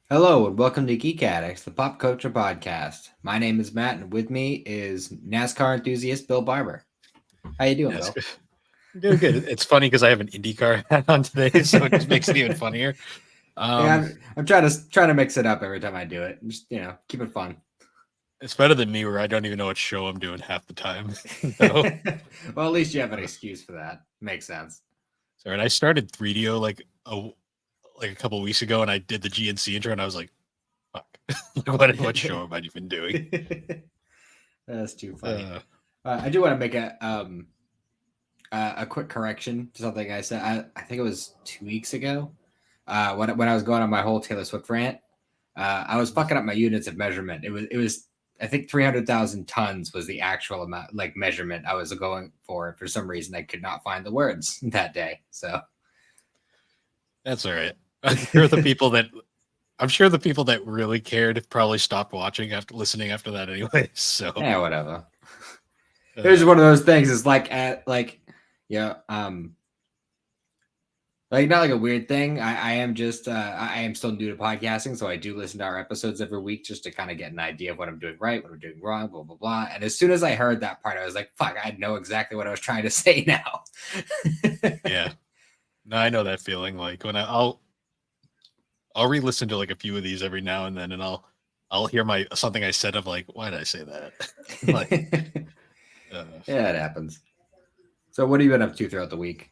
Hello and welcome to Geek Addicts, the pop culture podcast. My name is Matt, and with me is NASCAR enthusiast Bill Barber. How you doing, Yes, Bill? good. I'm doing good. It's funny because I have an IndyCar hat on today, so it just makes it even funnier. Yeah, Um, I'm trying to mix it up every time I do it. Just keep it fun. it's better than me, where I don't even know what show I'm doing half the time. So, Well, at least you have an uh, excuse for that. Makes sense. sorry, and I started 3DO like a couple weeks ago, and I did the GNC intro, and I was like, "Fuck, what show am I even doing?" That's too funny. Uh, I do want to make a quick correction to something I said. I think it was 2 weeks ago. When I was going on my whole Taylor Swift rant, I was fucking up my units of measurement. It was I think 300,000 tons was the actual amount, like measurement I was going for. For some reason, I could not find the words that day. So that's all right. I'm sure the people that really cared probably stopped watching after listening after that anyway. So, yeah, whatever. It was uh, one of those things. It's yeah, like not like a weird thing. I am just I am still new to podcasting, so I do listen to our episodes every week just to kind of get an idea of what I'm doing right, what I'm doing wrong, blah blah blah. And as soon as I heard that part, I was like, "Fuck!" I know exactly what I was trying to say now. yeah, no, I know that feeling. Like when I'll re-listen to like a few of these every now and then, and I'll hear my something I said of like, why did I say that? Like, uh, Yeah, it happens. So, what have you been up to throughout the week?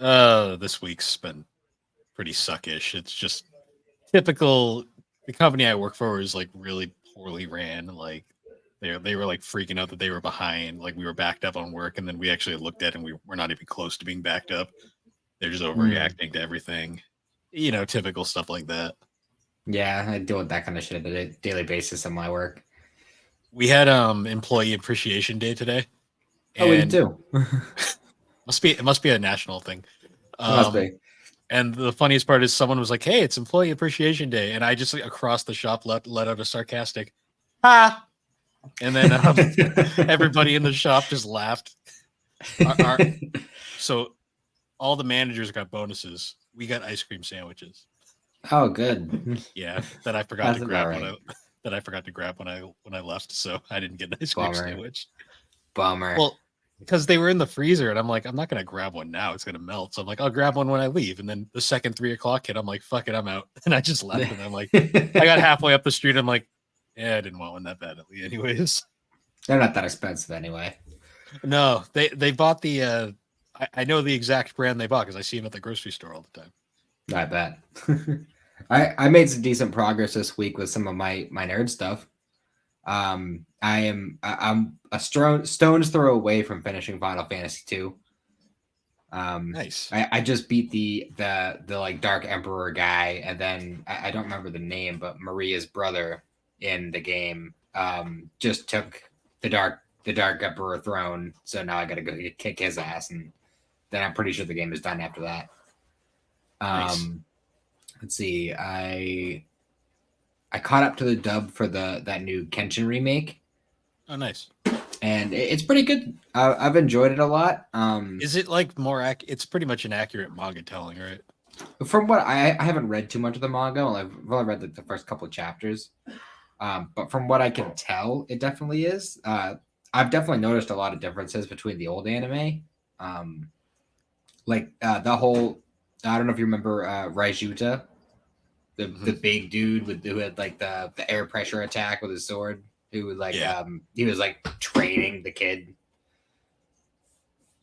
this week's been pretty suckish. It's just typical. The company I work for is like really poorly ran. Like they were like freaking out that they were behind. Like we were backed up on work, and then we actually looked at it and we were not even close to being backed up. They're just Mm. overreacting to everything. Typical stuff like that. Yeah, I deal with that kind of shit on a daily basis in my work. We had employee appreciation day today, Oh, we did and too. it must be a national thing. It must Um, be. and the funniest part is someone was like, "Hey, it's Employee Appreciation Day," and I just like, across the shop let out a sarcastic "ha," and then everybody in the shop just laughed. Our so all the managers got bonuses. We got ice cream sandwiches. Oh, good. Yeah, that I forgot That's to about grab right. when I left, so I didn't get an ice cream Bummer. sandwich. Bummer. Well, because they were in the freezer, and I'm like, I'm not gonna grab one now; it's gonna melt. So I'm like, I'll grab one when I leave. And then the second 3 o'clock hit, I'm like, fuck it, I'm out, and I just left. And I'm like, I got halfway up the street, I'm like, yeah, I didn't want one that badly, anyways. They're not that expensive anyway. No, they bought the. I know the exact brand they bought because I see them at the grocery store all the time. I bet. I made some decent progress this week with some of my nerd stuff. I'm a stone's throw away from finishing Final Fantasy 2. Nice. I just beat the like Dark Emperor guy, and then I don't remember the name, but Maria's brother in the game just took the Dark Emperor throne. So now I got to go kick his ass, and then I'm pretty sure the game is done after that. Nice. Um, let's see, I caught up to the dub for that new Kenshin remake, Oh, nice. and it's pretty good. I've enjoyed it a lot. Is it like It's pretty much an accurate manga telling, right? From what I haven't read too much of the manga. I've only read the first couple of chapters. But from what I can tell, it definitely is. I've definitely noticed a lot of differences between the old anime. Um, like the whole, I don't know if you remember Raijuta, the Mhm. big dude who had like the air pressure attack with his sword. Who would like Yeah. he was like training the kid.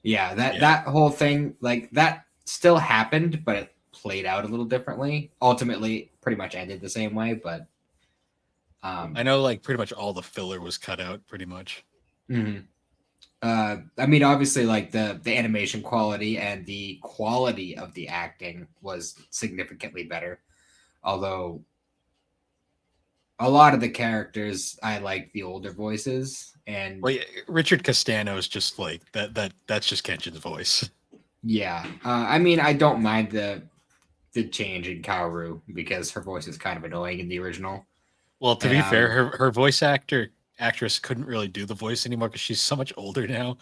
Yeah, that Yeah. that whole thing, like that still happened, but it played out a little differently. Ultimately, pretty much ended the same way, but I um, know like pretty much all the filler was cut out pretty much. mhm. I mean, obviously, like the animation quality and the quality of the acting was significantly better. Although a lot of the characters, I like the older voices, and Like Richard Castano is just like that's just Kenshin's voice. yeah, I mean, I don't mind the change in Kaoru because her voice is kind of annoying in the original. Well, to And be fair, her voice actress couldn't really do the voice anymore because she's so much older now.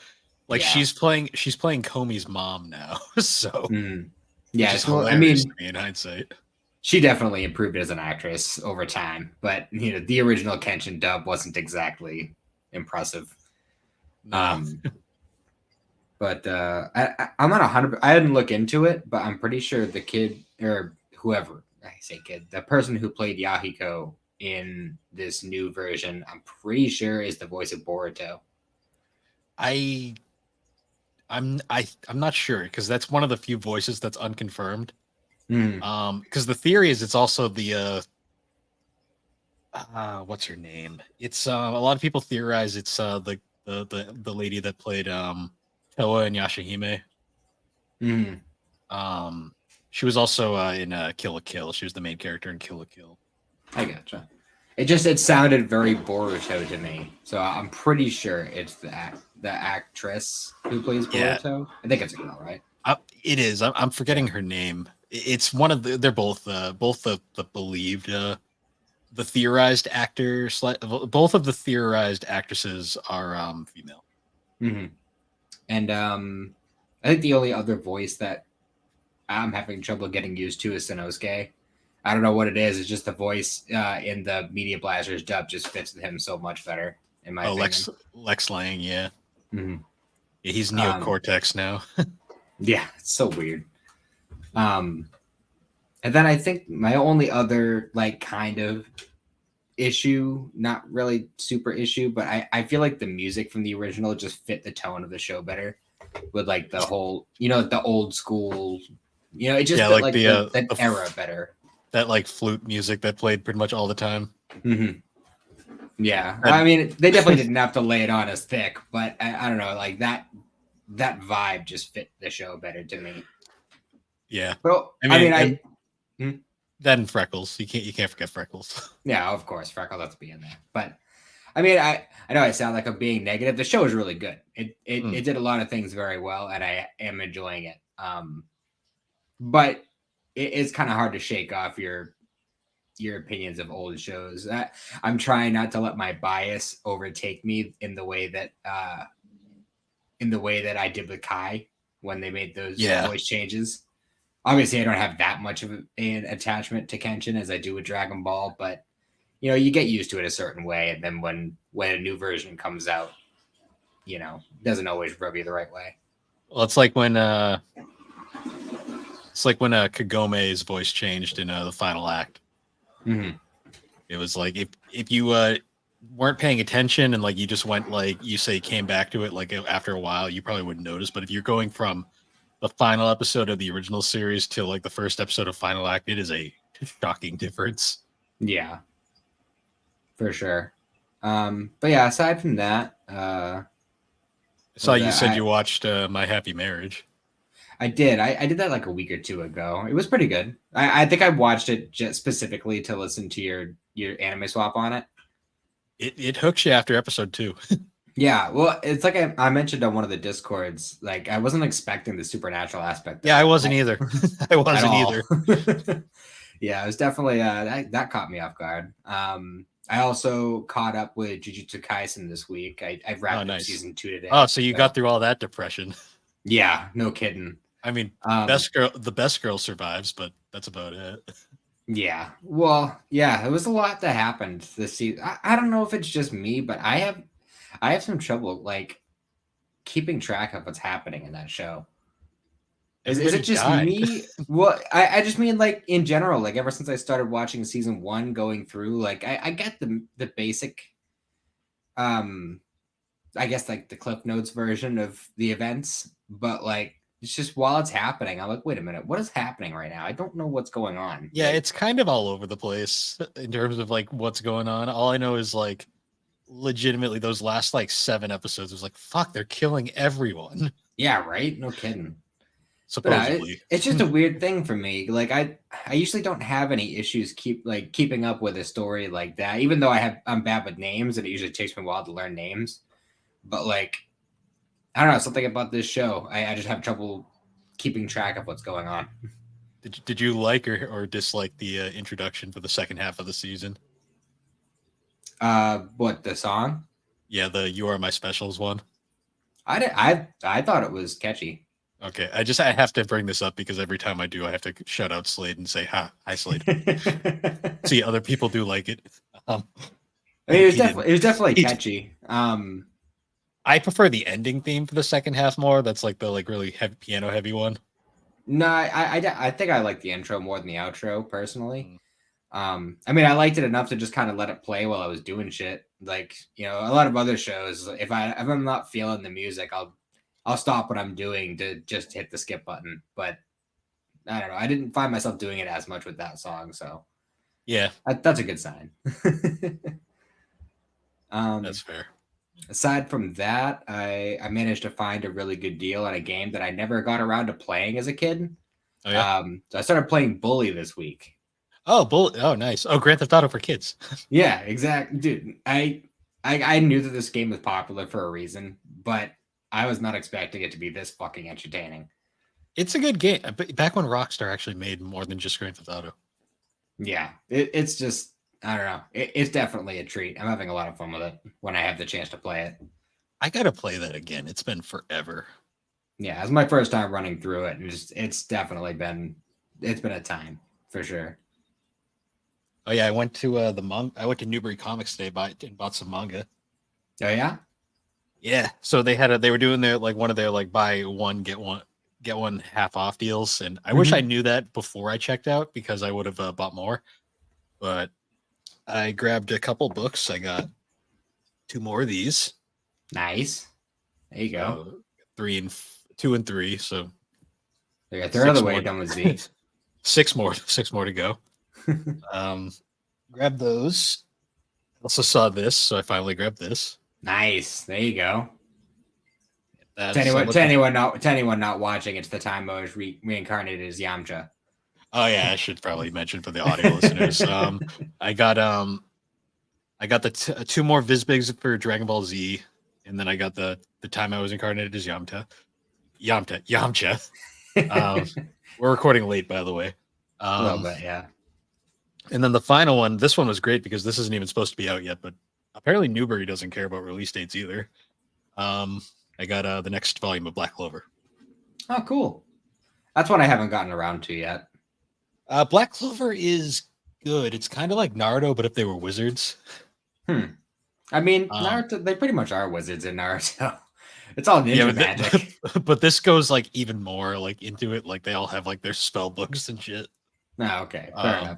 Like yeah, she's playing Comey's mom now, so mm, which yeah. is So I hilarious to mean, me in hindsight. she definitely improved as an actress over time, but the original Kenshin dub wasn't exactly impressive. No. Um, but I'm not 100. I didn't look into it, but I'm pretty sure the kid or whoever I say kid, the person who played Yahiko in this new version, I'm pretty sure is the voice of Boruto. I I'm not sure because that's one of the few voices that's unconfirmed. Mm, Because the theory is it's also the what's her name? It's a lot of people theorize it's the lady that played Toa and Yashahime. mm, Um, she was also in Kill la Kill. She was the main character in Kill la Kill. I gotcha. It sounded very Boruto to me, so I'm pretty sure it's the actress who plays Yeah, Boruto. I think it's a girl, right? it is. I'm forgetting her name. It's one of the. They're both the believed the theorized actors. Both of the theorized actresses are female. Mm-hmm. And I think the only other voice that I'm having trouble getting used to is Sanosuke. I don't know what it is. It's just the voice in the Media Blasters dub just fits with him so much better, in my Oh, opinion. Lex Lang, yeah. Mm-hmm. Yeah, he's Neocortex now. Yeah, it's so weird. Um, and then I think my only other like kind of issue, not really super issue, but I feel like the music from the original just fit the tone of the show better with like the whole, the old school, it just Yeah, fit like like the era better. that like flute music that played pretty much all the time. Mm-hmm. Yeah, I And mean, they definitely didn't have to lay it on as thick, but I don't know, like that vibe just fit the show better to me. yeah, But I I mean, mean, and hmm? that and Freckles. You can't forget Freckles. Yeah, of course, Freckle has to be in there. But I mean, I know I sound like I'm being negative. The show is really good. It did a lot of things very well, and I am enjoying it. But it's kind of hard to shake off your opinions of old shows. I'm trying not to let my bias overtake me in the way that I did with Kai when they made those Yeah, voice changes. Obviously, I don't have that much of an attachment to Kenshin as I do with Dragon Ball, but you get used to it a certain way, and then when a new version comes out, it doesn't always rub you the right way. well, it's like when Kagome's voice changed in the final act. Mm-hmm. It was like if you weren't paying attention and like you just went like you say came back to it like after a while, you probably wouldn't notice. But if you're going from the final episode of the original series to like the first episode of Final Act, it is a shocking difference. Yeah, for sure. But yeah, aside from that, I what saw was you that? said you watched My Happy Marriage. I did. I did that like a week or two ago. It was pretty good. I think I watched it just specifically to listen to your anime swap on it. It hooks you after episode 2. Yeah, well, it's like I mentioned on one of the discords. Like I wasn't expecting the supernatural aspect of Yeah, I it wasn't either. I at wasn't all. either. Yeah, it was definitely that caught me off guard. I also caught up with Jujutsu Kaisen this week. I Oh, wrapped up nice. season 2 Oh, today. so you got So through all that depression. yeah, no kidding. I mean, Um, the best girl survives, but that's about it. yeah, well, yeah, it was a lot that happened this season. I don't know if it's just me, but I have some trouble like keeping track of what's happening in that show. Is it Everybody just died. me? Well, I just mean like in general, like ever since I started watching season 1 going through, like I get the basic um I guess like the Cliff Notes version of the events, but like it's just while it's happening, I'm like, wait a minute, what is happening right now? I don't know what's going on. Yeah, it's kind of all over the place in terms of like what's going on. All I know is like legitimately those last like 7 episodes was like fuck, they're killing everyone. Yeah, right? No kidding. But Supposedly. it's just a weird thing for me. Like I usually don't have any issues keeping up with a story like that, even though I'm bad with names and it usually takes me a while to learn names. But like I don't know, something about this show. I just have trouble keeping track of what's going on. Did you like or dislike the introduction for the second half of the season? What the song? Yeah, the "You Are My Specials" one. I thought it was catchy. Okay, I have to bring this up because every time I do, I have to shout out Slade and say, "Ha, hi Slade." See, other people do like it. Um, I mean, he didn't. it was definitely He, catchy. I prefer the ending theme for the second half more. That's like the really heavy, piano heavy one. No, I think I like the intro more than the outro personally. Mm. I mean, I liked it enough to just kind of let it play while I was doing shit. Like, a lot of other shows, if I'm not feeling the music, I'll stop what I'm doing to just hit the skip button. But I don't know. I didn't find myself doing it as much with that song, so Yeah, that's a good sign. that's um, fair. Aside from that, I managed to find a really good deal on a game that I never got around to playing as a kid. Oh yeah. So I started playing Bully this week. Oh, Oh, nice. Oh, Grand Theft Auto for kids. Yeah, exactly, dude. I knew that this game was popular for a reason, but I was not expecting it to be this fucking entertaining. It's a good game. But back when Rockstar actually made more than just Grand Theft Auto. Yeah, it's just I don't know. It's definitely a treat. I'm having a lot of fun with it when I have the chance to play it. I gotta play that again. It's been forever. Yeah, it's my first time running through it, and it's definitely it's been a time for sure. Oh yeah, I went to I went to Newbury Comics today, and bought some manga. Oh yeah, Yeah, so they were doing their like one of their like buy one get one half off deals, and I wish I knew that before I checked out because I would have bought more. But I grabbed a couple books. I got two more of these. nice. There you go. So 2 and 3. So They got their other six way more. done with Z. Six more to go. Um, grab those. Also saw this, so I finally grabbed this. Nice. There you go. That's To anyone not watching, it's the time I was reincarnated as Yamcha. Oh yeah, I should probably mention for the audio listeners. I got the two more Vizbigs for Dragon Ball Z, and then I got the time I was incarnated as Yamcha. Um, we're recording late, by the way. A little bit, yeah. And then the final one. This one was great because this isn't even supposed to be out yet, but apparently Newbury doesn't care about release dates either. I got the next volume of Black Clover. Oh, cool. That's one I haven't gotten around to yet. Black Clover is good. It's kind of like Naruto, but if they were wizards. I mean, Naruto, they pretty much are wizards in Naruto. It's all ninja magic. But this goes like even more like into it. Like they all have like their spell books and shit. Oh, okay. Fair enough.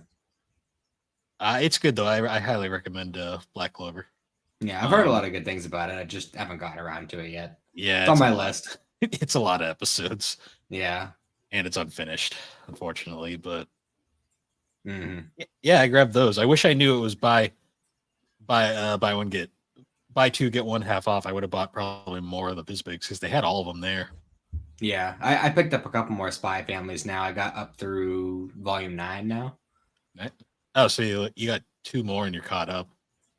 It's good though. I highly recommend Black Clover. Yeah, I've heard a lot of good things about it. I just haven't gotten around to it yet. Yeah, it's on my list. It's a lot of episodes. Yeah, and it's unfinished, unfortunately. But yeah, I grabbed those. I wish I knew it was buy two get one half off. I would have bought probably more of the Bizbigs because they had all of them there. Yeah, I picked up a couple more Spy Families now. I got up through volume 9 now. Oh, so you got 2 more and you're caught up.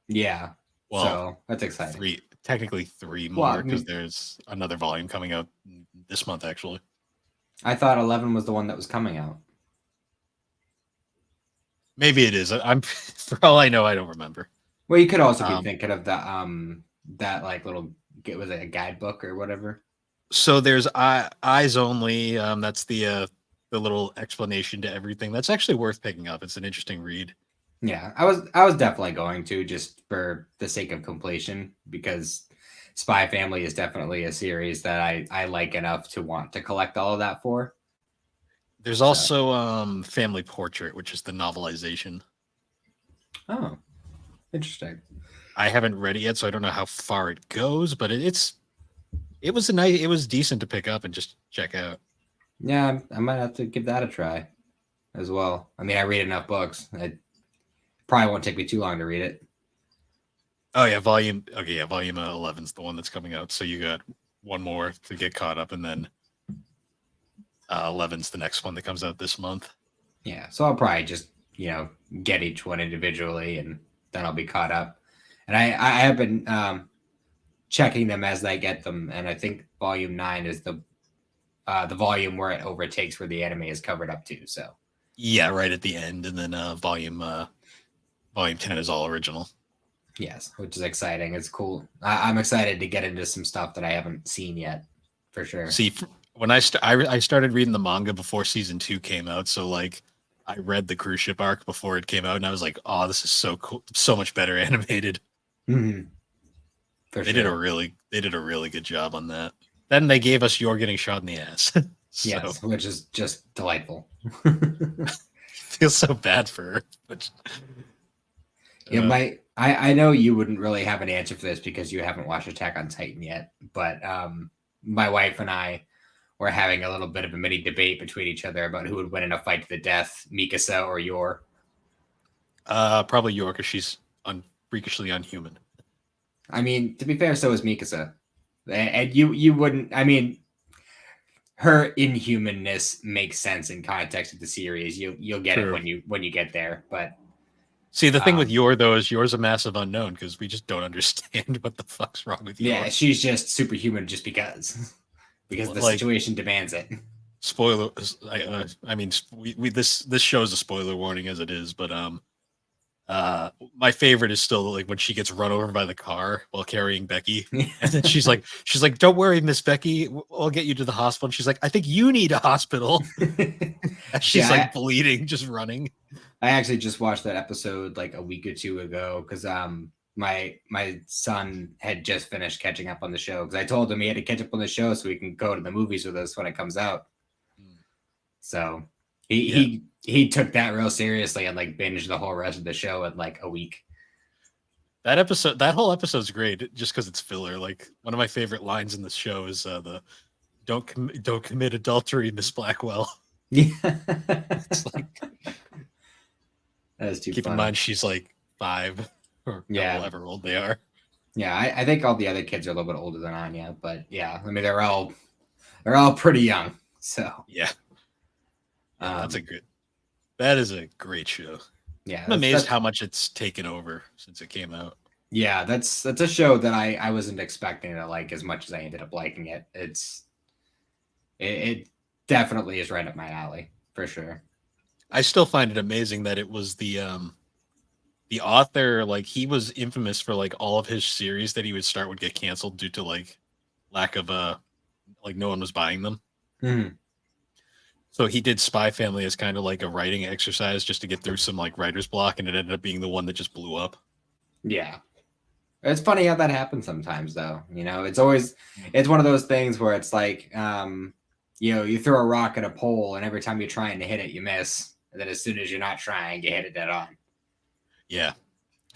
Yeah. Well, so that's exciting. Technically 3 more because there's another volume coming out this month, actually. I thought 11 was the one that was coming out. Maybe it is. I'm for all I know, I don't remember. Well, you could also be thinking of the that like little was it a guidebook or whatever. So there's Eyes Only. That's the little explanation to everything. That's actually worth picking up. It's an interesting read. Yeah, I was definitely going to just for the sake of completion because Spy Family is definitely a series that I like enough to want to collect all of that for. There's also Family Portrait, which is the novelization. Oh, interesting. I haven't read it yet, so I don't know how far it goes, but it was decent to pick up and just check out. Yeah, I might have to give that a try as well. I mean, I read enough books. It probably won't take me too long to read it. Oh yeah, volume 11 is the one that's coming out. So you got one more to get caught up, and then 11's the next one that comes out this month. Yeah, so I'll probably just get each one individually, and then I'll be caught up. And I have been checking them as I get them, and I think volume 9 is the volume where it overtakes where the anime is covered up to. So yeah, right at the end, and then volume 10 is all original. Yes, which is exciting. It's cool. I'm excited to get into some stuff that I haven't seen yet, for sure. See, when I started reading the manga before season 2 came out, so like I read the cruise ship arc before it came out, and I was like, "Oh, this is so cool, so much better animated." Mhm, for sure. They did a really good job on that. Then they gave us You're Getting Shot in the Ass, so Yes, which is just delightful. feel so bad for her. But Yeah, I know you wouldn't really have an answer for this because you haven't watched Attack on Titan yet, but my wife and I were having a little bit of a mini debate between each other about who would win in a fight to the death, Mikasa or Yor. probably York, because she's freakishly unhuman. I mean, to be fair, so is Mikasa, and you wouldn't. I mean, her inhumanness makes sense in context of the series. You'll get it True. when you get there, but See, the thing with Yor though is Yor's a massive unknown because we just don't understand what the fuck's wrong with Yor. yeah, she's just superhuman just because because the Like, situation demands it. spoiler, I mean, we this show is a spoiler warning as it is, but my favorite is still like when she gets run over by the car while carrying Becky, and then she's like, "Don't worry, Miss Becky, I'll get you to the hospital." And she's like, "I think you need a hospital." She's Yeah, like bleeding, just running. I actually just watched that episode like a week or two ago because my son had just finished catching up on the show because I told him he had to catch up on the show so he can go to the movies with us when it comes out. So he took that real seriously and like binged the whole rest of the show in like a week. That whole episode's great just because it's filler. Like one of my favorite lines in the show is the don't commit adultery, Miss Blackwell. Yeah, It's like, that is too keep in funny. mind she's like 5 or Yeah. however old they are. Yeah, I think all the other kids are a little bit older than Anya, but yeah, I mean they're all pretty young. So Yeah, that's um, that is a great show. yeah, I'm amazed how much it's taken over since it came out. yeah, that's a show that I wasn't expecting to like as much as I ended up liking it. It definitely is right up my alley for sure. I still find it amazing that it was the author, like he was infamous for like all of his series that he would start would get canceled due to like lack of like no one was buying them. Mhm. So he did Spy Family as kind of like a writing exercise just to get through some like writer's block, and it ended up being the one that just blew up. Yeah. It's funny how that happens sometimes though. You know, it's one of those things where it's like you throw a rock at a pole and every time you're trying to hit it, you miss. And then as soon as you're not trying, you hit it dead on. Yeah.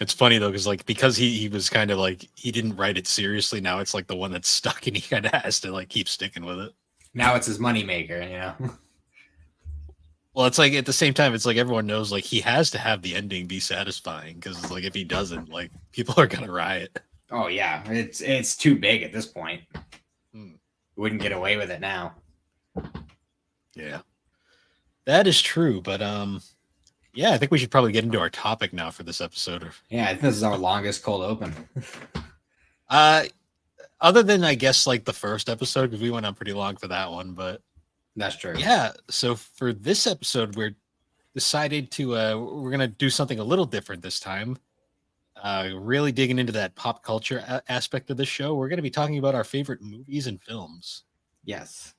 It's funny though, because he was kind of like he didn't write it seriously. Now it's like the one that's stuck, and he kind of has to like keep sticking with it. Now it's his moneymaker, you know. Well, it's like at the same time, it's like everyone knows like he has to have the ending be satisfying because like if he doesn't, like people are gonna riot. Oh yeah, it's too big at this point. Hmm. Wouldn't get away with it now. Yeah, that is true. But yeah, I think we should probably get into our topic now for this episode. Yeah, I think this is our longest cold open. Uh, other tthan I guess like the first episode because we went on pretty long for that one, but That's true. yeah. So for this episode, we're decided to we're gonna do something a little different this time. Really digging into that pop culture aspect of the show. We're gonna be talking about our favorite movies and films. Yes.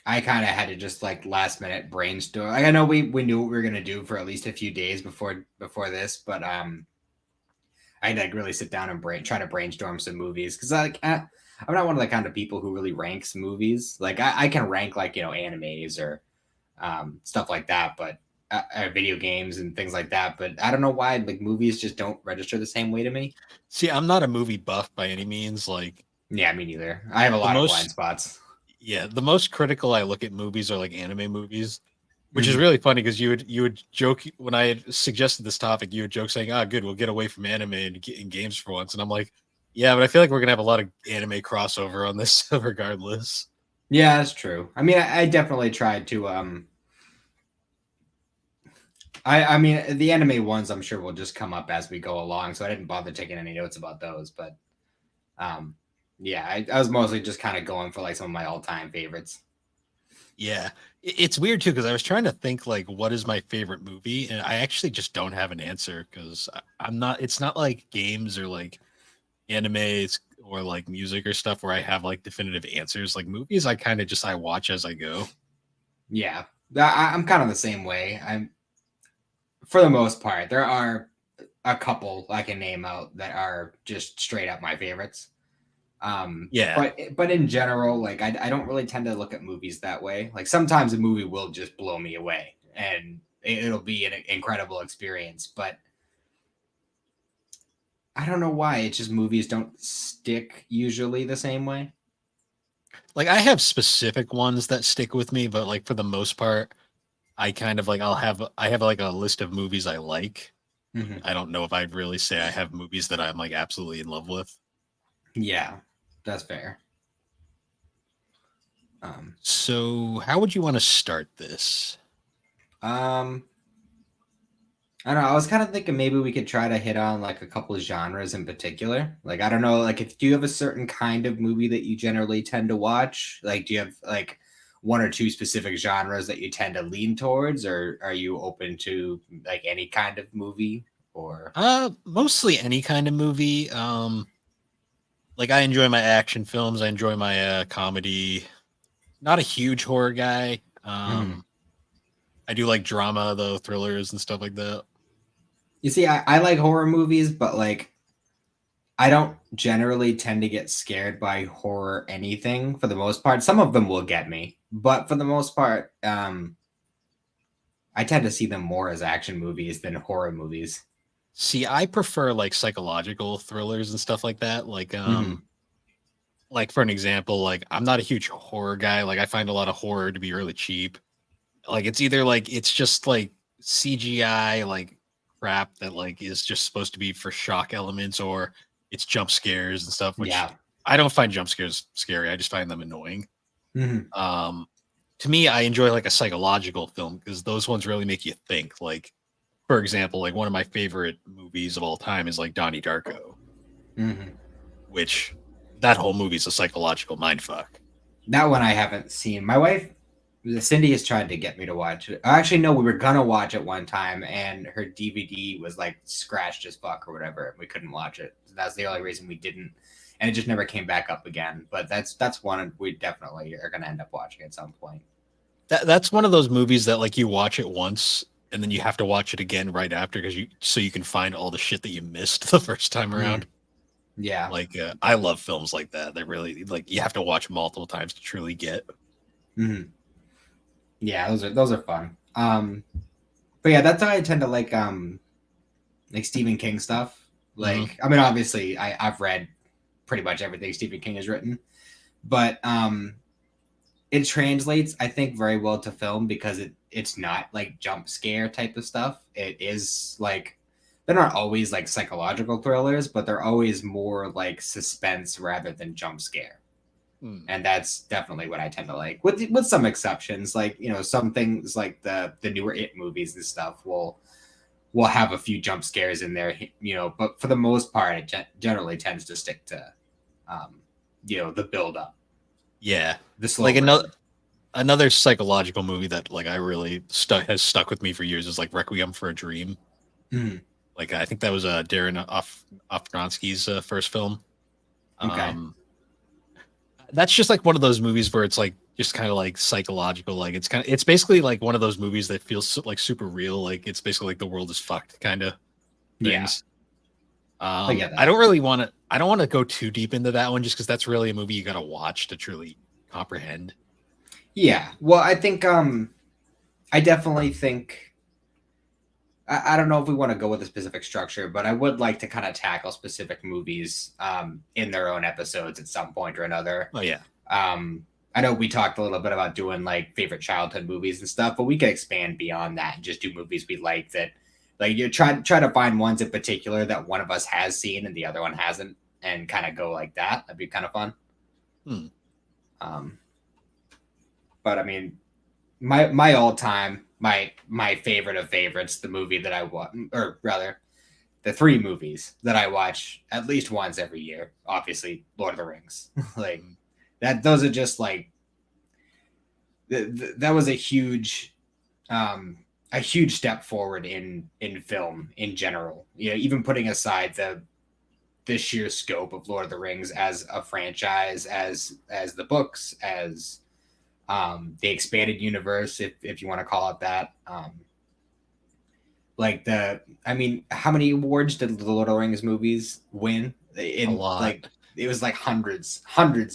I kind of had to just like last minute brainstorm. Like I know we knew what we were gonna do for at least a few days before this, but I had to like really sit down and try to brainstorm some movies because I'm not one of the kind of people who really ranks movies. Like I can rank like animes or stuff like that, but video games and things like that. But I don't know why like movies just don't register the same way to me. See, I'm not a movie buff by any means. Like Yeah, me neither. I have a the lot of blind most, spots. yeah, the most critical I look at movies are like anime movies, which is Mhm. really funny because you would joke when I had suggested this topic. You would joke saying, "Ah, good, we'll get away from anime and get in games for once." And I'm like, yeah, but I feel like we're gonna have a lot of anime crossover on this, regardless. Yeah, that's true. I mean, I definitely tried to. I mean, the anime ones I'm sure will just come up as we go along, so I didn't bother taking any notes about those. But um, yeah, I was mostly just kind of going for like some of my all time favorites. Yeah, it's weird too because I was trying to think like what is my favorite movie, and I actually just don't have an answer because I'm not. It's not like games or like animes or like music or stuff where I have like definitive answers. Like movies, I kind of just I watch as I go. Yeah, I'm kind of the same way. I'm for the most part. There are a couple I can name out that are just straight up my favorites. Yeah. But in general, like I don't really tend to look at movies that way. Like sometimes a movie will just blow me away, and it'll be an incredible experience. But I don't know why. It's just movies don't stick usually the same way. Like I have specific ones that stick with me, but like for the most part, I kind of like I have like a list of movies I like. Hmm. I don't know if I'd really say I have movies that I'm like absolutely in love with. Yeah, that's fair. Um, So, how would you want to start this? um, I don't know. I was kind of thinking maybe we could try to hit on like a couple of genres in particular. Like I don't know, like if do you have a certain kind of movie that you generally tend to watch? Like do you have like one or two specific genres that you tend to lean towards, or are you open to like any kind of movie? Or Mostly any kind of movie. Like I enjoy my action films. I enjoy my comedy. Not a huge horror guy. Mhm. I do like drama though, thrillers and stuff like that. You see, I like horror movies, but like I don't generally tend to get scared by horror anything for the most part. Some of them will get me, but for the most part, I tend to see them more as action movies than horror movies. See, I prefer like psychological thrillers and stuff like that. Hmm. Like for an example, like I'm not a huge horror guy. Like I find a lot of horror to be really cheap. Like it's either like it's just like CGI like crap that like is just supposed to be for shock elements, or it's jump scares and stuff, which Yeah. I don't find jump scares scary. I just find them annoying. Hmm. Um to me, I enjoy like a psychological film because those ones really make you think. Like, for example, like one of my favorite movies of all time is like Donnie Darko, Hmm. which that whole movie is a psychological mindfuck. That one I haven't seen. My wife, Cindy, has tried to get me to watch it. Actually, no, we were gonna watch it one time, and her DVD was like scratched as fuck or whatever, and we couldn't watch it. That's the only reason we didn't, and it just never came back up again. But that's one we definitely are gonna end up watching at some point. That's one of those movies that like you watch it once and then you have to watch it again right after because you so you can find all the shit that you missed the first time around. Mm, yeah. Like I love films like that. They really like you have to watch multiple times to truly get. Hmm. Yeah, those are fun. But yeah, that's how I tend to like Stephen King stuff. Mhm. Like, I mean, obviously, I've read pretty much everything Stephen King has written, but it translates, I think, very well to film because it's not like jump scare type of stuff. It is like they're not always like psychological thrillers, but they're always more like suspense rather than jump scare. Mm. And that's definitely what I tend to like, with some exceptions. Like some things like the newer It movies and stuff will have a few jump scares in there, but for the most part, it generally tends to stick to, um, the build up, Yeah. the slow Like burn. another psychological movie that like I really stuck with me for years is like Requiem for a Dream. Mhm. Like I think that was Darren Aronofsky's first film. Okay. Um that's just like one of those movies where it's like just kind of like psychological. Like it's basically like one of those movies that feels like super real. Like it's basically like the world is fucked kind of Yeah, things. I get I that. don't really want to. I don't want to go too deep into that one just because that's really a movie you got to watch to truly comprehend. Yeah. Well, I think I definitely think I don't know if we want to go with a specific structure, but I would like to kind of tackle specific movies in their own episodes at some point or another. Oh yeah, I know we talked a little bit about doing like favorite childhood movies and stuff, but we could expand beyond that and just do movies we like that, like you try to find ones in particular that one of us has seen and the other one hasn't, and kind of go like that. That'd be kind of fun. hmm. Um, but I mean, my all time my favorite of favorites, the movie that I watch, or rather, the three movies that I watch at least once every year. Obviously, Lord of the Rings, like Hmm. that. Those are just like that was um, a huge step forward in film in general. Even putting aside the sheer scope of Lord of the Rings as a franchise, as the books, as the expanded universe, if you want to call it that. I mean, how many awards did the Lord of the Rings movies win? A In lot. like it was like hundreds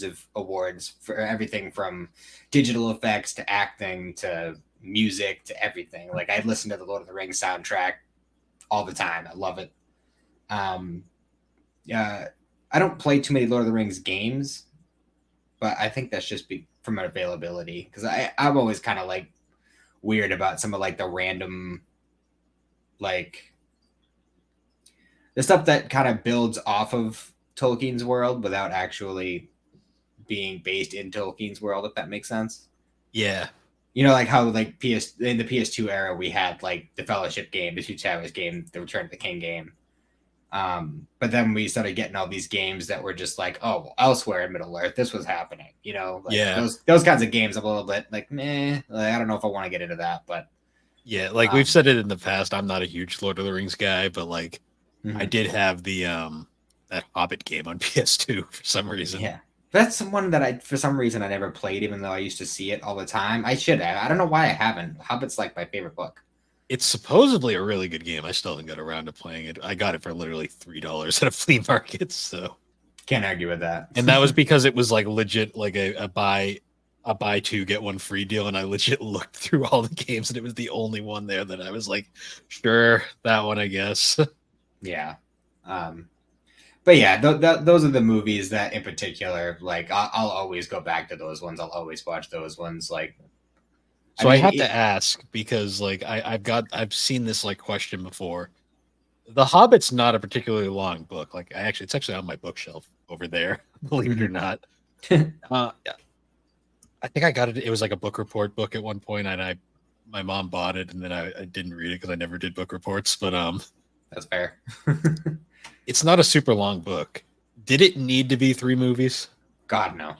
of awards for everything from digital effects to acting to music to everything. Like I listen to the Lord of the Rings soundtrack all the time. I love it. Um, I don't play too many Lord of the Rings games, but I think that's just from availability because I'm always kind of like weird about some of like the random like the stuff that kind of builds off of Tolkien's world without actually being based in Tolkien's world, if that makes sense. Yeah. You know, like how like in the PS2 era we had like the Fellowship game, the Two Towers game, the Return of the King game. But then we started getting all these games that were just like, oh, well, elsewhere in Middle Earth, this was happening. You know, like Yeah. those kinds of games. I'm a little bit like, meh. Like, I don't know if I want to get into that, but Yeah, like we've said it in the past, I'm not a huge Lord of the Rings guy, but like I mhm. did have the that Hobbit game on PS2 for some reason. Yeah. That's one that for some reason, I never played, even though I used to see it all the time. I should have. I don't know why I haven't. Hobbit's like my favorite book. It's supposedly a really good game. I still haven't got around to playing it. I got it for literally $3 at a flea market, so Can't argue with that. and that was because it was like legit like a buy two get one free deal, and I legit looked through all the games and it was the only one there that I was like, sure, that one I guess. Yeah. But yeah, those are the movies that, in particular, like I'll always go back to those ones. I'll always watch those ones. Like, So I have to ask because like I've seen this like question before. The Hobbit's not a particularly long book. Like it's actually on my bookshelf over there, believe it or not. Yeah. I think I got it. It was like a book report book at one point, and my mom bought it, and then I didn't read it because I never did book reports. But that's fair. it's not a super long book. Did it need to be 3 movies? God no.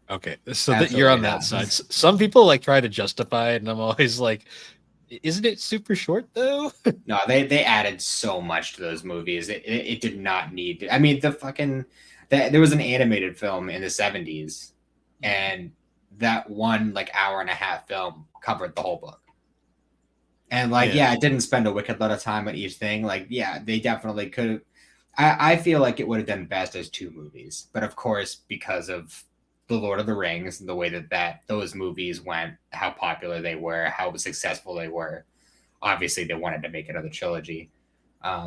Okay, so that you're Absolutely on that not. side. Some people like try to justify it, and I'm always like, isn't it super short though? No, they added so much to those movies. It did not need to. I mean, there was an animated film in the 70s, and that one like hour and a half film covered the whole book. And like, yeah, it didn't spend a wicked lot of time on each thing. Like, yeah, they definitely could have. I feel like it would have done best as 2 movies, but of course, because of the Lord of the Rings and the way that those movies went, how popular they were, how successful they were, obviously they wanted to make another trilogy.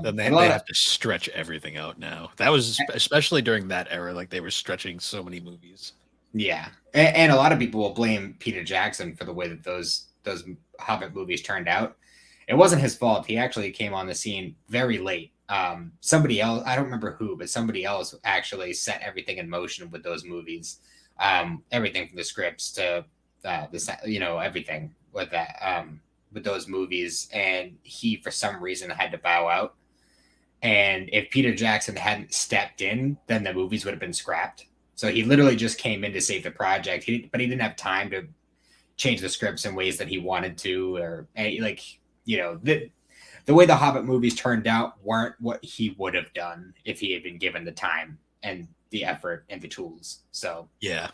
Then they And have to stretch everything out now. That was especially during that era, like they were stretching so many movies. yeah, and a lot of people will blame Peter Jackson for the way that those Hobbit movies turned out. It wasn't his fault. He actually came on the scene very late. Somebody else, I don't remember who, but somebody else actually set everything in motion with those movies. Everything from the scripts to everything with that. With those movies, and he for some reason had to bow out. And if Peter Jackson hadn't stepped in, then the movies would have been scrapped. So he literally just came in to save the project. But he didn't have time to change the scripts in ways that he wanted to, or like the way the Hobbit movies turned out weren't what he would have done if he had been given the time and the effort and the tools. So yeah,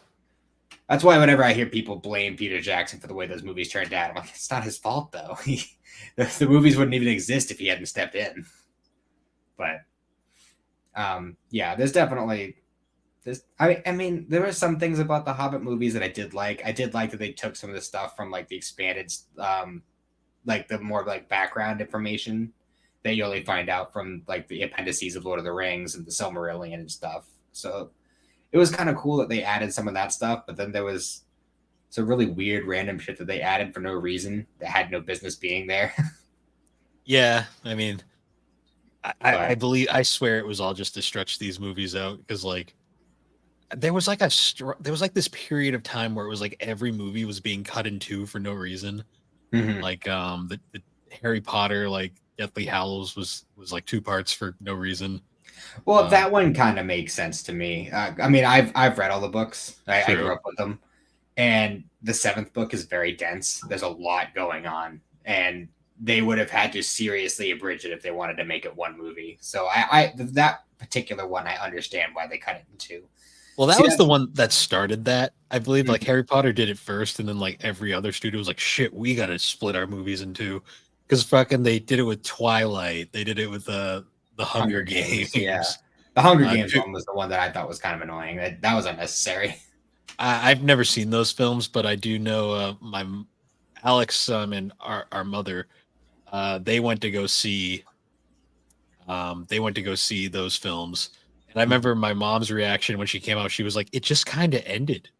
that's why whenever I hear people blame Peter Jackson for the way those movies turned out, I'm like, it's not his fault though. The movies wouldn't even exist if he hadn't stepped in. But yeah, there's definitely this. I mean, there were some things about the Hobbit movies that I did like. I did like that they took some of the stuff from like the expanded, like the more like background information that you only find out from like the appendices of Lord of the Rings and the Silmarillion and stuff. So it was kind of cool that they added some of that stuff, but then there was some really weird random shit that they added for no reason that had no business being there. yeah. I mean, I believe I swear it was all just to stretch these movies out because like there was like there was like this period of time where it was like every movie was being cut in two for no reason. Mm-hmm. Like the Harry Potter like Deathly Hallows was like 2 parts for no reason. Well, that one kind of makes sense to me. I mean, I've read all the books. I grew up with them, and the 7th book is very dense. There's a lot going on, and they would have had to seriously abridge it if they wanted to make it one movie. So I that particular one, I understand why they cut it in two. Well, that See, was the that's one that started that. I believe like Harry Potter did it first, and then like every other studio was like, "Shit, we got to split our movies in two." Because fucking they did it with Twilight, they did it with the Hunger Hunger Games. Yeah, Games. the Hunger Games Two, one was the one that I thought was kind of annoying. That was unnecessary. I've never seen those films, but I do know my Alex and our mother. They went to go see. They went to go see those films, and I remember my mom's reaction when she came out. She was like, "It just kind of ended,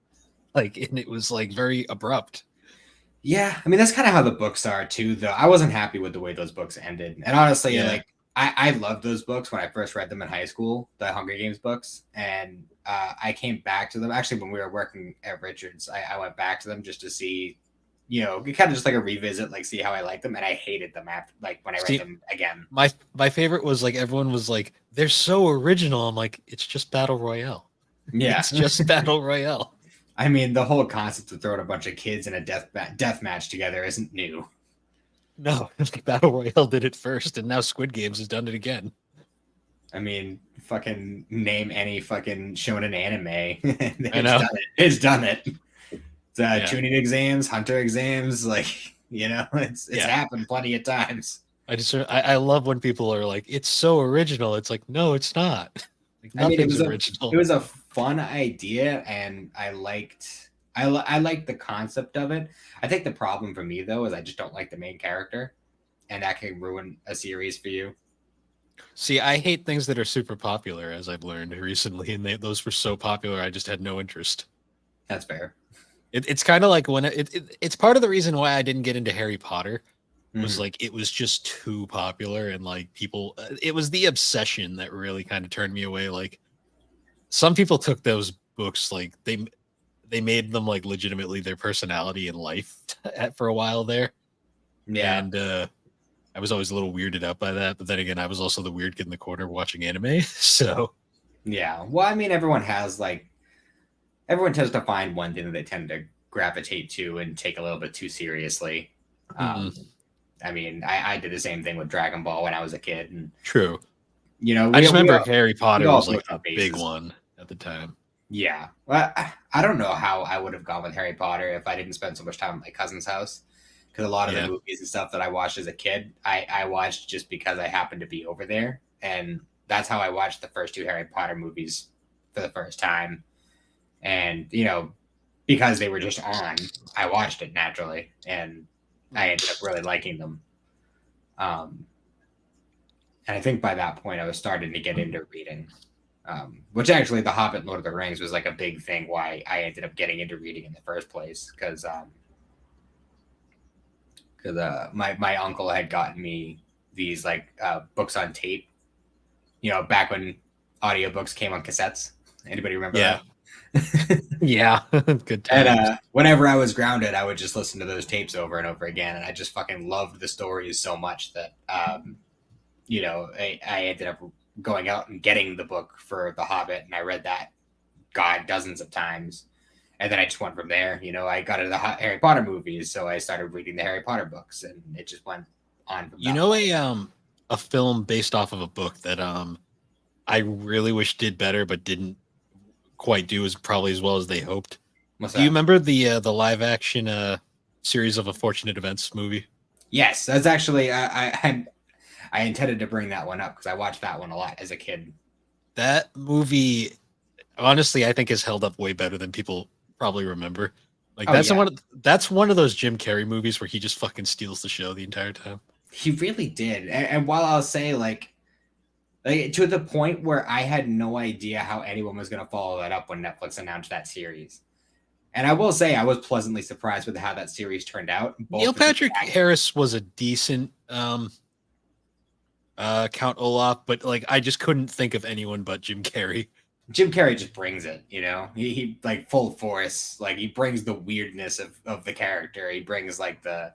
like, and it was like very abrupt." Yeah, I mean that's kind of how the books are too. Though I wasn't happy with the way those books ended, and honestly, Yeah. like I loved those books when I first read them in high school, the Hunger Games books, and I came back to them actually when we were working at Richards. I went back to them just to see, kind of just like a revisit, like see how I liked them, and I hated them after like when I read See, them again. my favorite was like everyone was like, "They're so original." I'm like, "It's just battle royale. Yeah, It's just battle royale." I mean the whole concept of throwing a bunch of kids in a death match together isn't new. No, battle royale did it first, and now Squid Games has done it again. I mean, fucking name any fucking shonen anime. I It's know. done it. It's done it. It's Yeah, tuning exams, hunter exams, like it's yeah. happened plenty of times. I love when people are like, "It's so original." It's like, no, it's not. Like I mean, nothing's it original. was a fun idea, and I liked the concept of it. I think the problem for me though is I just don't like the main character, and that can ruin a series for you. See, I hate things that are super popular, as I've learned recently, and those were so popular, I just had no interest. That's fair. It's kind of like when it's part of the reason why I didn't get into Harry Potter was Mhm. like it was just too popular, and like people, it was the obsession that really kind of turned me away. Like some people took those books like they made them like legitimately their personality in life for a while there, Yeah, and I was always a little weirded out by that. But then again, I was also the weird kid in the corner watching anime, so yeah. Well, I mean, everyone tends to find one thing that they tend to gravitate to and take a little bit too seriously. mm, Um, I mean, I did the same thing with Dragon Ball when I was a kid, and true. you know, I we just we remember all, Harry we Potter all was broke like our a big bases. one at the time. Yeah, well, I don't know how I would have gone with Harry Potter if I didn't spend so much time at my cousin's house. Because a lot of the Yeah. movies and stuff that I watched as a kid, I watched just because I happened to be over there, and that's how I watched the first two Harry Potter movies for the first time. And because they were just on, I watched it naturally, and I ended up really liking them. Um, and I think by that point, I was starting to get into reading, which actually, The Hobbit, and Lord of the Rings was like a big thing why I ended up getting into reading in the first place because my uncle had gotten me these like books on tape, back when audiobooks came on cassettes. Anybody remember Yeah. that? Yeah. Good And times. whenever I was grounded, I would just listen to those tapes over and over again, and I just fucking loved the stories so much that I ended up going out and getting the book for The Hobbit, and I read that dozens of times, and then I just went from there. I got into the Harry Potter movies, so I started reading the Harry Potter books, and it just went on from You that know point. a film based off of a book that I really wish did better but didn't quite do as probably as well as they hoped. What's Do you that? remember the live action series of Unfortunate Events movie? Yes, that's actually I intended to bring that one up because I watched that one a lot as a kid. That movie honestly I think has held up way better than people probably remember. Like Oh yeah, that's one of those Jim Carrey movies where he just fucking steals the show the entire time. he really did. And while I'll say like to the point where I had no idea how anyone was going to follow that up when Netflix announced that series. And I will say I was pleasantly surprised with how that series turned out. Neil Both because Patrick Harris was a decent Count Olaf, but like I just couldn't think of anyone but Jim Carrey. Jim Carrey just brings it. He like full force. Like he brings the weirdness of the character. He brings like the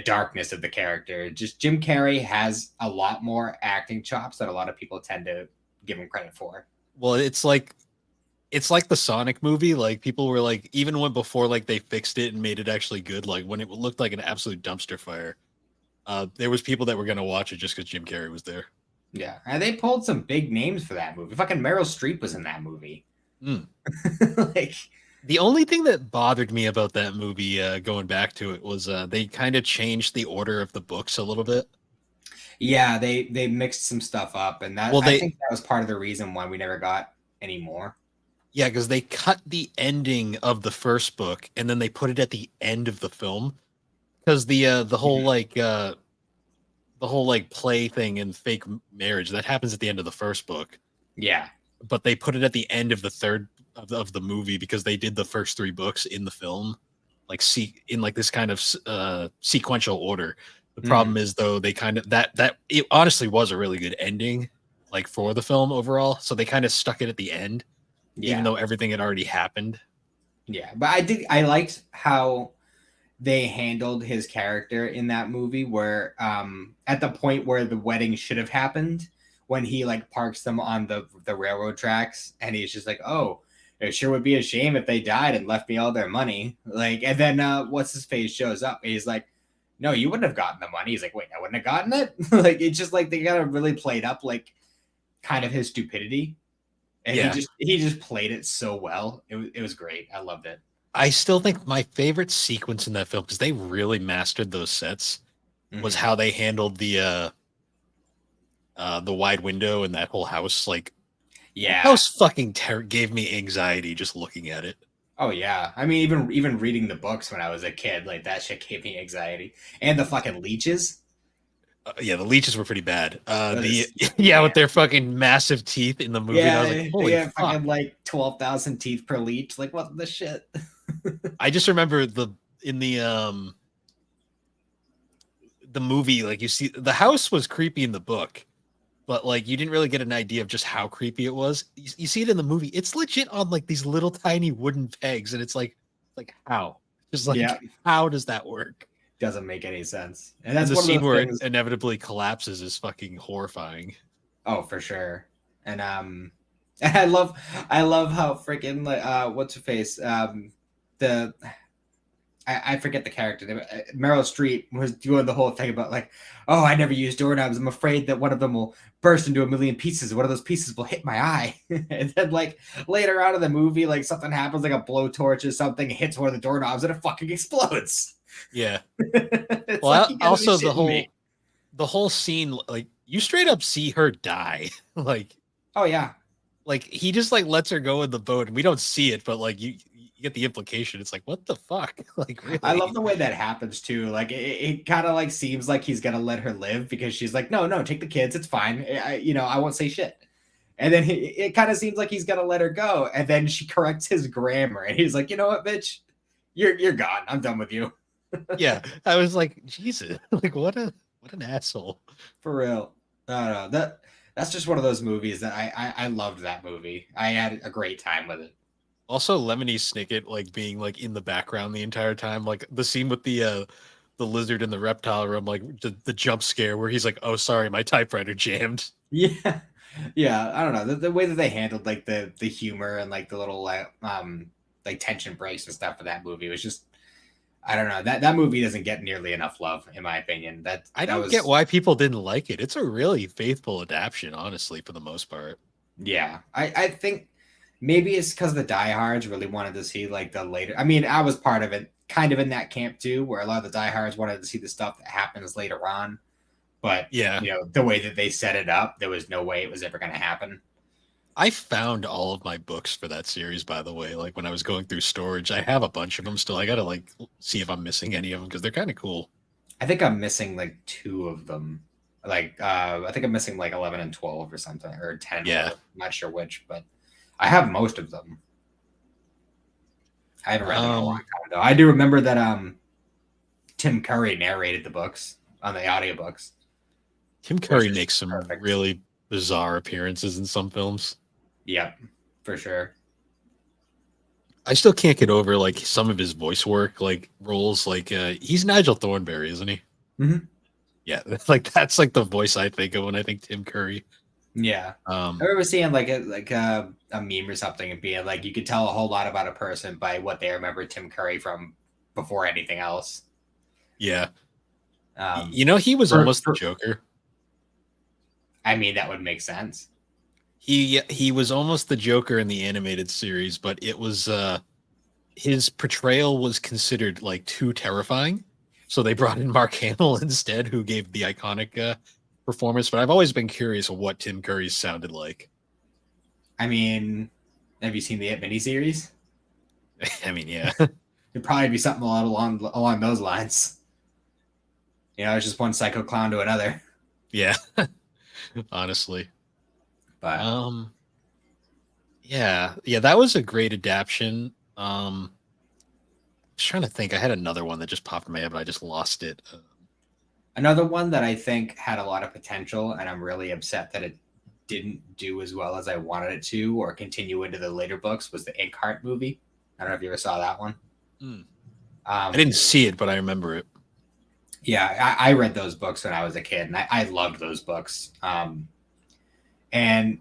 darkness of the character. Just Jim Carrey has a lot more acting chops that a lot of people tend to give him credit for. Well, it's like the Sonic movie. Like people were like, even when before like they fixed it and made it actually good, like when it looked like an absolute dumpster fire, There was people that were gonna watch it just because Jim Carrey was there. Yeah, and they pulled some big names for that movie. Fucking Meryl Streep was in that movie. Mm. Like, The only thing that bothered me about that movie, going back to it, was they kind of changed the order of the books a little bit. yeah, they mixed some stuff up, and that Well, I they think that was part of the reason why we never got any more. yeah, because they cut the ending of the first book and then they put it at the end of the film because the whole like play thing and fake marriage that happens at the end of the first book, Yeah, but they put it at the end of the third of the movie because they did the first three books in the film, like see in like this kind of sequential order. The Mhm. problem is though they kind of that it honestly was a really good ending, like for the film overall. So they kind of stuck it at the end, even Yeah, though everything had already happened. yeah. But I liked how they handled his character in that movie, where at the point where the wedding should have happened, when he like parks them on the railroad tracks, and he's just like, oh, it sure would be a shame if they died and left me all their money. Like, and then what's his face shows up, and he's like, no, you wouldn't have gotten the money. He's like, wait, I wouldn't have gotten it. Like, it's just like they got to really played up like kind of his stupidity, and Yeah, he just played it so well. It was great. I loved it. I still think my favorite sequence in that film, because they really mastered those sets, was Mhm. how they handled the wide window and that whole house. Like that Yeah. house fucking gave me anxiety just looking at it. Oh yeah. I mean, even reading the books when I was a kid, like that shit gave me anxiety. And the fucking leeches. Yeah, the leeches were pretty bad. The Those, yeah, man. with their fucking massive teeth in the movie, and I was like, Yeah, they holy have fuck. fucking like 12,000 teeth per leech. Like what the shit? I just remember in the movie, like you see the house was creepy in the book, but like you didn't really get an idea of just how creepy it was. You see it in the movie; it's legit on like these little tiny wooden pegs, and it's like how? Just Yeah, like how does that work? doesn't make any sense. And And that's the one of scene those where it things. inevitably collapses is fucking horrifying. Oh, for sure. And I love how freaking like what's her face? The I forget the character name. Meryl Streep was doing the whole thing about like, oh, I never use doorknobs. I'm afraid that one of them will burst into a million pieces. One of those pieces will hit my eye. And then like later on in the movie, like something happens, like a blowtorch or something hits one of the doorknobs and it fucking explodes. Yeah. It's like Well, you gotta be also shitting me. the whole scene, like you straight up see her die. like Oh yeah, like he just like lets her go in the boat, and we don't see it, but like you get the implication. It's like what the fuck? like I love really? the way that happens too. Like it kind of like seems like he's gonna let her live because she's like, no, no, take the kids. It's fine. I won't say shit. And then it kind of seems like he's gonna let her go, and then she corrects his grammar, and he's like, you know what, bitch, you're gone. I'm done with you Yeah, I was like, Jesus, like what an asshole. for real. No, that's just one of those movies that I loved that movie. I had a great time with it. Also, Lemony Snicket like being like in the background the entire time, like the scene with the lizard in the reptile room, like the jump scare where he's like, "Oh, sorry, my typewriter jammed." Yeah, yeah. I don't know the way that they handled like the humor and like the little like tension breaks and stuff for that movie was just I don't know that movie doesn't get nearly enough love in my opinion. I That don't get was why people didn't like it. It's a really faithful adaptation, honestly, for the most part. yeah. I think maybe it's because the diehards really wanted to see like the later. I mean, I was part of it, kind of in that camp too, where a lot of the diehards wanted to see the stuff that happens later on. But Yeah, the way that they set it up, there was no way it was ever going to happen. I found all of my books for that series, by the way. Like when I was going through storage, I have a bunch of them still. I gotta like see if I'm missing any of them because they're kind of cool. I think I'm missing like two of them. Like I think I'm missing like 11 and 12 or something, or 10 and Yeah. 11. I'm not sure which, but I have most of them. I haven't read them in a long Um, time though. I do remember that Tim Curry narrated the books on the audiobooks, Tim which Curry is makes some perfect. really bizarre appearances in some films. Yep, for sure. I still can't get over like some of his voice work, like roles. Like he's Nigel Thornberry, isn't he? Hmm. Yeah, like that's like the voice I think of when I think Tim Curry. Yeah. I Um, remember seeing like a meme or something and being like you could tell a whole lot about a person by what they remember Tim Curry from before anything else. yeah, Um, He was for, almost the for Joker. I mean, that would make sense. He was almost the Joker in the animated series, but it was his portrayal was considered like too terrifying. So they brought in Mark Hamill instead, who gave the iconic performance. But I've always been curious of what Tim Curry's sounded like. I mean, have you seen the It miniseries? I mean, yeah. It'd probably be something along those lines. It's just one psycho clown to another. Yeah. Honestly. But Yeah, that was a great adaptation. I was trying to think. I had another one that just popped in my head, but I just lost it. another one that I think had a lot of potential, and I'm really upset that it didn't do as well as I wanted it to, or continue into the later books, was the Inkheart movie. I don't know if you ever saw that one. I didn't see it, but I remember it. Yeah, I read those books when I was a kid, and I loved those books. And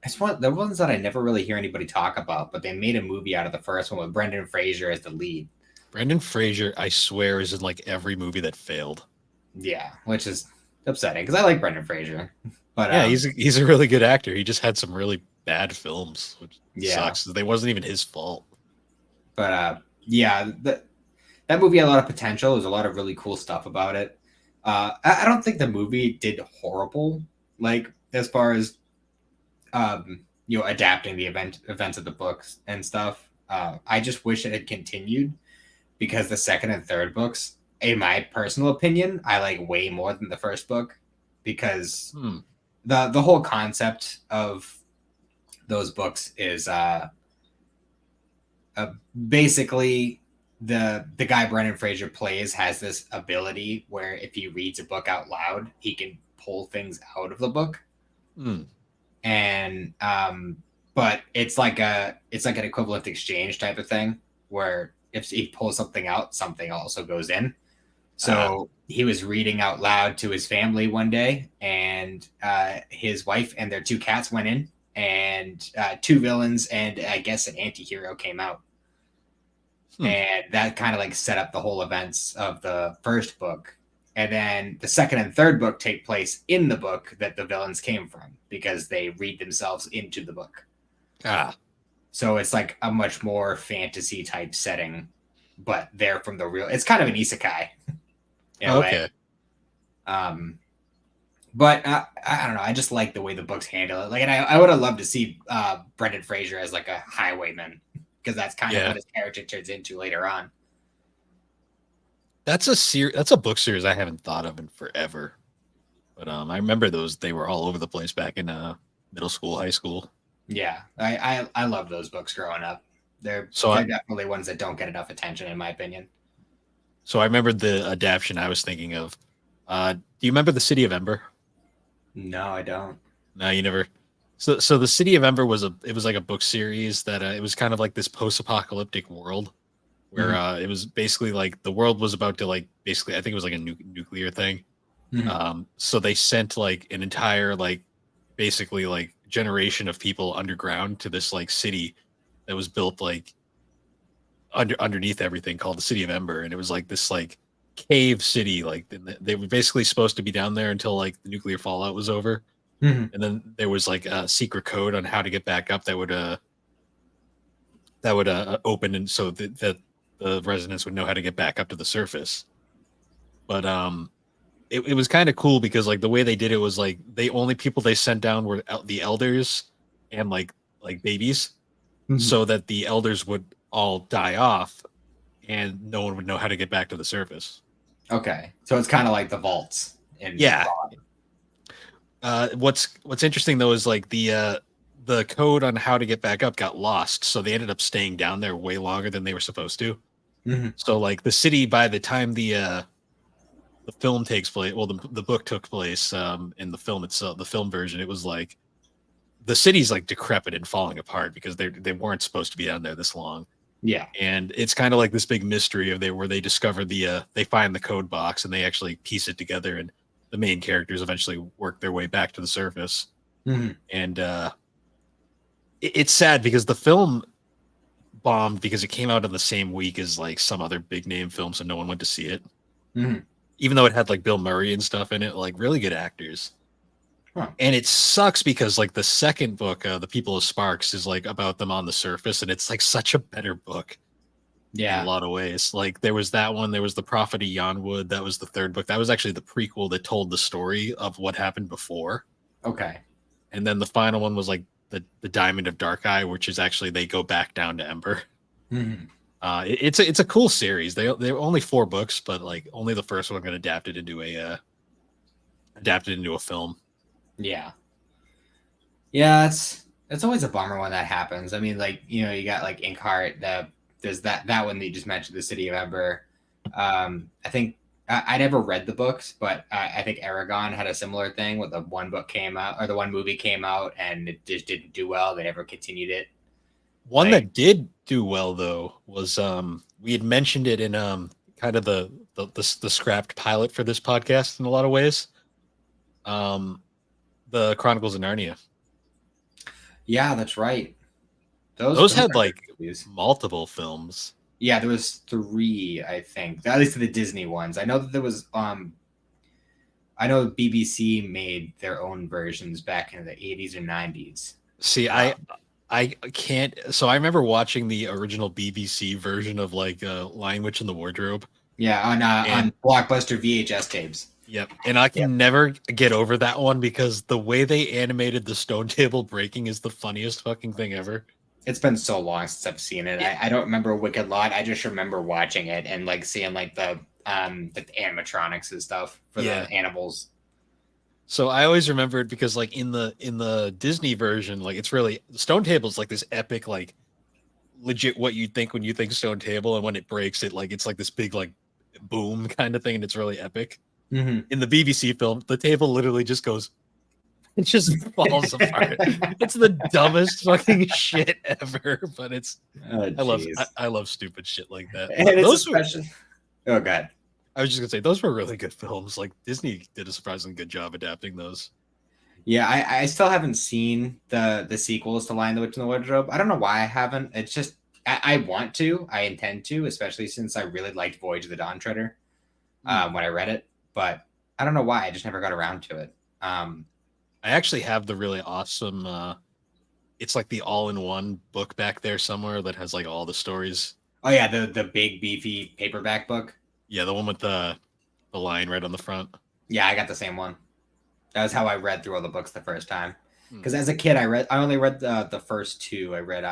it's the ones that I never really hear anybody talk about, but they made a movie out of the first one with Brendan Fraser as the lead. Brendan Fraser, I swear, is in like every movie that failed. Yeah, which is upsetting because I like Brendan Fraser. But Yeah, he's a really good actor. He just had some really bad films, which sucks. They wasn't even his fault. But yeah, that movie had a lot of potential. There's a lot of really cool stuff about it. I don't think the movie did horrible, like as far as adapting the events of the books and stuff. I just wish it had continued because the second and third books, in my personal opinion, I like way more than the first book because the whole concept of those books is basically the guy Brendan Fraser plays has this ability where if he reads a book out loud, he can pull things out of the book. And but it's like an equivalent exchange type of thing where if he pulls something out, something also goes in. So he was reading out loud to his family one day, and his wife and their two cats went in, and two villains and I guess an anti-hero came out. And that kind of like set up the whole events of the first book. And then the second and third book take place in the book that the villains came from because they read themselves into the book. So it's like a much more fantasy type setting, but they're from the real. It's kind of an isekai. Okay. But I don't know. I just like the way the books handle it. Like, and I would have loved to see Brendan Fraser as like a highwayman because that's kind of what his character turns into later on. That's a book series I haven't thought of in forever. But I remember those. They were all over the place back in middle school, high school. Yeah, I love those books growing up. They're definitely ones that don't get enough attention, in my opinion. So I remember the adaptation I was thinking of. Do you remember The City of Ember? No, I don't. No, you never. So The City of Ember was like a book series that it was kind of like this post-apocalyptic world where it was basically like the world was about to like basically I think it was like a nuclear thing. So they sent like an entire like basically like generation of people underground to this like city that was built like underneath everything called the City of Ember, and it was like this like cave city. Like they were basically supposed to be down there until like the nuclear fallout was over. And then there was like a secret code on how to get back up that would open, and so that the residents would know how to get back up to the surface. But it was kind of cool because like the way they did it was like the only people they sent down were the elders and like babies, so that the elders would all die off and no one would know how to get back to the surface. Okay, so it's kind of like the vaults. What's interesting though is like the code on how to get back up got lost, so they ended up staying down there way longer than they were supposed to. So like the city, by the time the film takes place, well, the book took place in the film itself, the film version, it was like the city's like decrepit and falling apart because they weren't supposed to be down there this long. Yeah, and it's kind of like this big mystery of where they discover they find the code box and they actually piece it together, and the main characters eventually work their way back to the surface. And it's sad because the film bombed because it came out in the same week as like some other big name film, so no one went to see it. even though it had like Bill Murray and stuff in it, like really good actors. Huh. And it sucks because like the second book, The People of Sparks, is like about them on the surface, and it's like such a better book in a Yeah. lot of ways. Like there was that one, there was The Prophet of Yonwood, that was the third book. That was actually the prequel that told the story of what happened before. Okay. And then the final one was like the Diamond of Dark Eye, which is actually they go back down to Ember. Mhm. It's a cool series. They're only 4 books, but like only the first one got adapted into a film. Yeah. Yeah, it's always a bummer when that happens. I mean, like, you got like Inkheart, there's that one that you just mentioned, The City of Ember. I think I never read the books, but I think Aragon had a similar thing where the one book came out or the one movie came out and it just didn't do well. They never continued it. One Like, that did do well though was we had mentioned it in kind of the scrapped pilot for this podcast in a lot of ways. The Chronicles of Narnia. yeah, that's right. Those Those had are good like movies. multiple films. Yeah, there was 3, I think. At least the Disney ones. I know that there was I know BBC made their own versions back in the 80s or 90s. See, I can't. So I remember watching the original BBC version of like Lion Witch in the Wardrobe. Yeah, And on Blockbuster VHS tapes. yep, and I Yep. can never get over that one because the way they animated the stone table breaking is the funniest fucking thing ever. It's been so long since I've seen it. I don't remember a wicked lot. I just remember watching it and like seeing like the animatronics and stuff for Yeah. the animals. So I always remember it because like in the Disney version, like it's really Stone Table is like this epic, like legit what you think when you think Stone Table, and when it breaks, it's like this big like boom kind of thing, and it's really epic. Mm-hmm. In the BBC film, the table literally just goes, it just falls apart. It's the dumbest fucking shit ever, but it's Oh, I love stupid shit like that. And it's Those were, especially. Oh god. I was just gonna say those were really good films. Like Disney did a surprisingly good job adapting those. Yeah, I still haven't seen the sequels to Lion the Witch in the Wardrobe. I don't know why I haven't. It's just I want to. I intend to, especially since I really liked Voyage of the Dawn Treader when I read it. But I don't know why. I just never got around to it. I actually have the really awesome it's like the all-in-one book back there somewhere that has like all the stories. Oh yeah, the big beefy paperback book. Yeah, the one with the lion right on the front. Yeah, I got the same one. That was how I read through all the books the first time. Hmm. Because as a kid, I only read the first 2. I read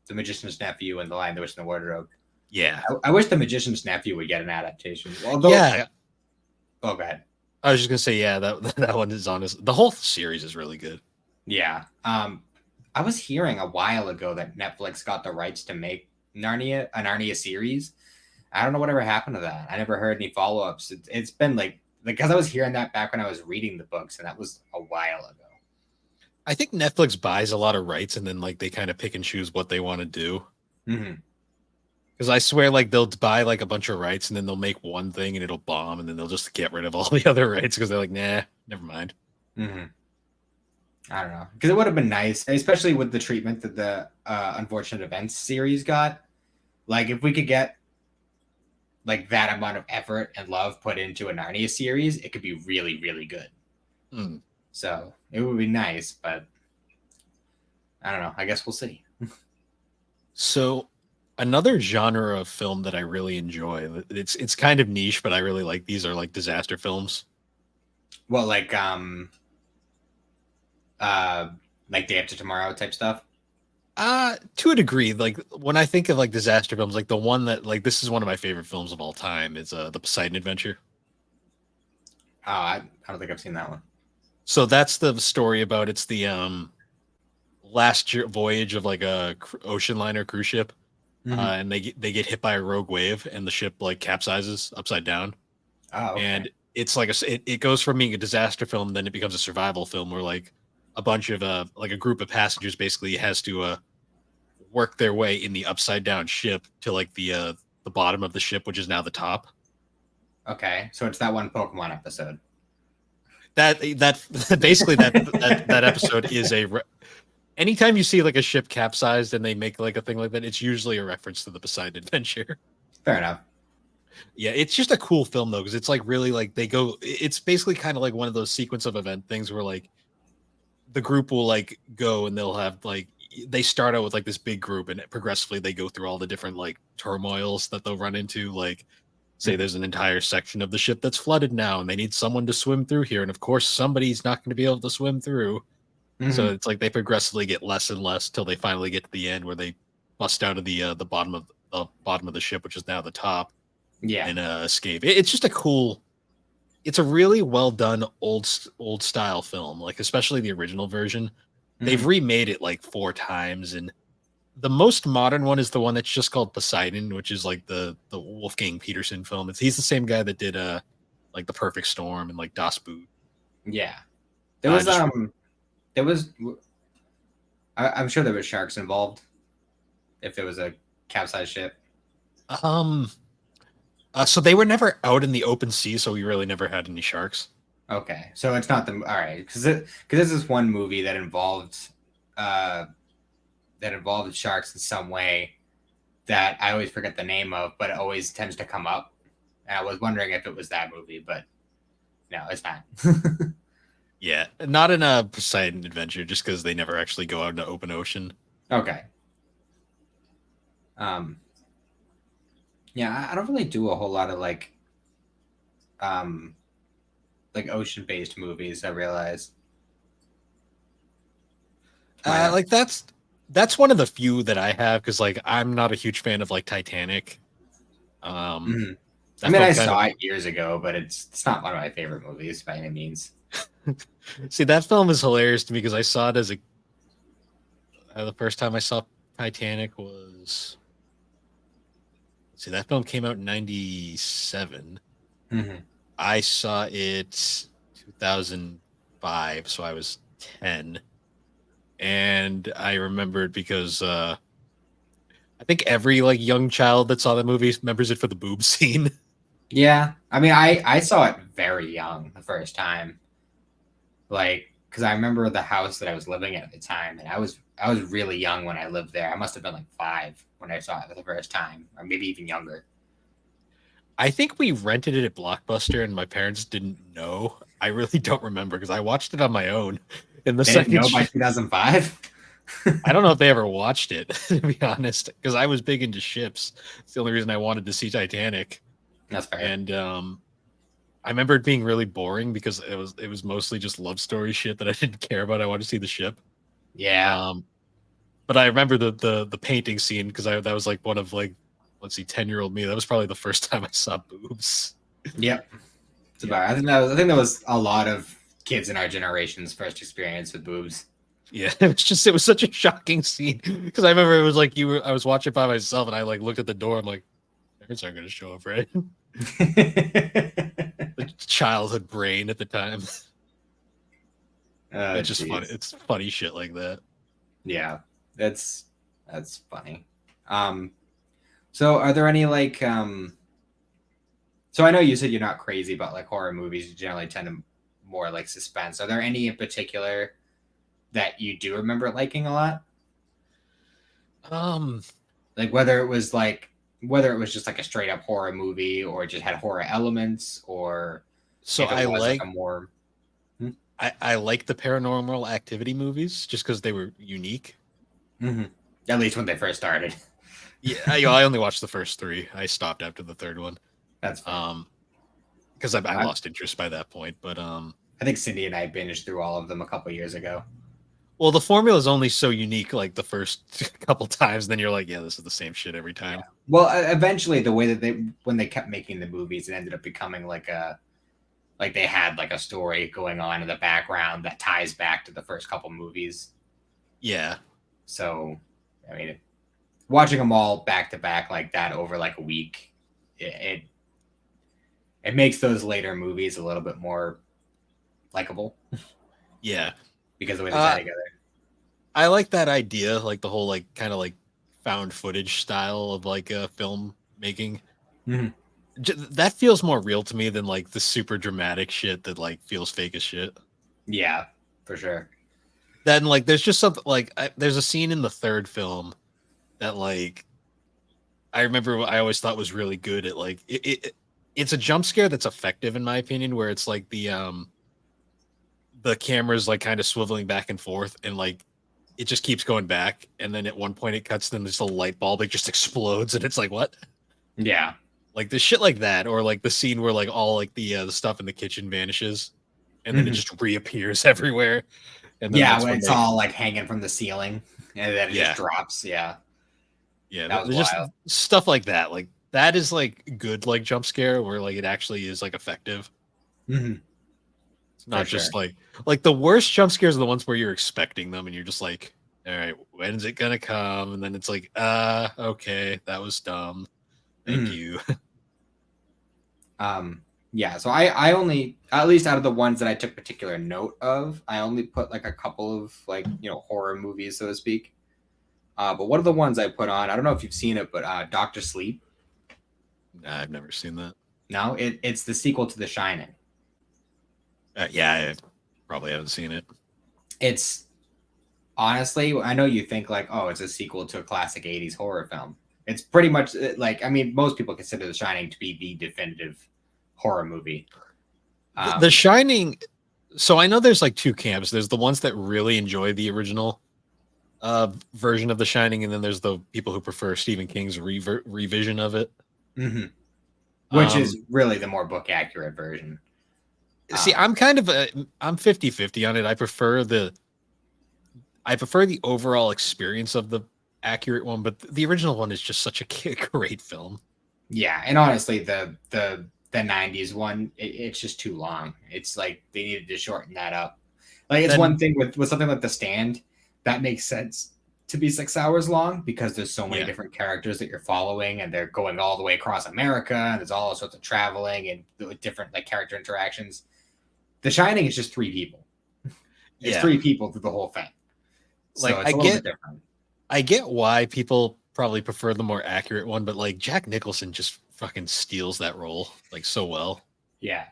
The Magician's Nephew and The Lion, the Witch, and the Wardrobe. Yeah. I wish The Magician's Nephew would get an adaptation. Although, Yeah. Oh, go ahead. I was just gonna say, yeah, that one is honest. The whole series is really good. Yeah. I was hearing a while ago that Netflix got the rights to make a Narnia series. I don't know whatever happened to that. I never heard any follow-ups. It's been like because I was hearing that back when I was reading the books, and that was a while ago. I think Netflix buys a lot of rights and then like they kind of pick and choose what they want to do. Mm-hmm. Because I swear, like they'll buy like a bunch of rights and then they'll make one thing and it'll bomb, and then they'll just get rid of all the other rights because they're like, nah, never mind. Mm-hmm. I don't know, because it would have been nice, especially with the treatment that the Unfortunate Events series got. Like, if we could get like that amount of effort and love put into a Narnia series, it could be really, really good. Hmm. So it would be nice, but I don't know. I guess we'll see. So another genre of film that I really enjoy, it's kind of niche, but I really like these, are like disaster films. Well, like Day After Tomorrow type stuff. To a degree, like when I think of like disaster films, like the one that like this is one of my favorite films of all time is the Poseidon Adventure. Oh, I don't think I've seen that one. So that's the story about it's the last voyage of like a ocean liner cruise ship, Mm-hmm. and they get hit by a rogue wave and the ship like capsizes upside down. Oh, okay. And it's like it goes from being a disaster film, then it becomes a survival film where like a bunch of like a group of passengers basically has to work their way in the upside down ship to like the bottom of the ship, which is now the top. Okay, so it's that one Pokemon episode. That basically that episode is anytime you see like a ship capsized and they make like a thing like that, it's usually a reference to the Poseidon Adventure. Fair enough. Yeah, it's just a cool film though, because it's like really like they go. It's basically kind of like one of those sequence of event things where like the group will like go and they'll have like they start out with like this big group and progressively they go through all the different like turmoils that they'll run into. Like, say Mhm. there's an entire section of the ship that's flooded now and they need someone to swim through here, and of course somebody's not going to be able to swim through. So Mhm. it's like they progressively get less and less till they finally get to the end where they bust out of the bottom of the ship, which is now the top, Yeah. and escape. It's just a cool. It's a really well done old style film, like especially the original version. They've Mhm. remade it like 4 times, and the most modern one is the one that's just called Poseidon, which is like the Wolfgang Peterson film. He's the same guy that did like The Perfect Storm and like Das Boot. Yeah. There was Just there was I'm sure there was sharks involved if it was a capsized ship. um so they were never out in the open sea, so we really never had any sharks. Okay, so it's not the all right because this is one movie uh that involved sharks in some way that I always forget the name of, but it always tends to come up. And I was wondering if it was that movie, but no, it's not. Yeah, not in a Poseidon adventure, just because they never actually go out in the open ocean. Okay. Um. Yeah, I don't really do a whole lot of um like ocean based movies. I realize to my Like that's one of the few that I have because like I'm not a huge fan of like Titanic. Um, Mhm. I that mean, film I kind of saw it years ago, but it's not one of my favorite movies by any means. see that film is hilarious to me because I saw it as a the first time I saw Titanic was see that film came out in '97. Hmm. I saw it 2005, so I was 10, and I remembered because I think every like young child that saw that movie remembers it for the boob scene. Yeah, I mean, I saw it very young the first time, like because I remember the house that I was living in at the time, and I was really young when I lived there. I must have been like 5 when I saw it for the first time, or maybe even younger. I think we rented it at Blockbuster and my parents didn't know. I really don't remember because I watched it on my own. In the They didn't second, know by 2005. I don't know if they ever watched it to be honest, because I was big into ships. It's the only reason I wanted to see Titanic, That's fair. and I remember it being really boring because it was mostly just love story shit that I didn't care about. I wanted to see the ship. Yeah. Um, but I remember the painting scene because I that was like one of like let's see 10-year-old me. That was probably the first time I saw boobs. Yep. It's Yeah. about. I think that was a lot of kids in our generation's first experience with boobs. Yeah, it was such a shocking scene because I remember it was like I was watching by myself and I like looked at the door. I'm like, parents aren't going to show up, right? The childhood brain at the time. Oh, It's just funny. jeez. It's funny shit like that. Yeah, that's that's funny. Um, so are there any so I know you said you're not crazy about like horror movies. You generally tend to more like suspense. Are there any in particular that you do remember liking a lot? Um, Like whether it was just like a straight up horror movie or it just had horror elements or so if it I was like a like more. Hmm? I like the paranormal activity movies just because they were unique. Mm-hmm. At least when they first started. Yeah, I only watched the first three. I stopped after the third one. That's fair. Um, because I I, lost interest by that point. But I think Cindy and I binged through all of them a couple years ago. well, the formula is only so unique. Like the first couple times, then you're like, yeah, this is the same shit every Yeah. time. Well, eventually, the way that when they kept making the movies, it ended up becoming like they had like a story going on in the background that ties back to the first couple movies. Yeah, So, I mean, watching them all back to back like that over like a week, it it makes those later movies a little bit more likable yeah. because of the way they tie Uh, together. I like that idea, like the whole like kind of like found footage style of like film making. Mhm. That feels more real to me than like the super dramatic shit that like feels fake as shit. Yeah, for sure. Then like there's just something like there's a scene in the third film that like I remember I always thought was really good at like it's a jump scare that's effective in my opinion, where it's like the camera's like kind of swiveling back and forth, and like it just keeps going back, and then at one point it cuts, then there's a light bulb, it just explodes, and it's like what? Yeah. Like the shit like that, or like the scene where like all like the stuff in the kitchen vanishes, and then it Mhm. just reappears everywhere, and then Yeah, that's when when it's they all like hanging from the ceiling and then it just yeah drops. Yeah. yeah That was there's just wild. stuff like that. Like that is like good like jump scare where like it actually is like effective. Hmm. It's For not sure. just like the worst jump scares are the ones where you're expecting them and you're just like, all right, when's it gonna come? And then it's like, okay, that was dumb. Thank Mhm. you. Yeah, so I only, at least out of the ones that I took particular note of, I only put like a couple of like, horror movies, so to speak. But one of the ones I put on, I don't know if you've seen it, but Doctor Sleep. Nah, I've never seen that. No, it's the sequel to The Shining. Yeah, I probably haven't seen it. It's honestly, I know you think like, oh, it's a sequel to a classic 80s horror film. It's pretty much like, I mean, most people consider The Shining to be the definitive horror movie. The Shining. So I know there's like two camps. There's the ones that really enjoy the original version of The Shining, and then there's the people who prefer Stephen King's revision of it. Mhm. Which Um, is really the more book accurate version. See, Um, I'm 50-50 on it. I prefer the overall experience of the accurate one, but the original one is just such a great film. yeah, and honestly, the '90s one, it's just too long. It's like they needed to shorten that up. Like it's one Then thing with something like The Stand that makes sense to be 6 hours long because there's so many yeah, different characters that you're following, and they're going all the way across America, and there's all sorts of traveling and different like character interactions. The Shining is just three people. It's yeah. three people through the whole thing, so Like it's a little bit different. I get why people probably prefer the more accurate one, but like Jack Nicholson just fucking steals that role like so well. Yeah.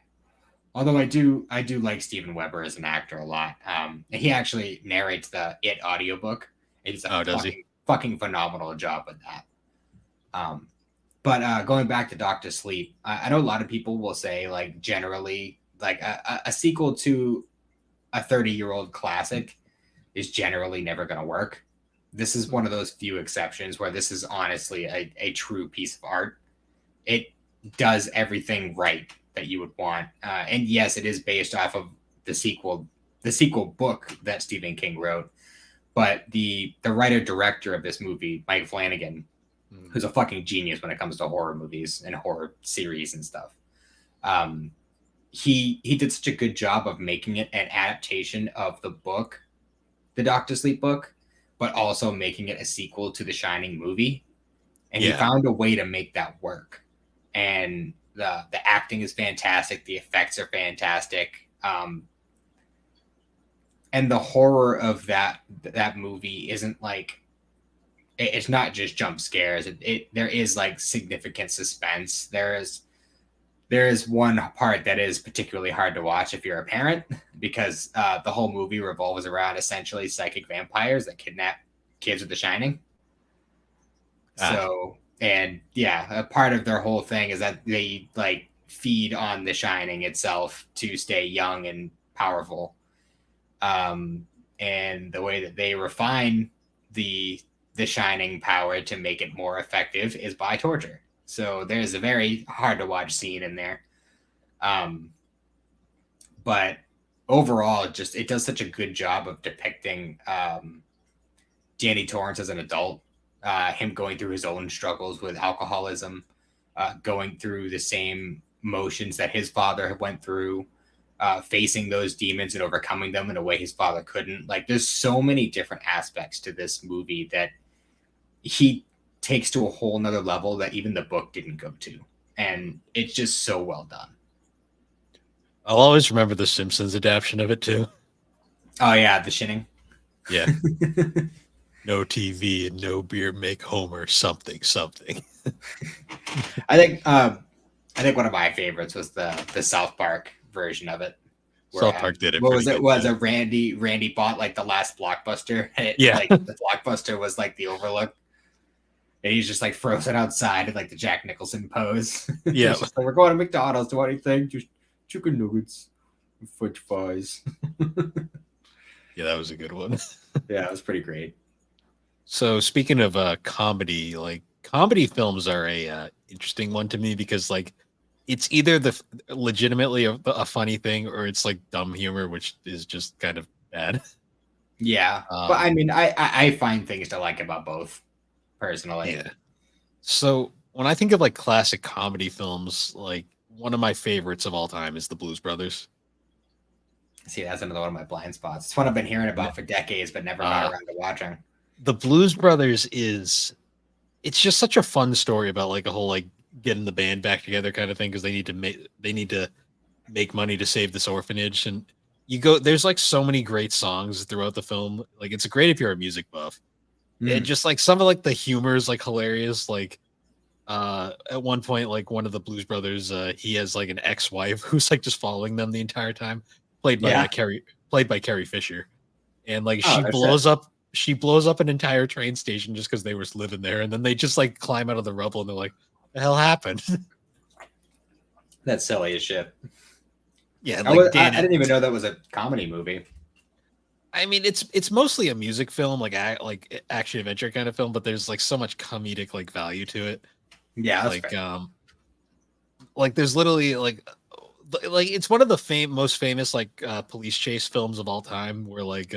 Although I do like Steven Weber as an actor a lot. And he actually narrates the It audiobook. It's a Oh, does he? fucking phenomenal job with that. Um, but going back to Doctor Sleep, I know a lot of people will say like generally like a sequel to a 30-year-old classic is generally never going to work. This is one of those few exceptions where this is honestly a true piece of art. It does everything right that you would want. And yes, it is based off of the sequel book that Stephen King wrote. But the writer director of this movie, Mike Flanagan, Mm. who's a fucking genius when it comes to horror movies and horror series and stuff. Um, he did such a good job of making it an adaptation of the book, the Doctor Sleep book, but also making it a sequel to the Shining movie. And he Yeah. found a way to make that work. And the acting is fantastic, the effects are fantastic, and the horror of that movie isn't like it's not just jump scares. There is like significant suspense. There is one part that is particularly hard to watch if you're a parent because the whole movie revolves around essentially psychic vampires that kidnap kids with The Shining. Ah, So, and yeah, a part of their whole thing is that they like feed on The Shining itself to stay young and powerful. Um, and the way that they refine the Shining power to make it more effective is by torture. So there's a very hard to watch scene in there. Um, but overall, just it does such a good job of depicting Danny Torrance as an adult, him going through his own struggles with alcoholism, going through the same motions that his father went through, facing those demons and overcoming them in a way his father couldn't. Like, there's so many different aspects to this movie that he takes to a whole nother level that even the book didn't go to. And it's just so well done. I'll always remember the Simpsons adaptation of it too. Oh, yeah, the Shinning. Yeah. No TV and no beer make Homer something something. I think one of my favorites was the South Park version of it. Where South Park did it what pretty was it? good Was too. a Randy bought like the last blockbuster? Yeah. Like the blockbuster was like the Overlook. and he's just like frozen outside in like the Jack Nicholson pose. Yeah. It's just like, we're going to McDonald's. Do anything? Just chicken nuggets, and French fries. Yeah, that was a good one. Yeah, it was pretty great. So speaking of comedy, like comedy films are a interesting one to me because like it's either legitimately a funny thing or it's like dumb humor, which is just kind of bad. Yeah, but I mean, I find things to like about both personally. Yeah. So when I think of like classic comedy films, like one of my favorites of all time is The Blues Brothers. See, that's another one of my blind spots. It's one I've been hearing about for decades, but never got around to watching. The Blues Brothers it's just such a fun story about like a whole like getting the band back together kind of thing because they need to make money to save this orphanage. And there's like so many great songs throughout the film. Like it's great if you're a music buff. And just like some of like the humor is like hilarious. Like at one point, like one of the Blues Brothers, he has like an ex-wife who's like just following them the entire time, played by Carrie Fisher. And like she blows up an entire train station just because they were living there, and then they just like climb out of the rubble and they're like, "The hell happened?" That's silly as shit. Yeah, like I didn't even know that was a comedy movie. I mean, it's mostly a music film, like action adventure kind of film, but there's like so much comedic like value to it. Yeah, that's like fair. Like there's literally like it's one of the most famous like police chase films of all time, where like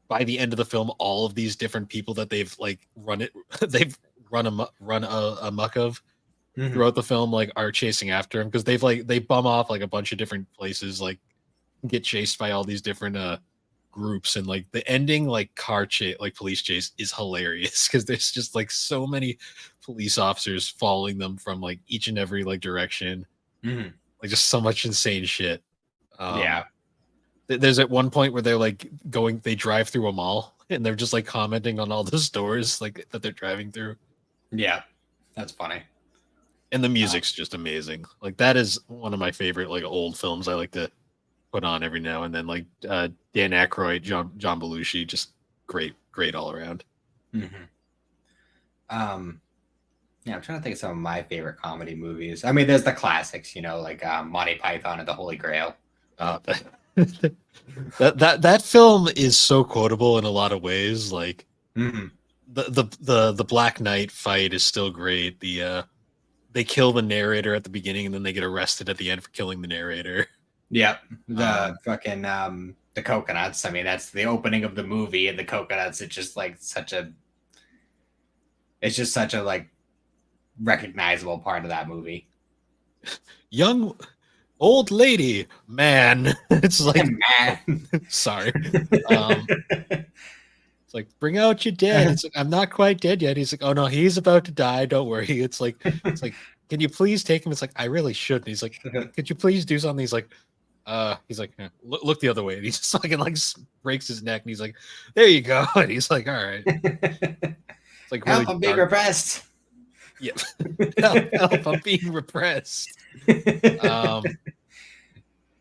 by the end of the film, all of these different people that they've like they've run amok of throughout the film, like are chasing after him because they bum off like a bunch of different places, like get chased by all these different groups, and like the ending like police chase is hilarious because there's just like so many police officers following them from like each and every like direction, like just so much insane shit. Yeah. There's at one point where they drive through a mall and they're just like commenting on all the stores like that they're driving through. Yeah, that's funny. And the music's just amazing. Like that is one of my favorite like old films I like to put on every now and then. Like Dan Aykroyd, John Belushi, just great all around. Yeah, I'm trying to think of some of my favorite comedy movies. I mean, there's the classics, like Monty Python and the Holy Grail. That film is so quotable in a lot of ways. Like the Black Knight fight is still great. They kill the narrator at the beginning and then they get arrested at the end for killing the narrator. Yep. The the coconuts. I mean, that's the opening of the movie, and the coconuts. It's just like such a like recognizable part of that movie. Young old lady, man. It's like man. Sorry. It's like, bring out your dead. It's like, I'm not quite dead yet. He's like, oh no, he's about to die. Don't worry. It's like, can you please take him? It's like, I really shouldn't. He's like, could you please do something? He's like, look the other way. And he just fucking like breaks his neck. And he's like, there you go. And he's like, all right. It's like, really help, I'm being repressed. Yeah. help, I'm being repressed.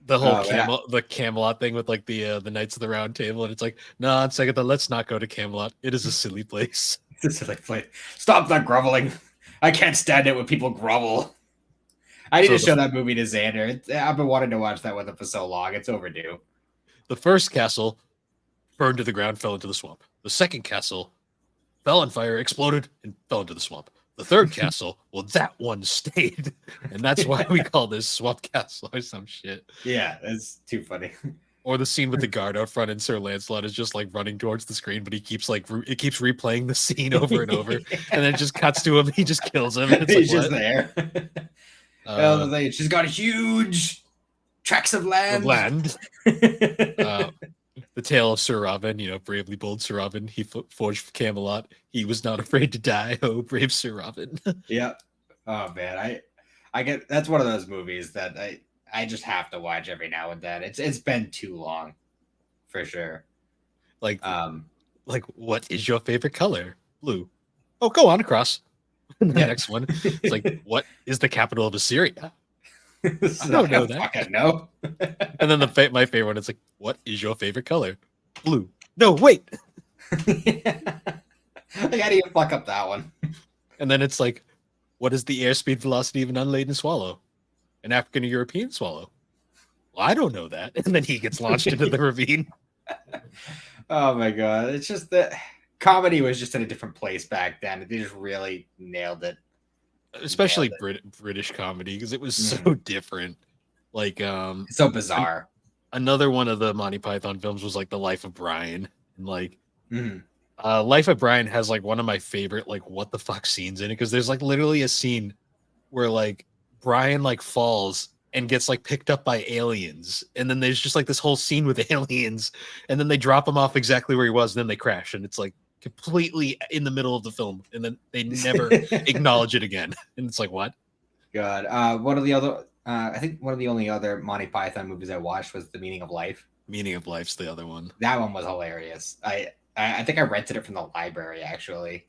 The whole the Camelot thing with like the Knights of the Round Table, and it's like, no, on second thought, let's not go to Camelot. It is a silly place. It's a silly place. Stop that groveling. I can't stand it when people grovel. I need to show that movie to Xander. I've been wanting to watch that with him for so long. It's overdue. The first castle burned to the ground, fell into the swamp. The second castle fell on fire, exploded, and fell into the swamp. The third castle, well, that one stayed. And that's why we call this Swamp Castle or some shit. Yeah, that's too funny. Or the scene with the guard out front and Sir Lancelot is just like running towards the screen, but he keeps like it keeps replaying the scene over and over. And then it just cuts to him. He just kills him. And He's just there. She's got huge tracts of land. The tale of Sir Robin, bravely bold Sir Robin. He forged for Camelot. He was not afraid to die. Oh, brave Sir Robin. Yeah. Oh man, I get that's one of those movies that I just have to watch every now and then. It's been too long, for sure. Like what is your favorite color? Blue. Oh, go on across. The next one. It's like, what is the capital of Assyria? I don't know that. Fucking no. And then my favorite one is like, what is your favorite color? Blue. No, wait. I gotta even fuck up that one. And then it's like, what is the airspeed velocity of an unladen swallow? An African or European swallow? Well, I don't know that. And then he gets launched into the ravine. Oh my god, it's just that comedy was just in a different place back then. They just really nailed it. Especially British comedy, because it was so different. Like, It's so bizarre. Another one of the Monty Python films was like The Life of Brian. And like, Mhm. Life of Brian has like one of my favorite like what the fuck scenes in it, because there's like literally a scene where like Brian like falls and gets like picked up by aliens, and then there's just like this whole scene with aliens, and then they drop him off exactly where he was, and then they crash, and it's like completely in the middle of the film, and then they never acknowledge it again, and it's like, what? God, one of the other, I think one of the only other Monty Python movies I watched was The Meaning of Life. Meaning of Life's the other one. That one was hilarious. I think I rented it from the library actually.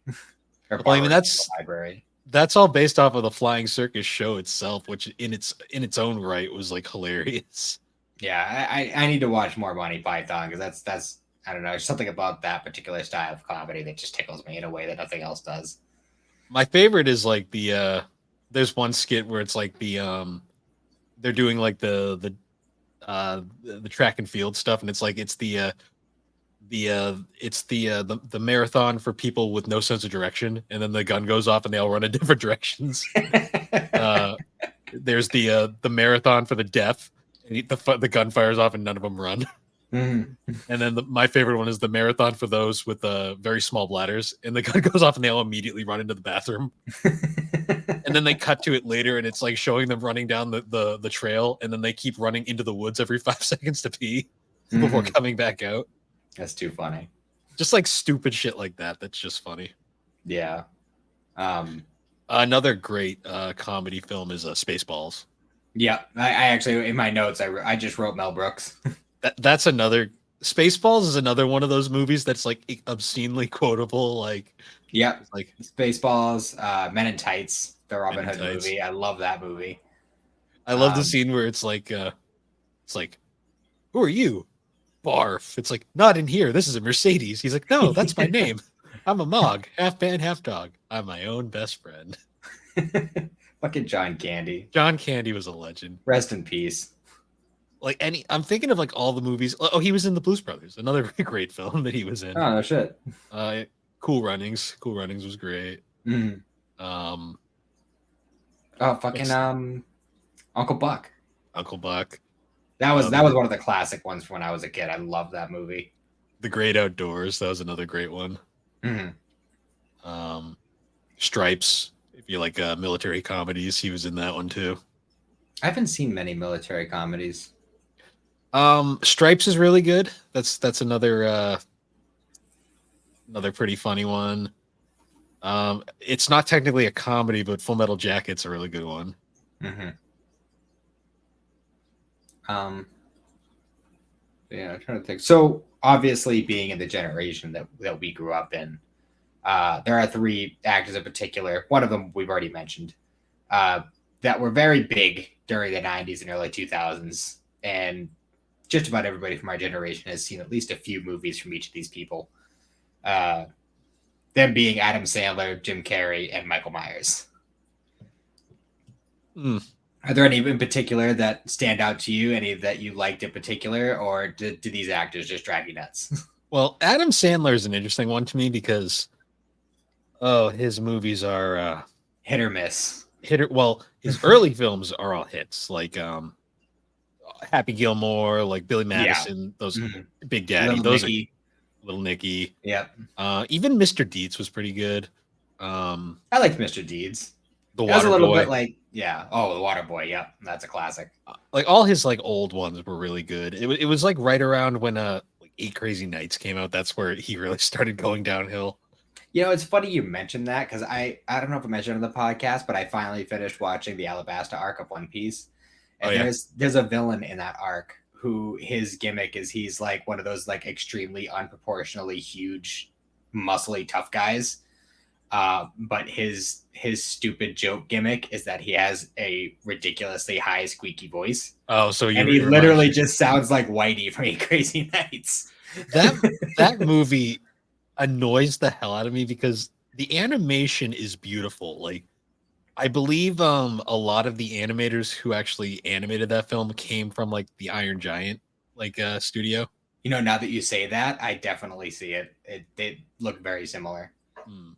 Well, I mean, the library. That's all based off of the Flying Circus show itself, which in its own right was like hilarious. Yeah, I need to watch more Monty Python, because that's I don't know, there's something about that particular style of comedy that just tickles me in a way that nothing else does. My favorite is like there's one skit where it's like they're doing like the track and field stuff, and it's like it's the marathon for people with no sense of direction, and then the gun goes off and they all run in different directions. There's the marathon for the deaf, and the gun fires off and none of them run. Mm. And then my favorite one is the marathon for those with very small bladders, and the gun goes off and they all immediately run into the bathroom. And then they cut to it later, and it's like showing them running down the trail, and then they keep running into the woods every 5 seconds to pee before coming back out. That's too funny. Just like stupid shit like that. That's just funny. Yeah. Another great comedy film is Spaceballs. Yeah, I actually, in my notes, I just wrote Mel Brooks. That's another. Spaceballs is another one of those movies that's like obscenely quotable. Like, yeah, like Spaceballs, Men in Tights, the Robin Hood movie. I love that movie. I love the scene where it's like, who are you? Barf. It's like, not in here. This is a Mercedes. He's like, no, that's my name. I'm a Mog, half man, half dog. I'm my own best friend. Fucking John Candy. John Candy was a legend. Rest in peace. Like I'm thinking of like all the movies. Oh, he was in the Blues Brothers, another great film that he was in. Oh no shit. Cool Runnings. Cool Runnings was great. Mm. Oh, fucking Uncle Buck. Uncle Buck. That was one of the classic ones from when I was a kid. I love that movie. The Great Outdoors. That was another great one. Mm-hmm. Stripes. If you like military comedies, he was in that one too. I haven't seen many military comedies. Stripes is really good. That's another pretty funny one. It's not technically a comedy, but Full Metal Jacket's a really good one. Mm-hmm. Yeah, I'm trying to think. So obviously, being in the generation that we grew up in, there are 3 actors in particular. One of them we've already mentioned, that were very big during the 90s and early 2000s, and just about everybody from our generation has seen at least a few movies from each of these people. Them being Adam Sandler, Jim Carrey, and Michael Myers. Are there any in particular that stand out to you? Any that you liked in particular, or do these actors just drive you nuts? Well, Adam Sandler is an interesting one to me because, his movies are hit or miss. Well, his early films are all hits, like Happy Gilmore, like Billy Madison, those Big Daddy, Little Nicky. Yep. Even Mr. Deeds was pretty good. I liked Mr. Deeds. The Water was a little Boy. Bit like, yeah. Oh, The Water Boy. Yep, that's a classic. Like all his like old ones were really good. It was like right around when like 8 Crazy Nights came out. That's where he really started going downhill. You know, it's funny you mentioned that, because I don't know if I mentioned it on the podcast, but I finally finished watching the Alabasta arc of One Piece. And there's a villain in that arc who his gimmick is he's like one of those like extremely unproportionally huge, muscly tough guys. But his stupid joke gimmick is that he has a ridiculously high squeaky voice. Oh, so and he literally just sounds like Whitey from 8 Crazy Nights. That movie annoys the hell out of me because the animation is beautiful. Like I believe a lot of the animators who actually animated that film came from like the Iron Giant studio. You know, now that you say that, I definitely see it. They look very similar. Hmm.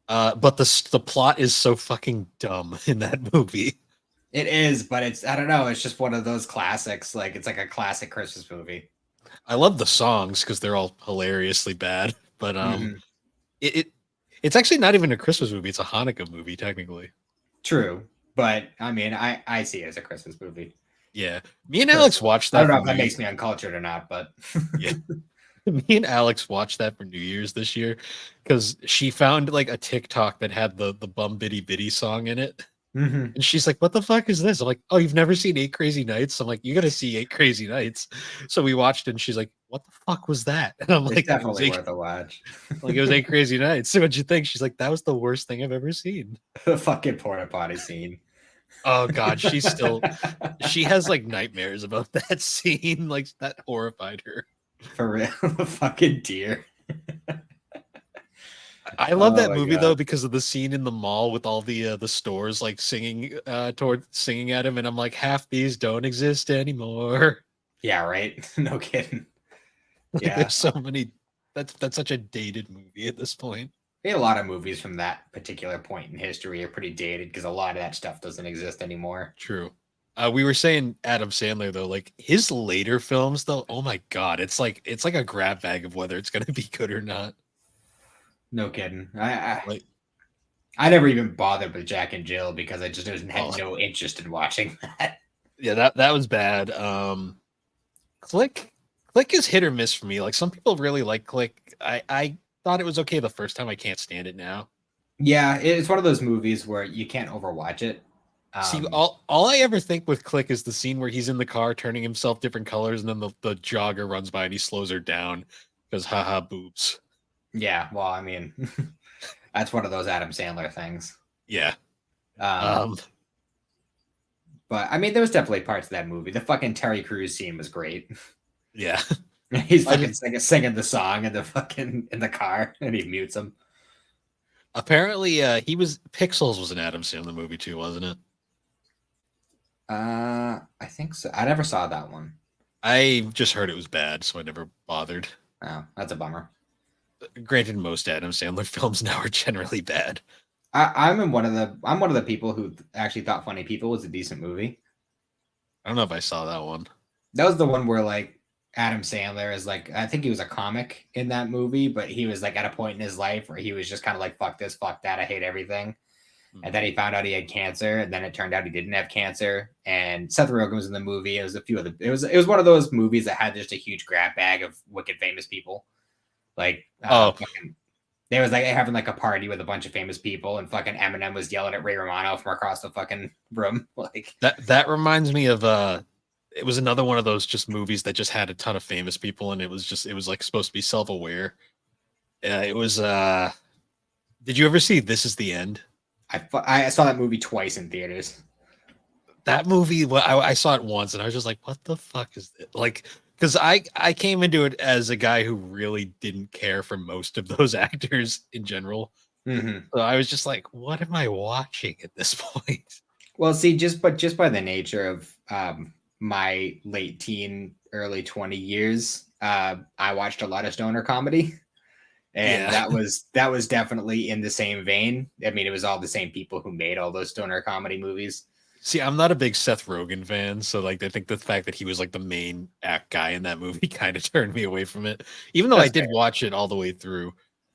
But the plot is so fucking dumb in that movie. It is, but it's I don't know. It's just one of those classics. Like it's like a classic Christmas movie. I love the songs because they're all hilariously bad. But Hmm. it, it it's actually not even a Christmas movie. It's a Hanukkah movie technically. True, but I mean, I see it as a Christmas movie. Yeah, me and Alex Personally, watched I don't that know for if New that Year. makes me uncultured or not, but Yeah, me and Alex watched that for New Year's this year because she found like a TikTok that had the bum bitty bitty song in it. hmm And she's like, "What the fuck is this?" I'm like, "Oh, you've never seen Eight Crazy Nights?" I'm like, "You gotta see Eight Crazy Nights." So we watched it, and she's like, "What the fuck was that?" And I'm it's like, definitely worth a watch. It was Eight Crazy Nights." So what'd you think? She's like, "That was the worst thing I've ever seen." The fucking porta potty scene. Oh God, she has like nightmares about that scene. Like that horrified her. For real, the fucking deer. I love Oh that my movie though god. because of the scene in the mall with all the stores like singing at him, and I'm like, half these don't exist anymore. Yeah, right. No kidding. Like Yeah, there's so many. That's such a dated movie at this point. I mean, a lot of movies from that particular point in history are pretty dated because a lot of that stuff doesn't exist anymore. True. We were saying Adam Sandler though, like his later films though. Oh my God, it's like a grab bag of whether it's gonna be good or not. No kidding. Like, I never even bothered with Jack and Jill because I just had oh no interest in watching that. yeah, that was bad. Click, Click is hit or miss for me. Like some people really like Click. I thought it was okay the first time. I can't stand it now. Yeah, it's one of those movies where you can't overwatch it. See, Um, all I ever think with Click is the scene where he's in the car turning himself different colors, and then the jogger runs by and he slows her down because haha boobs. yeah, well, I mean, that's one of those Adam Sandler things. Yeah. Um, Um. but I mean, there was definitely parts of that movie. The fucking Terry Crews scene was great. Yeah. He's I fucking just singing the song in the car, and he mutes him. apparently he was Pixels was an Adam Sandler movie too, wasn't it? I think so. I never saw that one. I just heard it was bad, so I never bothered. Oh, that's a bummer. Granted, most Adam Sandler films now are generally bad. I'm one of the people who actually thought Funny People was a decent movie. I don't know if I saw that one. That was the one where like Adam Sandler is like I think he was a comic in that movie, but he was like at a point in his life where he was just kind of like fuck this, fuck that, I hate everything. And then he found out he had cancer, and then it turned out he didn't have cancer. And Seth Rogen was in the movie. It was a few of the. It was one of those movies that had just a huge grab bag of wicked famous people. Like Oh, they was like having like a party with a bunch of famous people, and fucking Eminem was yelling at Ray Romano from across the fucking room. Like that reminds me of it was another one of those just movies that just had a ton of famous people, and it was like supposed to be self-aware. It was did you ever see This Is the End? I saw that movie twice in theaters. That movie, well, I saw it once and I was just like, what the fuck is it? Like, because I came into it as a guy who really didn't care for most of those actors in general. Mm-hmm. So I was just like, what am I watching at this point? Well, see, just by the nature of my late teen, early 20 years, I watched a lot of stoner comedy, and Yeah. that was definitely in the same vein. I mean, it was all the same people who made all those stoner comedy movies. See, I'm not a big Seth Rogen fan, so like I think the fact that he was like the main act guy in that movie kind of turned me away from it. Even though I That's did fair. watch it all the way through.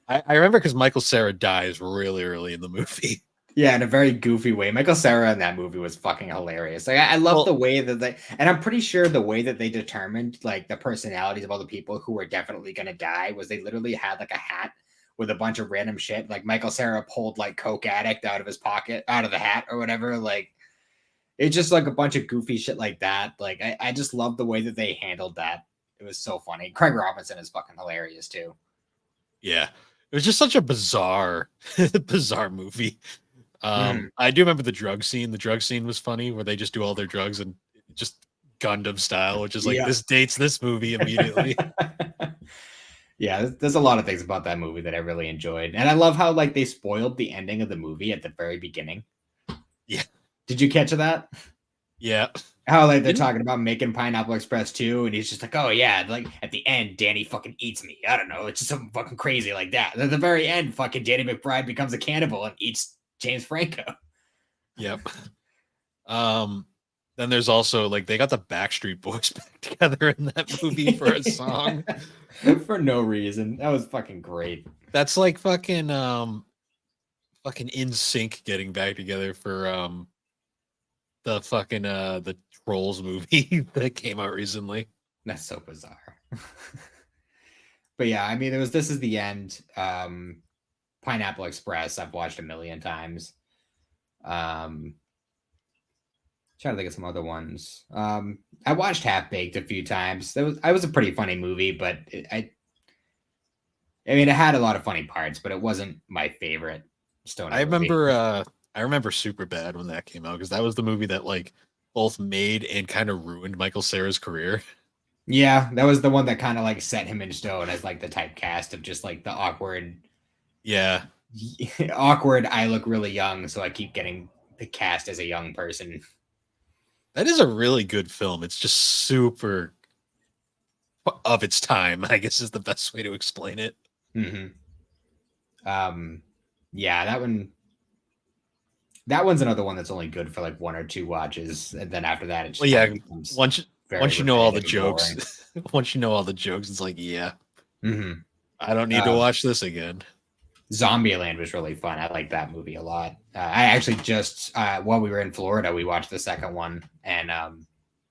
I remember because Michael Cera dies really early in the movie. Yeah, in a very goofy way. Michael Cera in that movie was fucking hilarious. Like I love the Well, way that they, and I'm pretty sure the way that they determined like the personalities of all the people who were definitely gonna die was they literally had like a hat with a bunch of random shit. Like Michael Cera pulled like Coke Addict out of his pocket, out of the hat or whatever. Like it's just like a bunch of goofy shit like that. Like I just love the way that they handled that. It was so funny. Craig Robinson is fucking hilarious too. yeah. It was just such a bizarre, bizarre movie. Mhm. I do remember the drug scene. The drug scene was funny where they just do all their drugs and just Gundam style, which is like Yeah. this dates this movie immediately. Yeah, there's a lot of things about that movie that I really enjoyed, and I love how like they spoiled the ending of the movie at the very beginning. Yeah. Did you catch that? Yeah. How like they're Didn't talking about making Pineapple Express 2, and he's just like, "Oh yeah, like at the end, Danny fucking eats me. I don't know, it's just something fucking crazy like that." And at the very end, fucking Danny McBride becomes a cannibal and eats James Franco. Yep. Then there's also like they got the Backstreet Boys back together in that movie for a song. For no reason. That was fucking great. That's like fucking In Sync getting back together for the fucking the Trolls movie that came out recently. That's so bizarre. But yeah, I mean, it was This Is the End. Pineapple Express, I've watched a million times. Trying to think of some other ones. I watched Half Baked a few times. I was a pretty funny movie, but I mean, it had a lot of funny parts, but it wasn't my favorite stoner movie. I remember Super Bad when that came out because that was the movie that like both made and kind of ruined Michael Cera's career. Yeah, that was the one that kind of like set him in stone as like the typecast of just like the awkward, Yeah. awkward. I look really young, so I keep getting cast as a young person. That is a really good film. It's just super of its time, I guess is the best way to explain it. Mm-hmm. Yeah, that one's another one that's only good for like one or two watches, and then after that, it just Well, yeah, becomes once you know all the repetitive and boring. jokes, once you know all the jokes, it's like, yeah, Mm-hmm. I don't need to watch this again. Zombieland was really fun. I like that movie a lot. I actually just while we were in Florida, we watched the second one, and I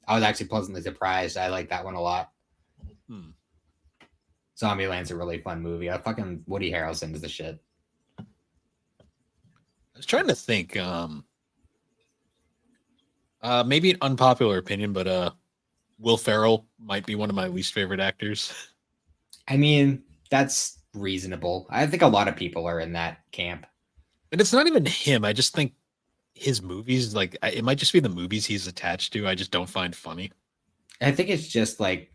was actually pleasantly surprised. I like that one a lot. Zombieland's a really fun movie. Fucking Woody Harrelson's the shit. I was trying to think. Maybe an unpopular opinion, but Will Ferrell might be one of my least favorite actors. I mean, that's reasonable. I think a lot of people are in that camp. And it's not even him. I just think his movies, like, it might just be the movies he's attached to. I just don't find funny. I think it's just like,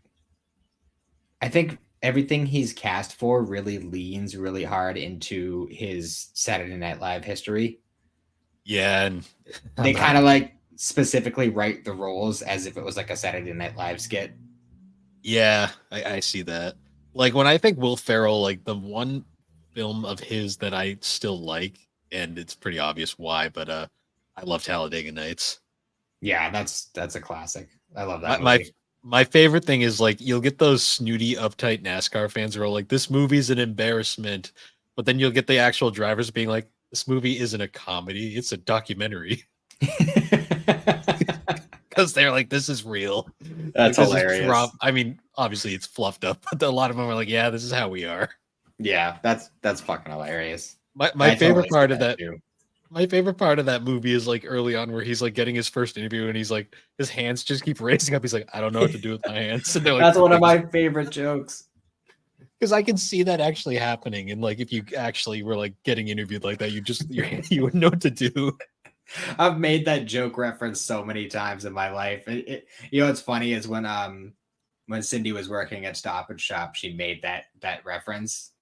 I think everything he's cast for really leans really hard into his Saturday Night Live history. Yeah, and they kind of like specifically write the roles as if it was like a Saturday Night Live skit. Yeah, I see that. Like when I think Will Ferrell, like the one film of his that I still like, and it's pretty obvious why, but I love Talladega Nights. Yeah, that's a classic. I love that movie. My favorite thing is like you'll get those snooty, uptight NASCAR fans who are like, "This movie's an embarrassment," but then you'll get the actual drivers being like, "This movie isn't a comedy; it's a documentary." Because they're like, "This is real." That's like, hilarious. I mean, obviously it's fluffed up, but a lot of them are like, "Yeah, this is how we are." Yeah, that's fucking hilarious. My favorite part of that. My favorite part of that movie is like early on where he's like getting his first interview and he's like his hands just keep raising up. He's like, I don't know what to do with my hands. And they're like, that's one of my favorite jokes. Because I can see that actually happening. And like if you actually were like getting interviewed like that, you would know what to do. I've made that joke reference so many times in my life. You know what's funny is when Cindy was working at Stop and Shop, she made that reference.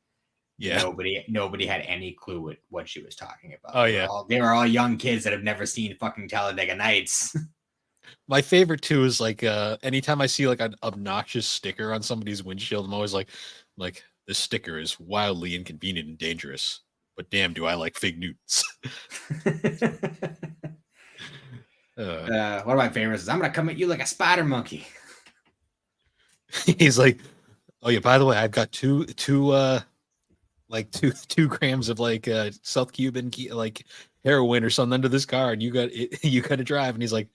Yeah. Nobody had any clue what she was talking about. Oh, They were all young kids that have never seen fucking Talladega Nights. My favorite too is like anytime I see like an obnoxious sticker on somebody's windshield, I'm always like this sticker is wildly inconvenient and dangerous. But damn, do I like fig Newtons. One of my favorites is I'm gonna come at you like a spider monkey. He's like, oh yeah, by the way, I've got two grams of like South Cuban like heroin or something under this car, and you got to drive. And he's like,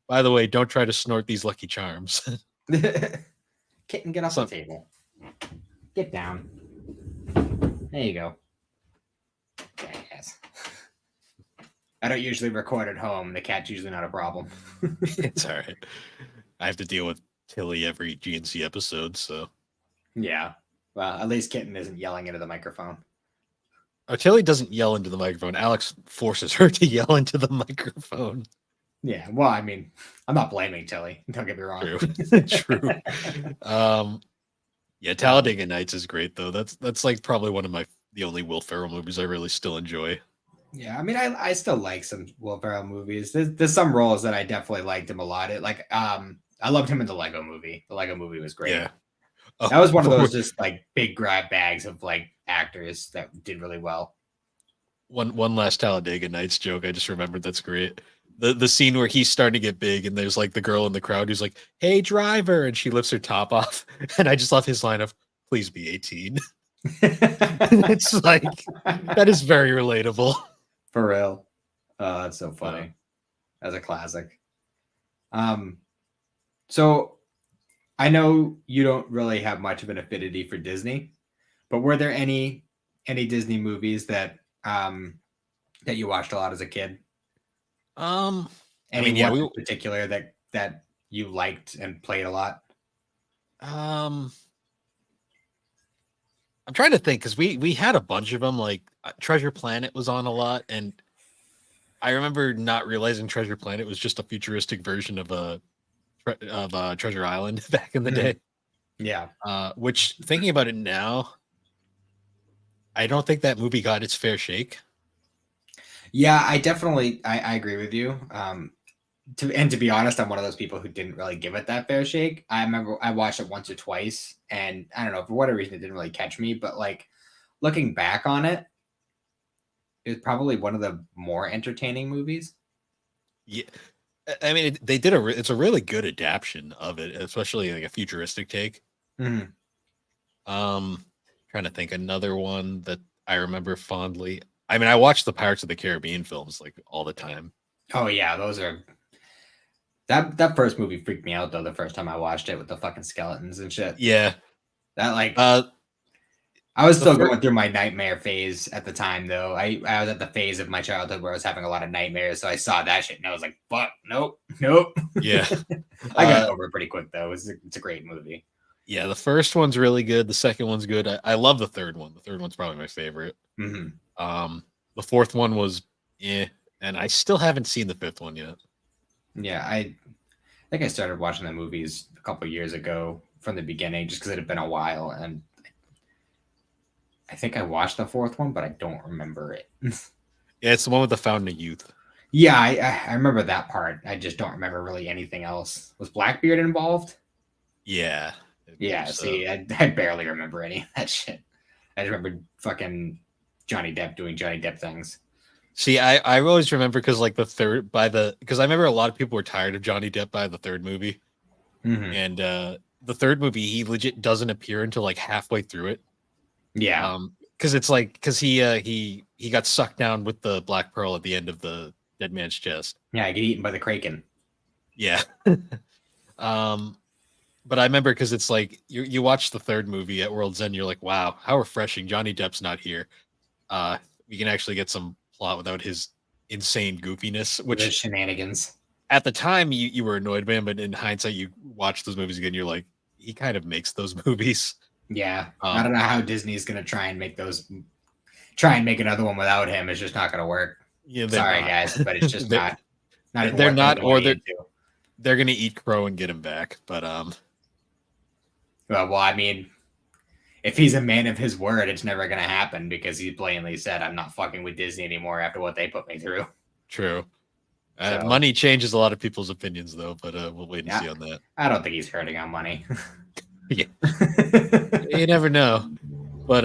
by the way, don't try to snort these Lucky Charms. Kitten, get off the table. Get down. There you go. Yes. I don't usually record at home. The cat's usually not a problem. It's all right. I have to deal with Tilly every GNC episode, so yeah. Well, at least Kitten isn't yelling into the microphone. Oh, Tilly doesn't yell into the microphone. Alex forces her to yell into the microphone. Yeah, well, I mean, I'm not blaming Tilly. Don't get me wrong. True. Yeah, Talladega Nights is great though. That's like probably one of the only Will Ferrell movies I really still enjoy. Yeah, I mean, I still like some Will Ferrell movies. There's some roles that I definitely liked him a lot. I loved him in the Lego Movie. The Lego Movie was great. Yeah. Oh, That was one of those just like big grab bags of like actors that did really well. one last Talladega Nights joke I just remembered that's great. The scene where he's starting to get big and there's like the girl in the crowd who's like, "Hey driver," and she lifts her top off. And I just love his line of, "Please be 18." It's like that is very relatable. For real. Oh, that's so funny. Uh, That's a classic. So I know you don't really have much of an affinity for Disney, but were there any Disney movies that you watched a lot as a kid? I Any mean, yeah, one we in particular that you liked and played a lot? um I'm trying to think because we had a bunch of them. Like Treasure Planet was on a lot, and I remember not realizing Treasure Planet was just a futuristic version of Treasure Island back in the Mhm. day. Yeah. Which thinking about it now, I don't think that movie got its fair shake. Yeah, I agree with you. To be honest, I'm one of those people who didn't really give it that fair shake. I remember I watched it once or twice, and I don't know, for whatever reason it didn't really catch me. But like looking back on it, it was probably one of the more entertaining movies. Yeah, I mean they did it's a really good adaptation of it, especially like a futuristic take. Mhm. Um, Trying to think another one that I remember fondly. I mean, I watched the Pirates of the Caribbean films like all the time. Oh yeah, those are that first movie freaked me out though. The first time I watched it with the fucking skeletons and shit. Yeah. That like Uh, I was the still first, going through my nightmare phase at the time though. I was at the phase of my childhood where I was having a lot of nightmares, so I saw that shit and I was like, "Fuck, nope, nope." yeah, I got uh, over it pretty quick though. It's a great movie. yeah. The first one's really good. The second one's good. I love the third one. The third one's probably my favorite. Hmm. Um, the fourth one was yeah, and I still haven't seen the fifth one yet. Yeah, I think I started watching the movies a couple years ago from the beginning, just because it had been a while, and I think I watched the fourth one, but I don't remember it. Yeah, it's the one with the Fountain of Youth. Yeah, I remember that part. I just don't remember really anything else. Was Blackbeard involved? Yeah, I believe Yeah, so. see, I barely remember any of that shit. I just remember fucking Johnny Depp doing Johnny Depp things. See, I always remember because like the third by the because I remember a lot of people were tired of Johnny Depp by the third movie, Hmm. and the third movie he legit doesn't appear until like halfway through it. Yeah, Because it's like because he got sucked down with the Black Pearl at the end of the dead man's chest. yeah, I get eaten by the Kraken. Yeah. um, but I remember because it's like you watch the third movie at World's End, you're like, wow, how refreshing. Johnny Depp's not here. We can actually get some plot without his insane goofiness, The which shenanigans. at the time you were annoyed by him, but in hindsight, you watch those movies again, you're like, he kind of makes those movies. Yeah, I Um, don't know how Disney's gonna try and make another one without him. It's just not gonna work. yeah, they're Sorry, not. guys, but it's just they're, not even they're worth not, putting the or money into. they're gonna eat crow and get him back. But Well, I mean, if he's a man of his word, it's never gonna happen because he blatantly said, "I'm not fucking with Disney anymore after what they put me through." true. So Money changes a lot of people's opinions, though. But we'll wait and yeah, see on that. I don't think he's hurting on money. Yeah, you never know. But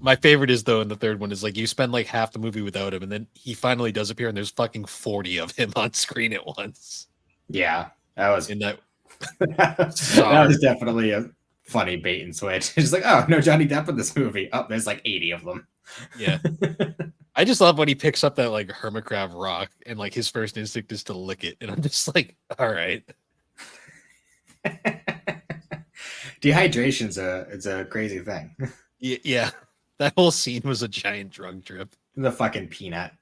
my favorite is though in the third one is like you spend like half the movie without him, and then he finally does appear, and there's fucking 40 of him on screen at once. Yeah, that was In that, that was definitely a funny bait and switch. It's like, oh no, Johnny Depp in this movie. Oh, there's like 80 of them. yeah, I just love when he picks up that like hermit crab rock, and like his first instinct is to lick it, and I'm just like, all right, Dehydration's a crazy thing. yeah. That whole scene was a giant drug trip. The fucking peanut.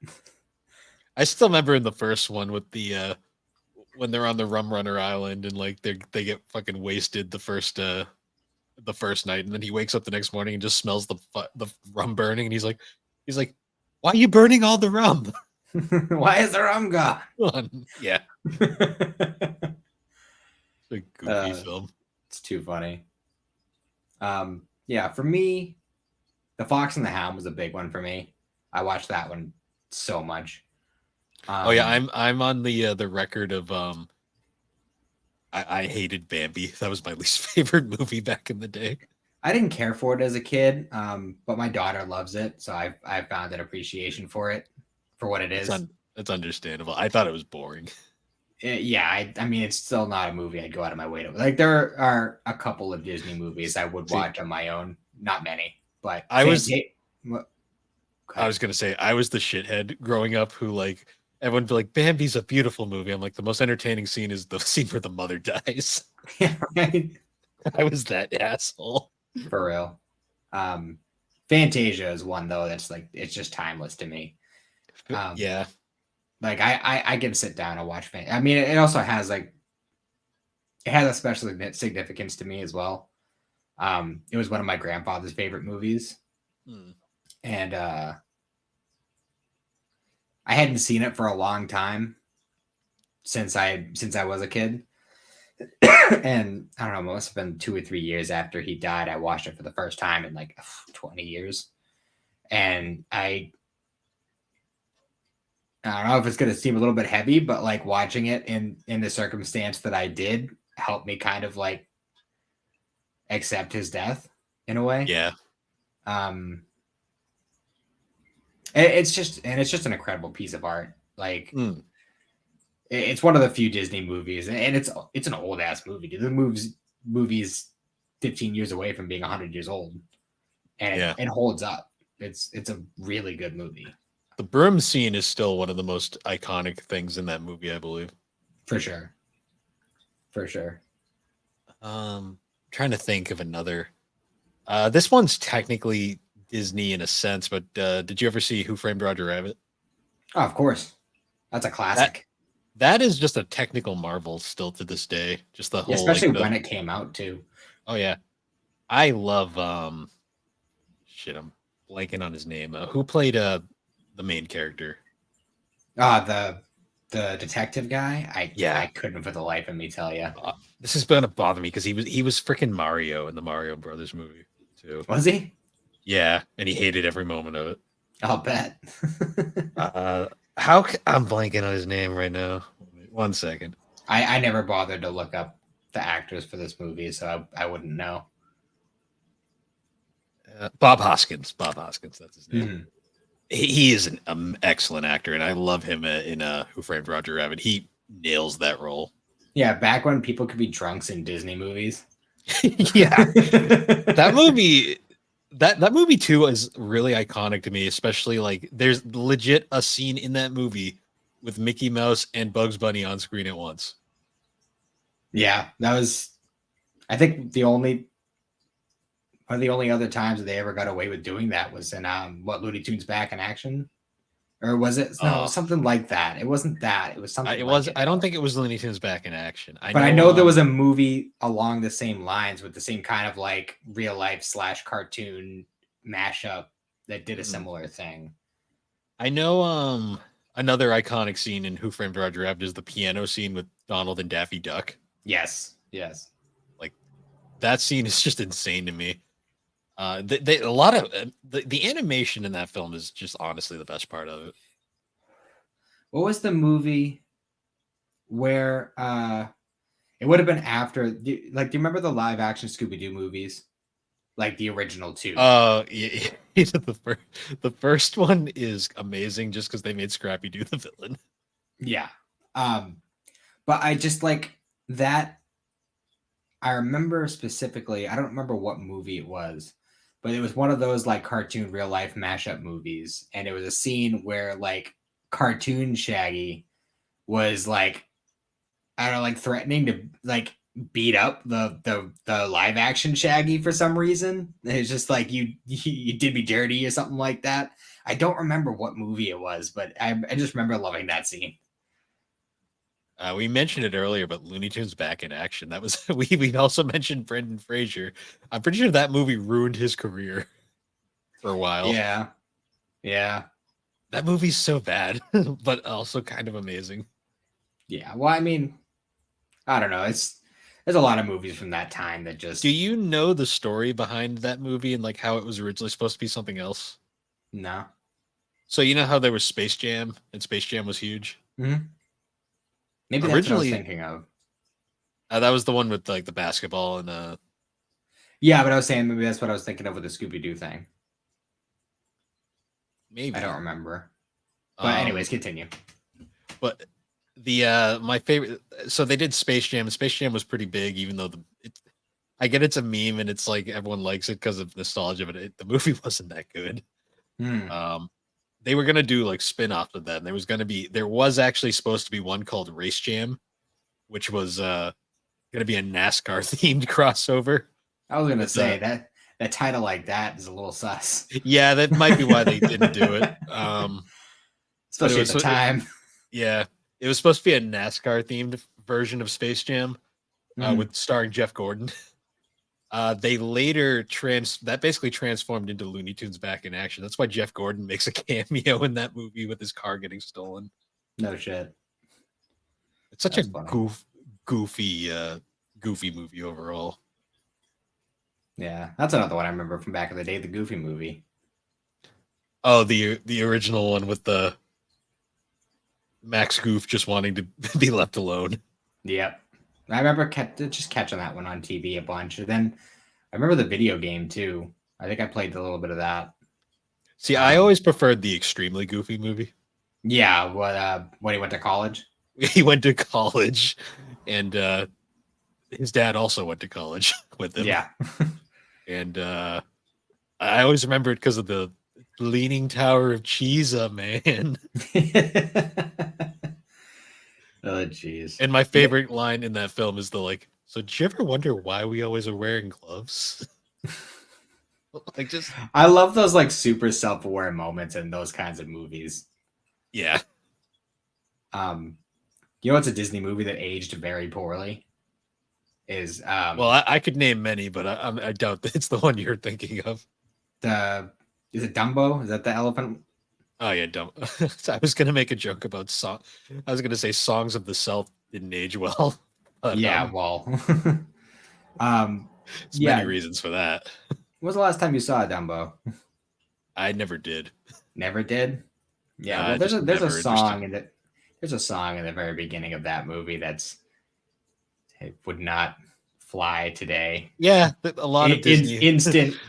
I still remember in the first one with the when they're on the Rum Runner Island and like they get fucking wasted the first night, and then he wakes up the next morning and just smells the rum burning, and he's like, why are you burning all the rum? Why is the rum gone? Yeah, it's a goofy film. It's too funny. Yeah, for me, The Fox and the Hound was a big one for me. I watched that one so much. Oh yeah, Um, I'm on the record of I hated Bambi. That was my least favorite movie back in the day. I didn't care for it as a kid, but my daughter loves it, so I found an appreciation for it for what it That's is. that's understandable. I thought it was boring. Yeah, I mean, it's still not a movie I'd go out of my way to like. There are a couple of Disney movies I would See, watch on my own, not many, but I was What? Go I ahead. was gonna say I was the shithead growing up who like everyone would be like Bambi's a beautiful movie. I'm like the most entertaining scene is the scene where the mother dies. Yeah, right. I was that asshole. For real. Um, Fantasia is one though that's like it's just timeless to me. Um, Yeah. like I can sit down and watch I mean, it also has like it has a special significance to me as well. It was one of my grandfather's favorite movies, Hmm. and I hadn't seen it for a long time since I was a kid, and I don't know, it must have been 2 or 3 years after he died. I watched it for the first time in like 20 years, and I don't know if it's going to seem a little bit heavy, but like watching it in the circumstance that I did helped me kind of like accept his death in a way. Yeah. Um, it's just an incredible piece of art. Like Hmm. it's one of the few Disney movies, and it's an old ass movie. Dude. The movie's 15 years away from being 100 years old, and Yeah. it holds up. It's a really good movie The broom scene is still one of the most iconic things in that movie, I believe. for sure, for sure. Trying to think of another. This one's technically Disney in a sense, but did you ever see Who Framed Roger Rabbit? Oh, of course, that's a That classic. that is just a technical marvel still to this day. Just the Yeah, whole like especially the when it came out too. oh yeah, I love shit. I'm blanking on his name. Who played the main character? The detective guy. I Yeah, couldn't for the life of me tell you. this is gonna bother me because he was freaking Mario in the Mario Brothers movie too. Was he? Yeah, and he hated every moment of it. I'll bet. Uh, I'm blanking on his name right now. Wait, 1 second. I never bothered to look up the actors for this movie, so I wouldn't know. Bob Hoskins. Bob Hoskins. That's his name. Mhm. He is an excellent actor, and I love him in Who Framed Roger Rabbit. He nails that role. Yeah, back when people could be drunks in Disney movies. Yeah, that movie. That movie too is really iconic to me, especially like there's legit a scene in that movie with Mickey Mouse and Bugs Bunny on screen at once. Yeah, that was. I think one of the only other times that they ever got away with doing that was in what Looney Tunes Back in Action, or was it? No, it Uh, was something like that. It wasn't that. It was something it like was. it I don't though. think it was Looney Tunes Back in Action. I But I know. know there was a movie along the same lines with the same kind of like real life slash cartoon mashup that did a Mm. similar thing. I know. Another iconic scene in Who Framed Roger Rabbit is the piano scene with Donald and Daffy Duck. Yes, yes. Like that scene is just insane to me. A lot of the animation in that film is just honestly the best part of it. What was the movie where it would have been after like do you remember the live action Scooby Doo movies? Like the original two. Yeah, the first one is amazing just because they made Scrappy Doo the villain. Yeah. Um but I just like that I remember specifically, I don't remember what movie it was, but it was one of those like cartoon real life mashup movies. And it was a scene where like cartoon Shaggy was like, I don't know, like threatening to like beat up the live action Shaggy for some reason. It's just like you did me dirty or something like that. I don't remember what movie it was, but I just remember loving that scene. We mentioned it earlier, but Looney Tunes Back in Action. That was we also mentioned Brendan Fraser. I'm pretty sure that movie ruined his career for a while. Yeah. Yeah. That movie's so bad, but also kind of amazing. Yeah. Well, I mean, I don't know. there's a lot of movies from that time that Do just you know the story behind that movie and like how it was originally supposed to be something else? no. So you know how there was Space Jam and Space Jam was huge? Hmm. Maybe that's what I was Originally, thinking of. that was the one with like the basketball and Yeah, but I was saying maybe that's what I was thinking of with the Scooby Doo thing. I don't maybe. remember. But Um, anyways, continue. but the my favorite, so they did Space Jam and Space Jam was pretty big, even though I get it's a meme and it's like everyone likes it because of nostalgia, but the movie wasn't that good. Hmm. Um, they were gonna do like spin-offs of that, and there was actually supposed to be one called Race Jam, which was gonna be a NASCAR themed crossover I was gonna with say that that title like that is a little sus, yeah, that might be why they didn't do it. especially Okay, with the so time. yeah, it was supposed to be a NASCAR themed version of Space Jam Mhm. with starring Jeff Gordon. They later that basically transformed into Looney Tunes back in action. That's why Jeff Gordon makes a cameo in that movie with his car getting stolen. No shit. It's such a That's funny. goofy, goofy movie overall. Yeah, that's another one I remember from back in the day, the Goofy movie. Oh, the original one with the Max Goof just wanting to be left alone. Yep. I remember just catching that one on TV a bunch. And then I remember the video game too. I think I played a little bit of that. See, I Um, always preferred the extremely goofy movie. yeah, when he went to college. He went to college, and his dad also went to college with him. Yeah. And I always remember it because of the Leaning Tower of Cheesa, man. Oh jeez. And my Yeah. favorite line in that film is the like, so did you ever wonder why we always are wearing gloves? Like just I love those like super self-aware moments in those kinds of movies. yeah. Um, you know what's a Disney movie that aged very poorly? Is Well, I could name many, but I doubt that it's the one you're thinking of. the is it Dumbo? Is that the elephant? Oh yeah, dumb. I was gonna make a joke about song. I was gonna say songs of the South didn't age well, but Yeah, well, um, there's many yeah. reasons for that. When was the last time you saw Dumbo? I never did. Never did. Yeah, well, Just there's a never interested. song in the there's a song in the very beginning of that movie that's it would not fly today. Yeah, a lot of Disney.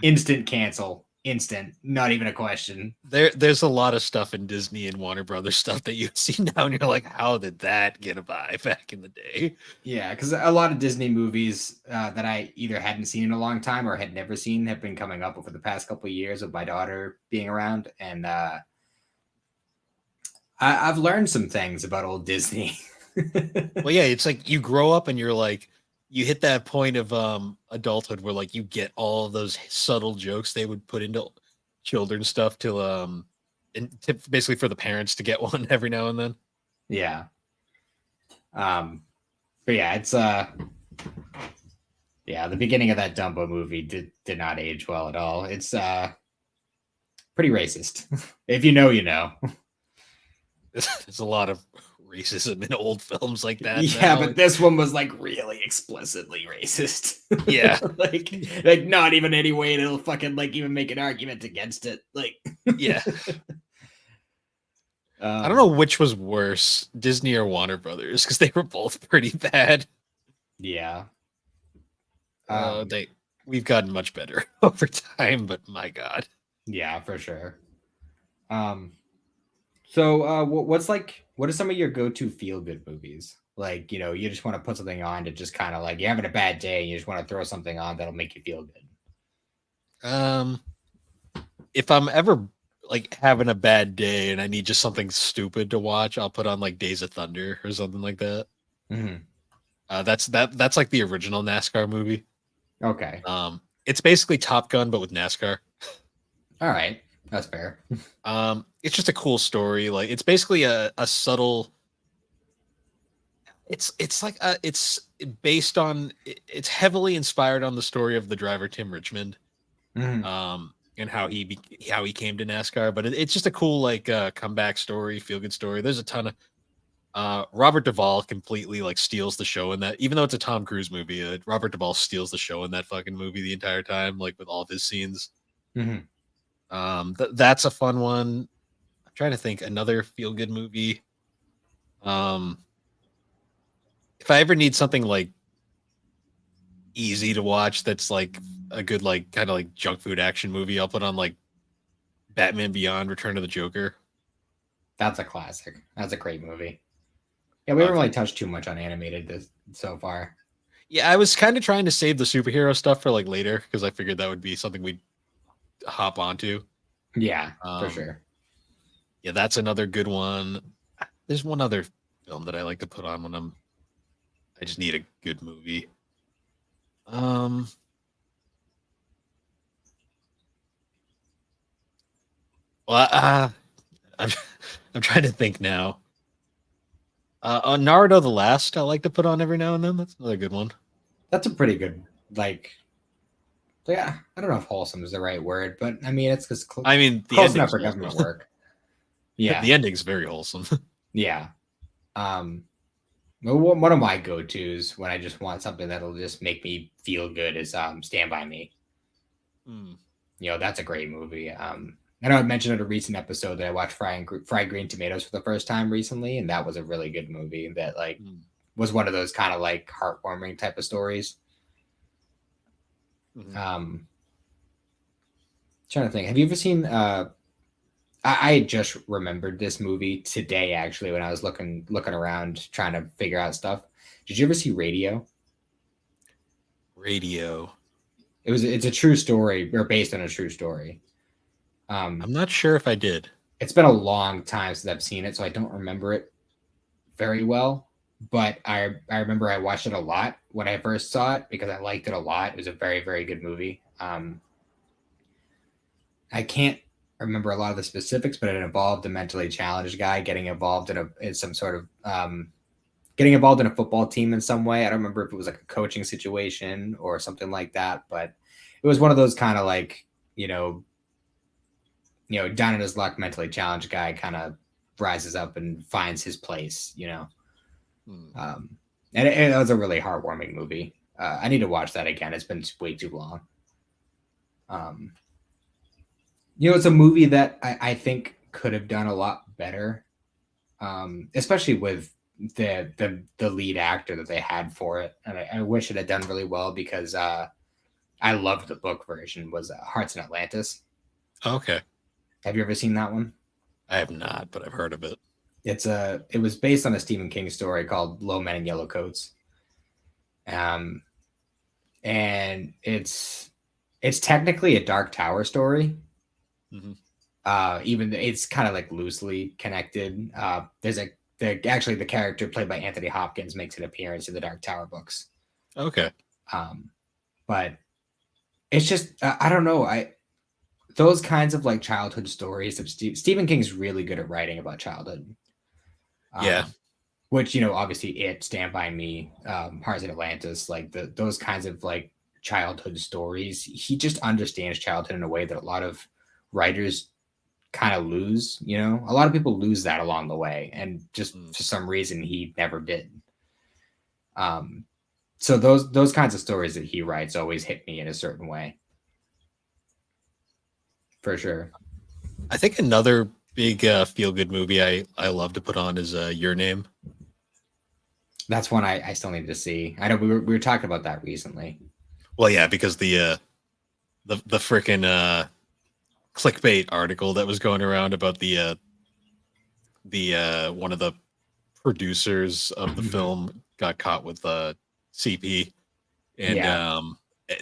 Instant cancel, instant, not even a question. There's a lot of stuff in Disney and Warner Brothers stuff that you see now, and you're like, how did that get a buy back in the day? Yeah, because a lot of Disney movies that I either hadn't seen in a long time or had never seen have been coming up over the past couple of years of my daughter being around, and I've learned some things about old Disney. Well, yeah, it's like you grow up and you're like, you hit that point of adulthood where like you get all of those subtle jokes they would put into children's stuff to basically for the parents to get one every now and then. Yeah. But yeah, it's yeah, the beginning of that Dumbo movie did not age well at all. It's pretty racist. If you know, you know. There's a lot of racism in old films like that Yeah, now. but this one was like really explicitly racist. Yeah. like not even any way to fucking like even make an argument against it. Like Yeah. I don't know which was worse, Disney or Warner Brothers, because they were both pretty bad. Yeah. They we've gotten much better over time, but my God. Yeah, for sure. So what's like what are some of your go-to feel-good movies? Like, you know, you just want to put something on to just kind of like you're having a bad day and you just want to throw something on that'll make you feel good. If I'm ever like having a bad day and I need just something stupid to watch, I'll put on like Days of Thunder or something like that. Mm-hmm. That's like the original NASCAR movie. Okay. It's basically Top Gun but with NASCAR. All right. That's fair. It's just a cool story. Like it's basically a subtle. It's like it's based on it's heavily inspired on the story of the driver Tim Richmond. Mm-hmm. And how he came to NASCAR, but it's just a cool like comeback story, feel good story. There's a ton of Robert Duvall completely like steals the show in that, even though it's a Tom Cruise movie. Robert Duvall steals the show in that fucking movie the entire time, like with all of his scenes. Mhm. That's a fun one. I'm trying to think another feel good movie. Um, if I ever need something like easy to watch, that's like a good like kind of like junk food action movie, I'll put on like Batman Beyond: Return of the Joker. That's a classic. That's a great movie. Yeah, we haven't Okay. really touched too much on animated this so far. Yeah, I was kind of trying to save the superhero stuff for like later because I figured that would be something we'd hop onto. Yeah, for Um, sure. yeah, that's another good one. There's one other film that I like to put on when I just need a good movie. Um, well, I'm I'm trying to think now. On Naruto the Last, I like to put on every now and then. That's another good one. That's a pretty good, like, yeah, I don't know if wholesome is the right word, but I mean, it's just I mean, the close enough ending's for wholesome. government work. Yeah, The ending's very wholesome. yeah. Um, one of my go-tos when I just want something that'll just make me feel good is Stand By Me. Mm, You know, that's a great movie. I know I mentioned in a recent episode that I watched Fried Green Tomatoes for the first time recently, and that was a really good movie that like mm, was one of those kind of like heartwarming type of stories. mhm. Um, Trying to think, have you ever seen? I just remembered this movie today actually when I was looking around trying to figure out stuff. Did you ever see Radio? Radio. It's a true story or based on a true story. Um, I'm not sure if I did. it's been a long time since I've seen it, so I don't remember it very well. But I remember I watched it a lot when I first saw it because I liked it a lot. It was a very good movie. I can't remember a lot of the specifics, but it involved a mentally challenged guy getting involved in some sort of getting involved in a football team in some way. I don't remember if it was like a coaching situation or something like that, but it was one of those kind of like down in his luck, mentally challenged guy kind of rises up and finds his place. Hmm. Um, and it was a really heartwarming movie. I need to watch that again. It's been way too long. Um, it's a movie that I think could have done a lot better, especially with the lead actor that they had for it. And I wish it had done really well because I loved the book version. Was Hearts in Atlantis. Okay. Have you ever seen that one? I have not, but I've heard of it. It was based on a Stephen King story called Low Men in Yellow Coats. Um, and it's technically a Dark Tower story. Hmm. Even it's kind of like loosely connected. Actually the character played by Anthony Hopkins makes an appearance in the Dark Tower books. Okay. Um, but it's just I don't know. I those kinds of like childhood stories of Stephen King's really good at writing about childhood. Yeah. Which obviously Stand By Me, Hearts in Atlantis, like those kinds of like childhood stories. He just understands childhood in a way that a lot of writers kind of lose. A lot of people lose that along the way, and just Mm. for some reason he never did. So those kinds of stories that he writes always hit me in a certain way, for sure. I think another big feel good movie I love to put on is Your Name. That's one I still need to see. I know we were talking about that recently. Well, yeah, because the freaking clickbait article that was going around about the one of the producers of the film got caught with CP, and Yeah,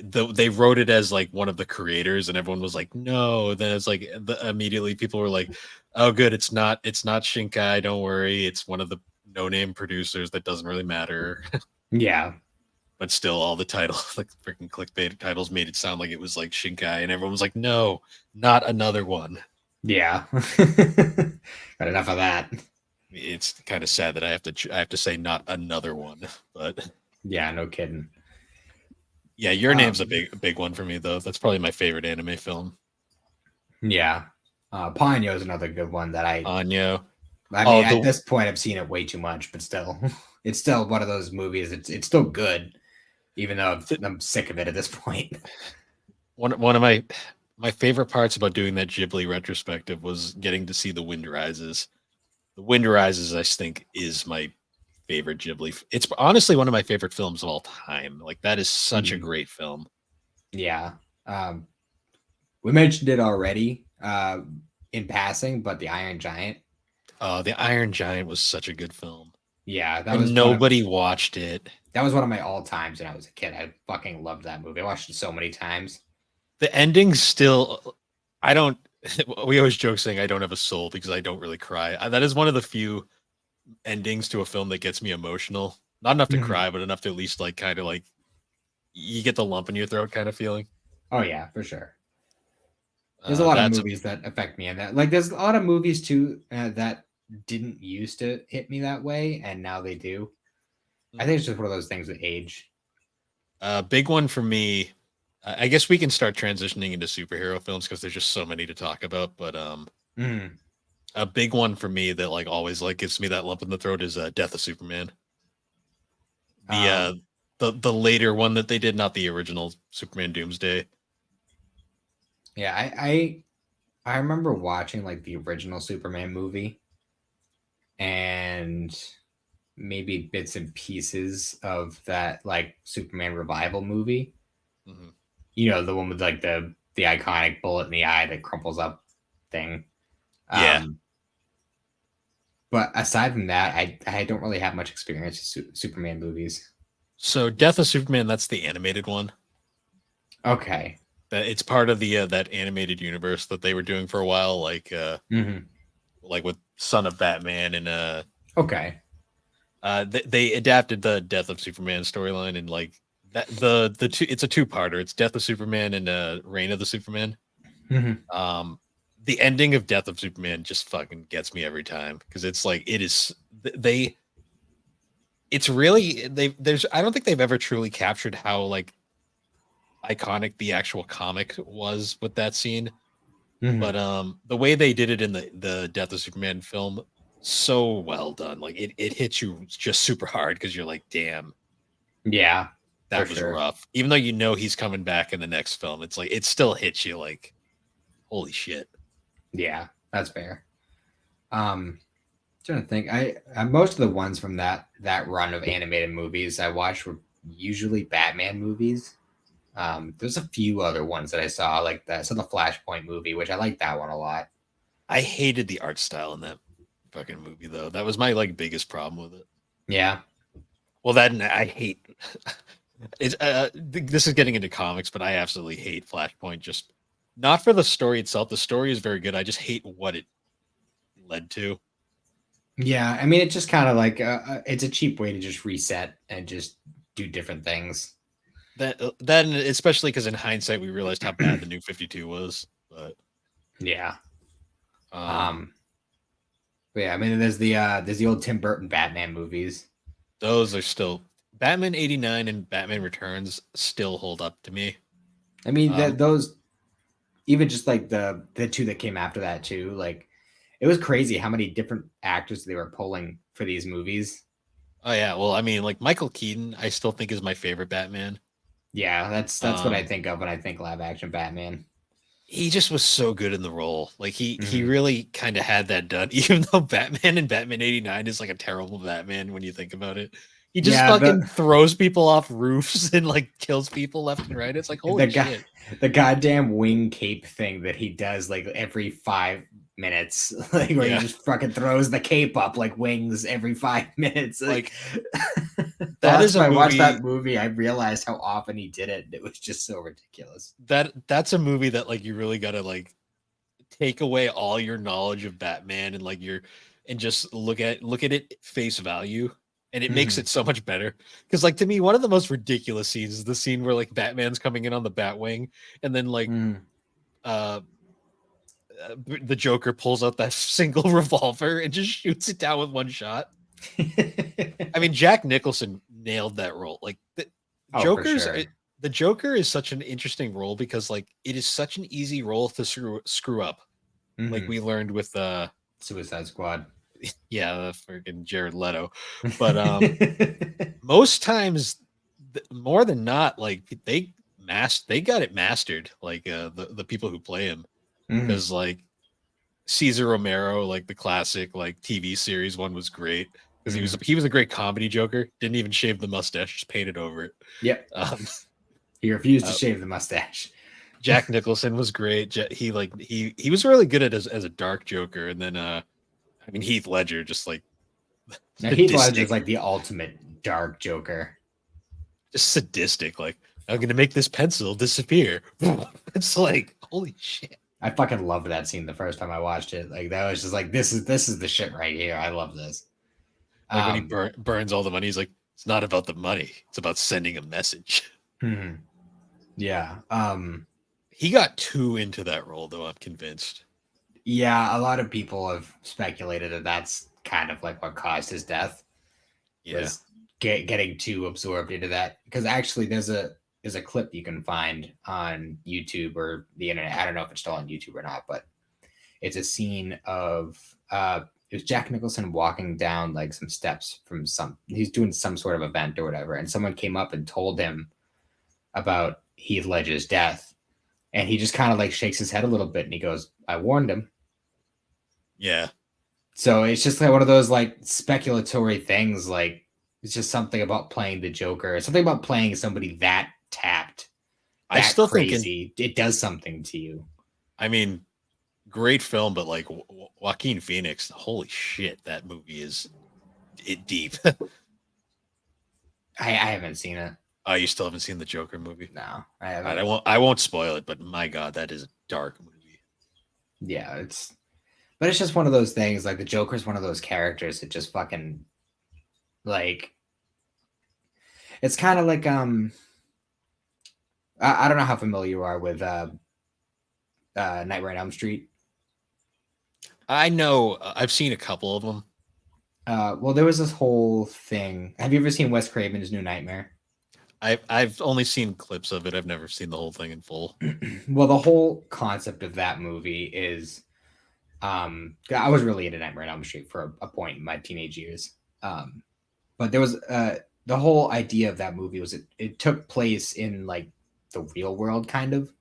they wrote it as like one of the creators, and everyone was like, no. Then it's like immediately people were like, oh, good, it's not Shinkai. Don't worry, it's one of the no name producers that doesn't really matter. yeah, But still, all the titles, like freaking clickbait titles, made it sound like it was like Shinkai, and everyone was like, no, not another one. yeah. Got enough of that. It's kind of sad that I have to say not another one, but Yeah, no kidding. yeah, Your Name's a Um, big one for me though. That's probably my favorite anime film. yeah, Ponyo is another good one that I Anyo. I Oh, mean, at the this point, I've seen it way too much, but still, it's still one of those movies. It's still good, even though I'm sick of it at this point. one of my favorite parts about doing that Ghibli retrospective was getting to see The Wind Rises. The Wind Rises, I think, is my favorite Ghibli. It's honestly one of my favorite films of all time. Like that is such a Mhm. great film. Yeah, um, we mentioned it already in passing, but The Iron Giant. The Iron Giant was such a good film, Yeah, and nobody watched it. that was one of my all times when I was a kid. I fucking loved that movie. I watched it so many times. The ending still, I don't. We always joke saying I don't have a soul because I don't really cry. That is one of the few endings to a film that gets me emotional. Not enough to Mhm. cry, but enough to at least like kind of like you get the lump in your throat kind of feeling. Oh yeah, for sure. There's a lot of That's movies that affect me, and that like there's a lot of movies too that didn't used to hit me that way, and now they do. I think it's just one of those things with age. a big one for me. I guess we can start transitioning into superhero films because there's just so many to talk about. But Mm. a big one for me that like always like gives me that lump in the throat is Death of Superman. The uh Um, the later one that they did, not the original Superman Doomsday. yeah, I remember watching like the original Superman movie and maybe bits and pieces of that like Superman revival movie. Mhm. You know, the one with like the iconic bullet in the eye that crumples up thing. Yeah. Um, but aside from that, I don't really have much experience with Superman movies. So Death of Superman, that's the animated one. Okay. That it's part of the that animated universe that they were doing for a while, Hmm. like with Son of Batman and Okay. they adapted the Death of Superman storyline and like that the two it's a two-parter. It's Death of Superman and Reign of the Superman. Hmm. Um the ending of Death of Superman just fucking gets me every time because it's like it is they it's really they there's I don't think they've ever truly captured how like iconic the actual comic was with that scene. But Hmm. the way they did it in the Death of Superman film, so well done. Like it hits you just super hard because you're like, damn, Yeah, for that was sure. rough. Even though you know he's coming back in the next film, it's like it still hits you like, holy shit. Yeah, that's fair. Trying to think, most of the ones from that run of animated movies I watched were usually Batman movies. There's a few other ones that I saw, like that. So the Flashpoint movie, which I like that one a lot. I hated the art style in that fucking movie though. That was my like biggest problem with it. Yeah. Well, that and I hate it's this is getting into comics, but I absolutely hate Flashpoint. Just not for the story itself. The story is very good. I just hate what it led to. Yeah, I mean, it's just kind of like it's a cheap way to just reset and just do different things. That and especially because in hindsight we realized how bad the new 52 was. But Yeah. um, Um. But yeah, I mean, there's the old Tim Burton Batman movies. those are still Batman 89 and Batman Returns still hold up to me. I mean, Um, that those even just like the two that came after that too. Like, it was crazy how many different actors they were pulling for these movies. oh yeah, well I mean like Michael Keaton I still think is my favorite Batman. Yeah, that's what I Um, think of when I think live action Batman. he just was so good in the role. Like he Hmm. really kind of had that done. Even though Batman and Batman 89 is like a terrible Batman when you think about it. He just Yeah, fucking throws people off roofs and like kills people left and right. It's like the holy guy shit. the goddamn wing cape thing that he does like every 5 minutes, like where he Yeah. just fucking throws the cape up like wings every 5 minutes. Like Like the that last is time a I watched movie that movie, I realized how often he did it. It was just so ridiculous. that's a movie that like you really gotta like take away all your knowledge of Batman and like your and just look at it face value and it makes Hmm. it so much better because like to me one of the most ridiculous scenes is the scene where like Batman's coming in on the Batwing and then like Mm. uh the Joker pulls out that single revolver and just shoots it down with one shot. I mean Jack Nicholson nailed that role. Like Oh, for Joker's sure. the Joker is such an interesting role because like it is such an easy role to screw up like Hmm. we learned with Suicide Squad. Yeah, freaking Jared Leto. But most times, more than not, like they got it mastered. Like the people who play him, Mhm, because like Caesar Romero, like the classic like TV series one was great because mhm. he was a great comedy Joker. Didn't even shave the mustache, just painted over it. Yep. Um, He refused to uh, shave the mustache. Jack Nicholson was great. He was really good at as a dark Joker, and then I mean Heath Ledger just like Now Heath sadistic, Ledger's like the ultimate dark Joker. just sadistic. Like I'm gonna make this pencil disappear. It's like holy shit. I fucking loved that scene the first time I watched it. Like that was just like this is the shit right here. I love this. Like when he Um, burns all the money, he's like, it's not about the money. It's about sending a message. mhm. Yeah. He got too into that role, though. I'm convinced. Yeah, a lot of people have speculated that that's kind of like what caused his death Yeah, was getting too absorbed into that. Because actually, there's a clip you can find on YouTube or the internet. I don't know if it's still on YouTube or not, but it's a scene of it was Jack Nicholson walking down like some steps from some he's doing some sort of event or whatever, and someone came up and told him about Heath Ledger's death, and he just kind of like shakes his head a little bit and he goes, "I warned him." yeah. So it's just like one of those like speculatory things. Like it's just something about playing the Joker, something about playing somebody that tapped, I that still thinking. crazy. It does something to you. I mean, great film, but like Joaquin Phoenix, holy shit, that movie is it deep. I haven't seen it. Oh, you still haven't seen the Joker movie? No, I All haven't. right, I won't spoil it, but my God, that is a dark movie. Yeah, but it's just one of those things. Like the Joker's one of those characters that just fucking like it's kind of like I don't know how familiar you are with Nightmare on Elm Street. I know I've seen a couple of them. Well, there was this whole thing. Have you ever seen Wes Craven's New Nightmare? I've only seen clips of it. I've never seen the whole thing in full. Well, the whole concept of that movie is I was really into Nightmare on Elm Street for a point in my teenage years. But there was the whole idea of that movie was it took place in like the real world kind of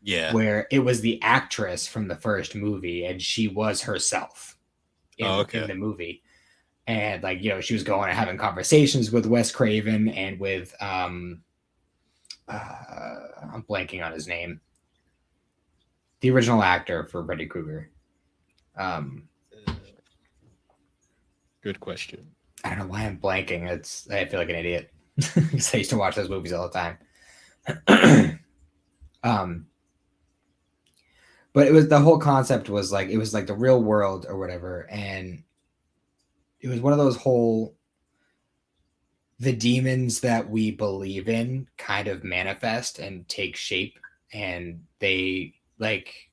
Yeah. where it was the actress from the first movie and she was herself Oh, in okay. the movie. And like, you know, she was going and having conversations with Wes Craven and with I'm blanking on his name. The original actor for Freddy Krueger. Good question. I don't know why I'm blanking. I feel like an idiot because I used to watch those movies all the time. um, but it was the whole concept was like it was like the real world or whatever, and it was one of those whole the demons that we believe in kind of manifest and take shape, and they like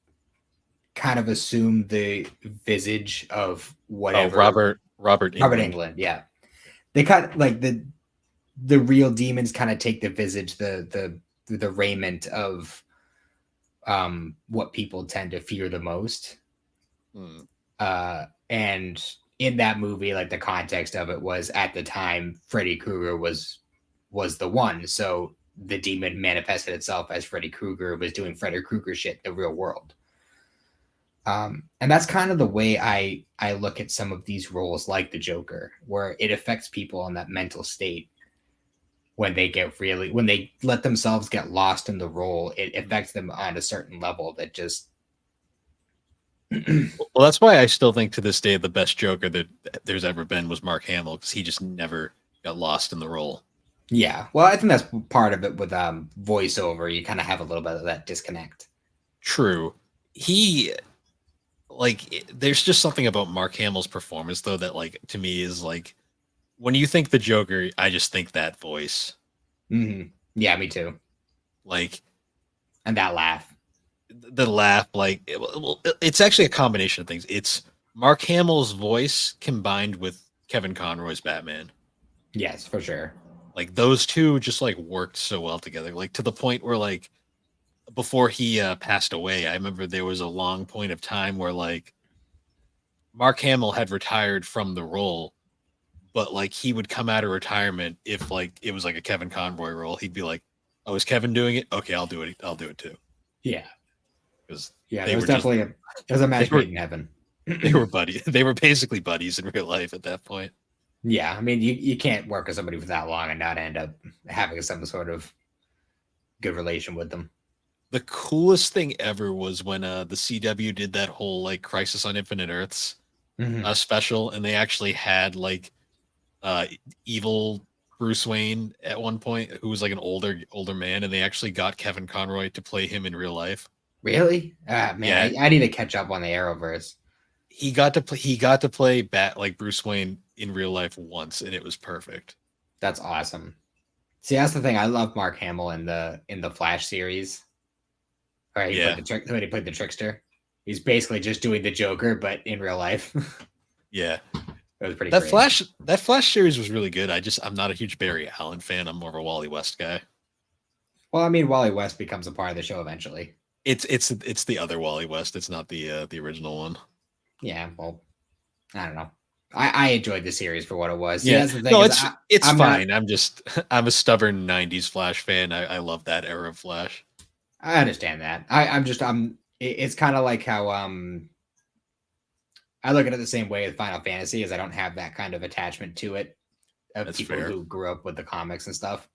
kind of assume the visage of Oh, whatever Robert Robert England. England, yeah. They kind of like the real demons kind of take the visage, the raiment of what people tend to fear the most. Hmm. And in that movie, like the context of it was at the time Freddy Krueger was the one. So the demon manifested itself as Freddy Krueger was doing Freddy Krueger shit in the real world. And that's kind of the way I look at some of these roles like the Joker, where it affects people in that mental state when they get really when they let themselves get lost in the role, it affects them on a certain level that just Well, that's why I still think to this day the best Joker that there's ever been was Mark Hamill because he just never got lost in the role. yeah. Well, I think that's part of it with voiceover. You kind of have a little bit of that disconnect. True. He there's just something about Mark Hamill's performance though that like to me is like when you think the Joker, I just think that voice. Mm-hmm. Yeah, me too. Like And that laugh. the laugh, it's actually a combination of things. It's Mark Hamill's voice combined with Kevin Conroy's Batman. Yes, for sure. Like those two just like worked so well together. Like to the point where like before he passed away, I remember there was a long point of time where like Mark Hamill had retired from the role, but like he would come out of retirement if like it was like a Kevin Conroy role. He'd be like, "Oh, is Kevin doing it? Okay, I'll do it. I'll do it too." Yeah. Because Yeah, there they was were just definitely it was a they match were made in heaven. they were buddies. They were basically buddies in real life at that point. Yeah, I mean, you can't work with somebody for that long and not end up having some sort of good relation with them. The coolest thing ever was when the CW did that whole like Crisis on Infinite Earths Mhm. special, and they actually had like uh evil Bruce Wayne at one point, who was like an older man, and they actually got Kevin Conroy to play him in real life. Really? Ah, man, Yeah, I need to catch up on the Arrowverse. he got to play bat like Bruce Wayne in real life once, and it was perfect. That's awesome. See, that's the thing. I love Mark Hamill in the Flash series. All right, he played Yeah, the trick. When he played the trickster, he's basically just doing the Joker, but in real life. yeah. It was pretty That great. Flash series was really good. I'm not a huge Barry Allen fan. I'm more of a Wally West guy. Well, I mean, Wally West becomes a part of the show eventually. It's the other Wally West. It's not the original one. Yeah, well, I don't know. I enjoyed the series for what it was. See, Yeah, that's the thing no, is it's I'm not. fine. I'm a stubborn '90s Flash fan. I love that era of Flash. I understand that. I'm just it's kind of like how I look at it the same way with Final Fantasy, as I don't have that kind of attachment to it of That's people fair. who grew up with the comics and stuff.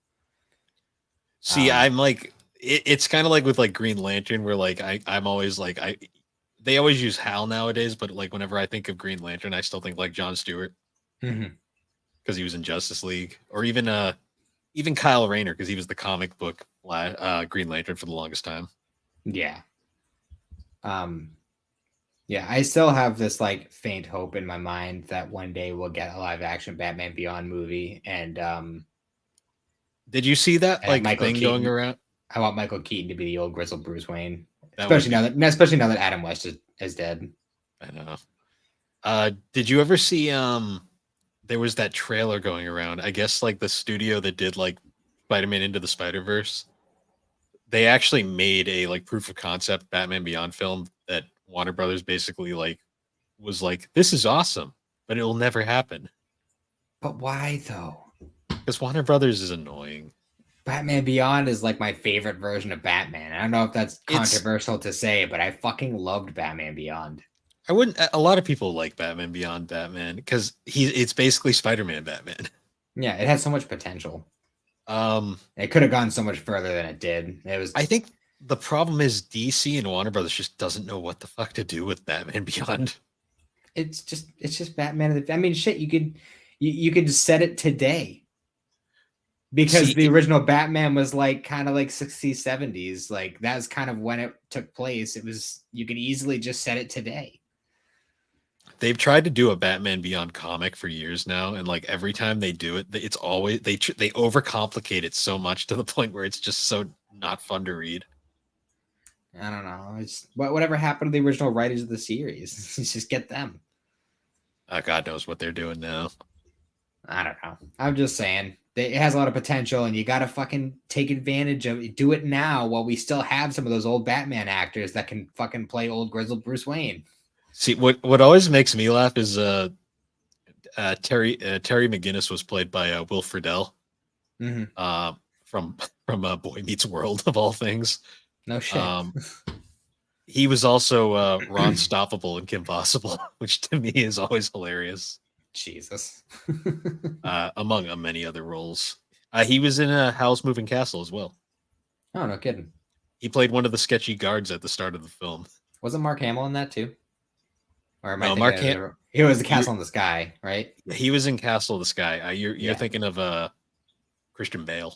See, I'm like it's kind of like with like Green Lantern, where like I'm always like they always use Hal nowadays, but like whenever I think of Green Lantern, I still think like John Stewart Mhm. because he was in Justice League, or even Kyle Rayner because he was the comic book Green Lantern for the longest time. Yeah. Um, yeah, I still have this like faint hope in my mind that one day we'll get a live action Batman Beyond movie, Did you see that and like Michael thing going Keaton. around? I want Michael Keaton to be the old grizzled Bruce Wayne, That would be especially now that Adam West is dead. I don't know. Did you ever see there was that trailer going around? I guess like the studio that did like Spider-Man Into the Spider-Verse, they actually made a like proof of concept Batman Beyond film that Warner Brothers basically like was like, this is awesome, but it will never happen But why though? because Warner Brothers is annoying. Batman Beyond is like my favorite version of Batman. I don't know if that's It's controversial to say, but I fucking loved Batman Beyond. I wouldn't. A lot of people like Batman Beyond Batman because it's basically Spider-Man Batman. Yeah, it had so much potential. Um, It could have gone so much further than it did. It was I think the problem is DC and Warner Brothers just doesn't know what the fuck to do with Batman Beyond. it's just Batman. I mean, shit, you could set it today because See, the original Batman was like kind of like 60s, 70s. Like that's kind of when it took place. It was you could easily just set it today. they've tried to do a Batman Beyond comic for years now, and like every time they do it, it's always they overcomplicate it so much to the point where it's just so not fun to read. I don't know. It's whatever happened to the original writers of the series. Just get them. God knows what they're doing now. I don't know. I'm just saying it has a lot of potential, and you got to fucking take advantage of it. Do it now while we still have some of those old Batman actors that can fucking play old grizzled Bruce Wayne. See, what always makes me laugh is Terry McGinnis was played by Will Friedle Mm-hmm. uh, from Boy Meets World of all things. No shit. He was also Ron Stoppable in Kim Possible, which to me is always hilarious. Jesus. Among many other roles. He was in Howl's Moving Castle as well. Oh, no kidding. He played one of the sketchy guards at the start of the film. Wasn't Mark Hamill in that too? Or am I No, thinking he was the Castle in the Sky, right? He was in Castle of the Sky. You're Yeah. thinking of Christian Bale.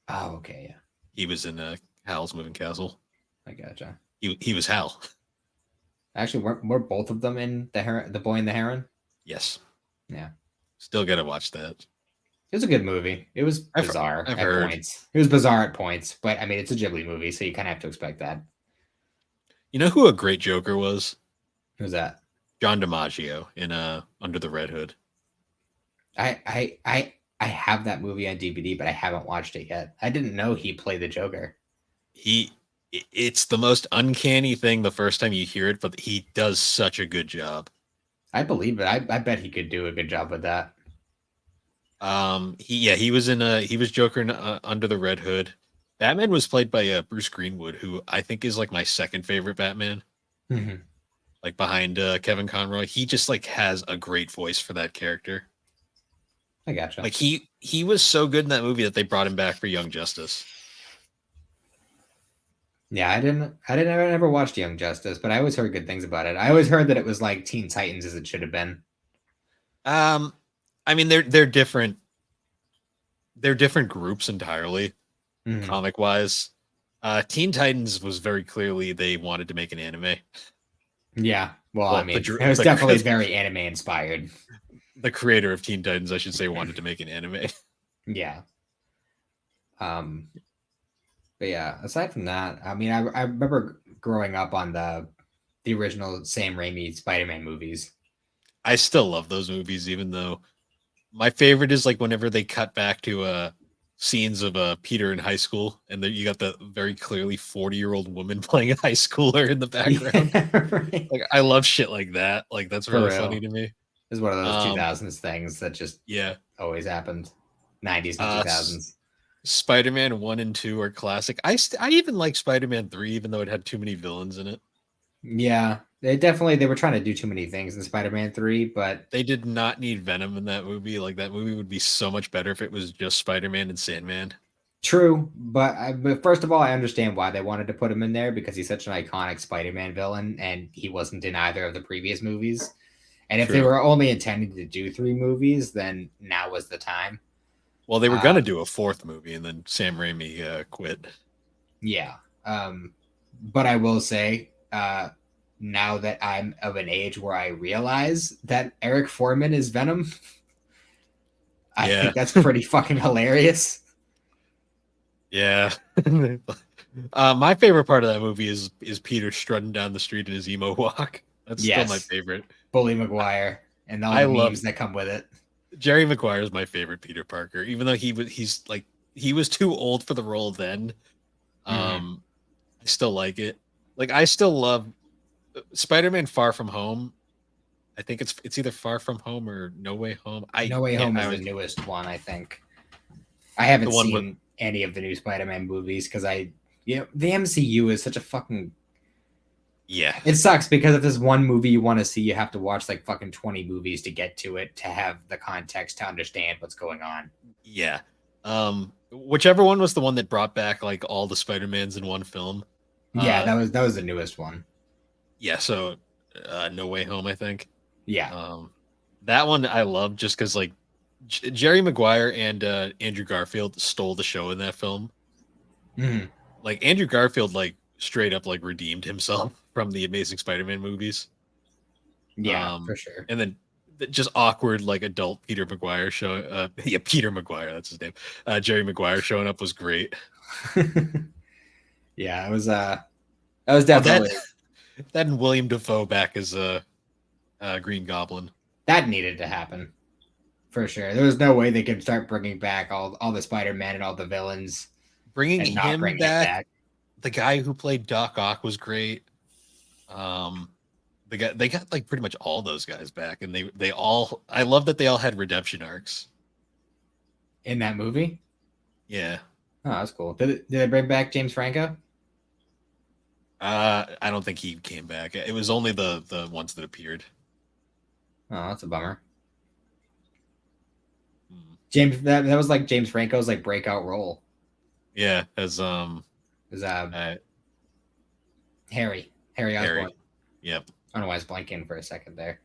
Oh, okay, yeah. He was in Howl's Moving Castle. I gotcha. He was Hal. Actually, were both of them in the Boy and the Heron? Yes. Yeah. Still got to watch that. It was a good movie. It was bizarre I've at heard. points. It was bizarre at points, but I mean, it's a Ghibli movie, so you kind of have to expect that. You know who a great Joker was? Who's that? John DiMaggio in Under the Red Hood. I have that movie on DVD, but I haven't watched it yet. I didn't know he played the Joker. It's the most uncanny thing the first time you hear it, but he does such a good job. I believe it. I bet he could do a good job with that. He was in he was Joker in Under the Red Hood. Batman was played by Bruce Greenwood, who I think is like my second favorite Batman, Mhm. like behind Kevin Conroy. He just like has a great voice for that character. I gotcha. Like he was so good in that movie that they brought him back for Young Justice. Yeah, I never watched Young Justice, but I always heard good things about it. I always heard that it was like Teen Titans as it should have been. Um, I mean they're different. They're different groups entirely, Mhm. comic wise. Teen Titans was very clearly they wanted to make an anime. Yeah. Well, I Well, mean, it was definitely very anime inspired. the creator of Teen Titans, I should say, wanted to make an anime. Yeah. Um, but yeah, aside from that, I mean, I remember growing up on the original Sam Raimi Spider-Man movies. I still love those movies, even though my favorite is like whenever they cut back to scenes of Peter in high school, and then you got the very clearly 40-year-old woman playing a high schooler in the background. Yeah, right. Like I love shit like that. Like that's For really funny real. to me. It's one of those Um, 2000s things that just yeah. always happened. 90s and Uh, 2000s. Spider-Man 1 and 2 are classic. I even like Spider-Man 3, even though it had too many villains in it. Yeah, they were trying to do too many things in Spider-Man 3, but They did not need Venom in that movie. Like that movie would be so much better if it was just Spider-Man and Sandman. true. But first of all, I understand why they wanted to put him in there because he's such an iconic Spider-Man villain, and he wasn't in either of the previous movies. And if they True. were only intending to do 3 movies, then now was the time. Well, they were Uh, gonna do a fourth movie, and then Sam Raimi quit. yeah. But I will say, now that I'm of an age where I realize that Eric Foreman is Venom, I Yeah, think that's pretty fucking hilarious. yeah. My favorite part of that movie is Peter strutting down the street in his emo walk. That's still my Yes, favorite. Bully Maguire and all I the love memes that come with it. Jerry Maguire is my favorite Peter Parker, even though he's like he was too old for the role then. Mhm. Um, I still like it. Like I still love Spider-Man Far From Home. I think it's either Far From Home or No Way Home. I No Way can't. Home I is the was newest one, I think. I the haven't one with seen any of the new Spider-Man movies because the MCU is such a fucking. yeah. It sucks because if there's one movie you want to see, you have to watch like fucking 20 movies to get to it to have the context to understand what's going on. Yeah. Whichever one was the one that brought back like all the Spider-Mans in one film. Yeah, Uh that was the newest one. yeah, so No Way Home, I think. Yeah. Um that one I love just because like Jerry Maguire and Andrew Garfield stole the show in that film. Mhm. Like Andrew Garfield like straight up like redeemed himself from the Amazing Spider-Man movies. Yeah, for sure. And then just awkward like adult Peter Maguire show yeah, Peter Maguire, that's his name. Jerry Maguire showing up was great. Yeah, it was that was Oh, that definitely that and William Defoe back as Green Goblin. that needed to happen for sure. There was no way they could start bringing back all the Spider-Man and all the villains Bringing and not him bringing it back, back. the guy who played Doc Ock was great. Um, they got like pretty much all those guys back, and they all I love that they all had redemption arcs. In that movie. Yeah. Oh, that's cool. Did they bring back James Franco? I don't think he came back. It was only the ones that appeared. Oh, that's a bummer. Hmm. That was like James Franco's like breakout role. Yeah, as Is uh, Harry Harry. Osborn. Yep. I don't know why I was blanking for a second there.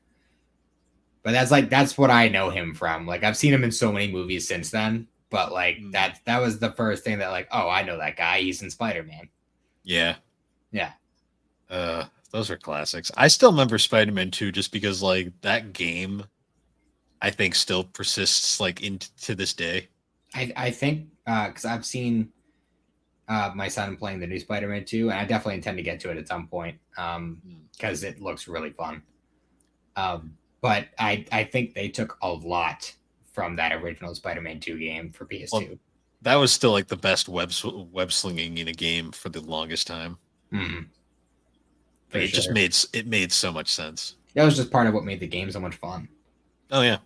But that's what I know him from. Like I've seen him in so many movies since then. But like Hmm. that was the first thing that like, oh, I know that guy. He's in Spider-Man. Yeah. Yeah. Those are classics. I still remember Spider-Man 2 just because like that game I think still persists like into this day. I think because I've seen my son playing the new Spider-Man 2, and I definitely intend to get to it at some point because it looks really fun. But I think they took a lot from that original Spider-Man 2 game for PS2. Well, that was still like the best web slinging in a game for the longest time. Mm-hmm. Like For it just sure. made so much sense. That was just part of what made the game so much fun. Oh yeah.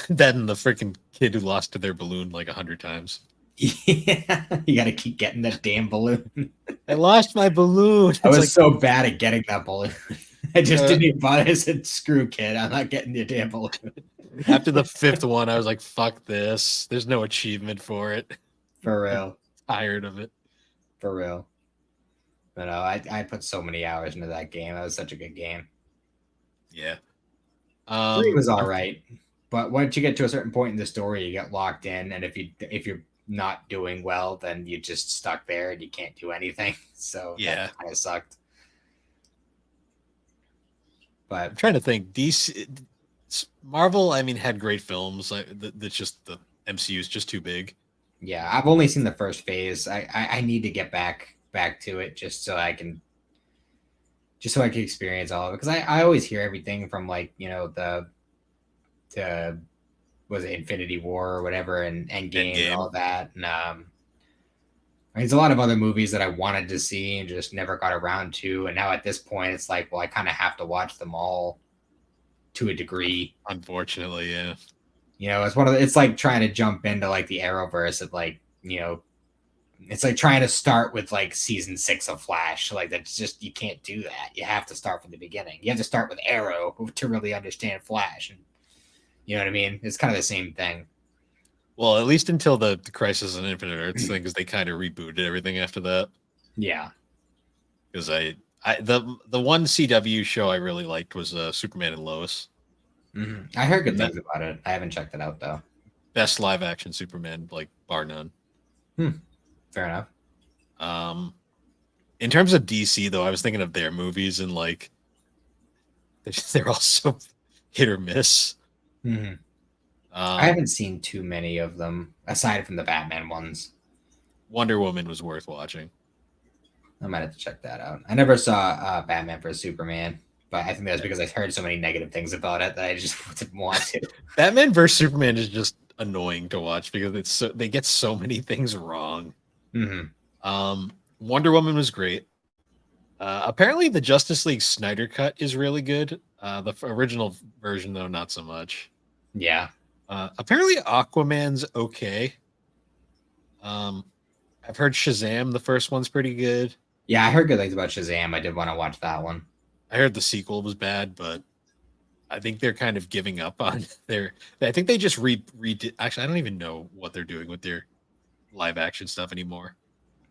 That and the freaking kid who lost to their balloon like 100 times. Yeah, you got to keep getting that damn balloon. I lost my balloon. I It's was like so bad at getting that balloon. I just uh, didn't even bother. I said, "Screw kid, I'm not getting your damn balloon." after the fifth one, I was like, "Fuck this! There's no achievement for it." For I'm real, tired of it. for real. But no, I put so many hours into that game. That was such a good game. Yeah. Three was all I'm right, but once you get to a certain point in the story, you get locked in, and if you're not doing well, then you're just stuck there and you can't do anything. So that yeah. kind of sucked. But I'm trying to think. Marvel, I mean, had great films. Like that's just the MCU is just too big. yeah, I've only seen the first phase. I need to get back to it just so I can experience all of it because I always hear everything from like the was it Infinity War or whatever and Endgame and Endgame. all that and there's a lot of other movies that I wanted to see and just never got around to and now at this point it's like well I kind of have to watch them all to a degree. Unfortunately, yeah. It's like trying to jump into like the Arrowverse of like it's like trying to start with like season 6 of Flash. Like that's just you can't do that. You have to start from the beginning. You have to start with Arrow to really understand Flash. And you know what I mean? It's kind of the same thing. Well, at least until the Crisis on Infinite Earths thing, because they kind of rebooted everything after that. Yeah. Because the one CW show I really liked was Superman and Lois. I heard good And that things about it. I haven't checked it out though. best live action Superman, like bar none. Fair enough. Um, in terms of DC though, I was thinking of their movies and like they're all so hit or miss. I Um, haven't seen too many of them aside from the Batman ones. Wonder Woman was worth watching. I might have to check that out. I never saw Batman vs Superman, but I think that's because I heard so many negative things about it that I just didn't want to. Batman vs Superman is just annoying to watch because they get so many things wrong. Wonder Woman was great. Apparently, the Justice League Snyder cut is really good. The original version, though, not so much. Yeah. Apparently, Aquaman's okay. I've heard Shazam, the first one's pretty good. Yeah, I heard good things about Shazam. I did want to watch that one. I heard the sequel was bad, but I think they're kind of giving up on their. I think they just redid. Actually, I don't even know what they're doing with their live action stuff anymore.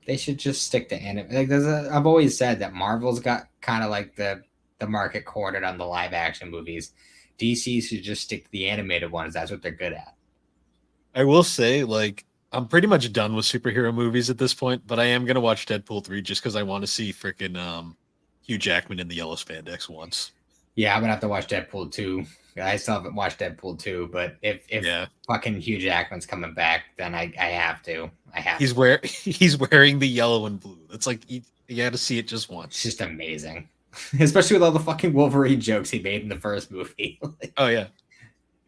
They should just stick to anime. Like I've always said that Marvel's got kind of like the market cornered on the live action movies. DC should just stick to the animated ones. That's what they're good at. I will say, like, I'm pretty much done with superhero movies at this point, but I am gonna watch Deadpool 3 just because I want to see freaking Hugh Jackman in the yellow spandex once. Yeah, I'm gonna have to watch Deadpool 2. I still haven't watched Deadpool 2, but if Yeah, fucking Hugh Jackman's coming back, then I have to. I have he's to. he's wearing the yellow and blue. It's like you got to see it just It's once. just amazing. Especially with all the fucking Wolverine jokes he made in the first movie. Oh yeah,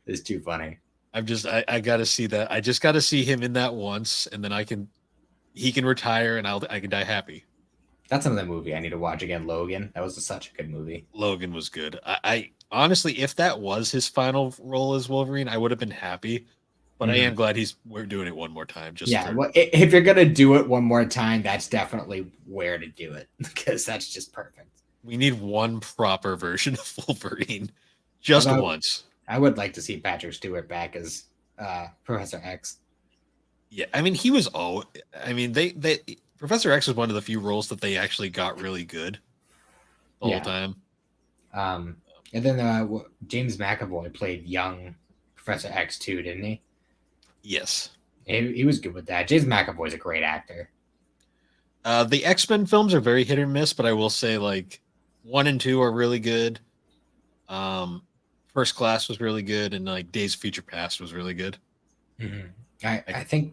It's too funny. I got to see that. I just got to see him in that once, and then he can retire, and I can die happy. That's another movie I need to watch again. Logan. That was such a good movie. Logan was good. I honestly, if that was his final role as Wolverine, I would have been happy. But I am glad we're doing it one more time. Well, if you're gonna do it one more time, that's definitely where to do it because that's just perfect. We need one proper version of Wolverine, just once. I would like to see Patrick Stewart back as Professor X. Yeah, I mean, he was all. I mean, they Professor X was one of the few roles that they actually got really good the whole time. And then James McAvoy played young Professor X too, didn't he? Yes, he was good with that. James McAvoy's a great actor. The X-Men films are very hit or miss, but I will say like 1 and 2 are really good. First Class was really good, and like Days of Future Past was really good. I think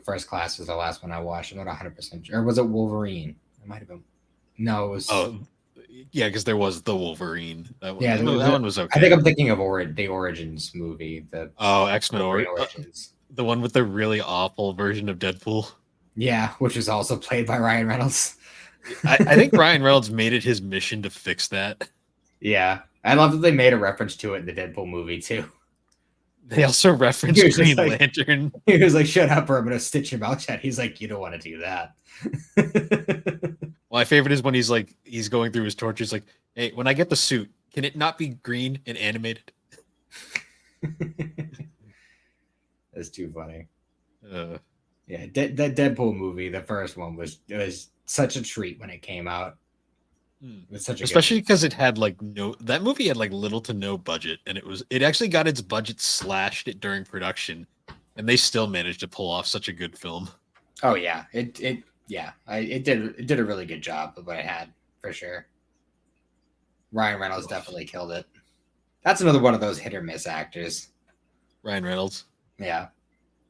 First Class was the last one I watched. I'm not 100% sure. Or was it Wolverine? It might have been. No, it was. Oh, yeah, because there was the Wolverine. That one was okay. I think I'm thinking of the Origins movie. X-Men Origins. The one with the really awful version of Deadpool. Yeah, which was also played by Ryan Reynolds. I think Ryan Reynolds made it his mission to fix that. Yeah, I love that they made a reference to it in the Deadpool movie too. They also He referenced was Green just like, Lantern. he was like, "Shut up, or I'm gonna stitch your mouth shut." He's like, "You don't want to do that." My favorite is when he's going through his tortures, like, hey, when I get the suit, can it not be green and animated? That's too funny. Uh, Yeah, that Deadpool movie, the first one was such a treat when it came out. It was such a good Especially movie. because it had like no that movie had like little to no budget, and it actually got its budget slashed during production, and they still managed to pull off such a good film. Oh yeah, it did a really good job of what it had for sure. Ryan Reynolds definitely killed it. That's another one of those hit or miss actors. Ryan Reynolds. Yeah,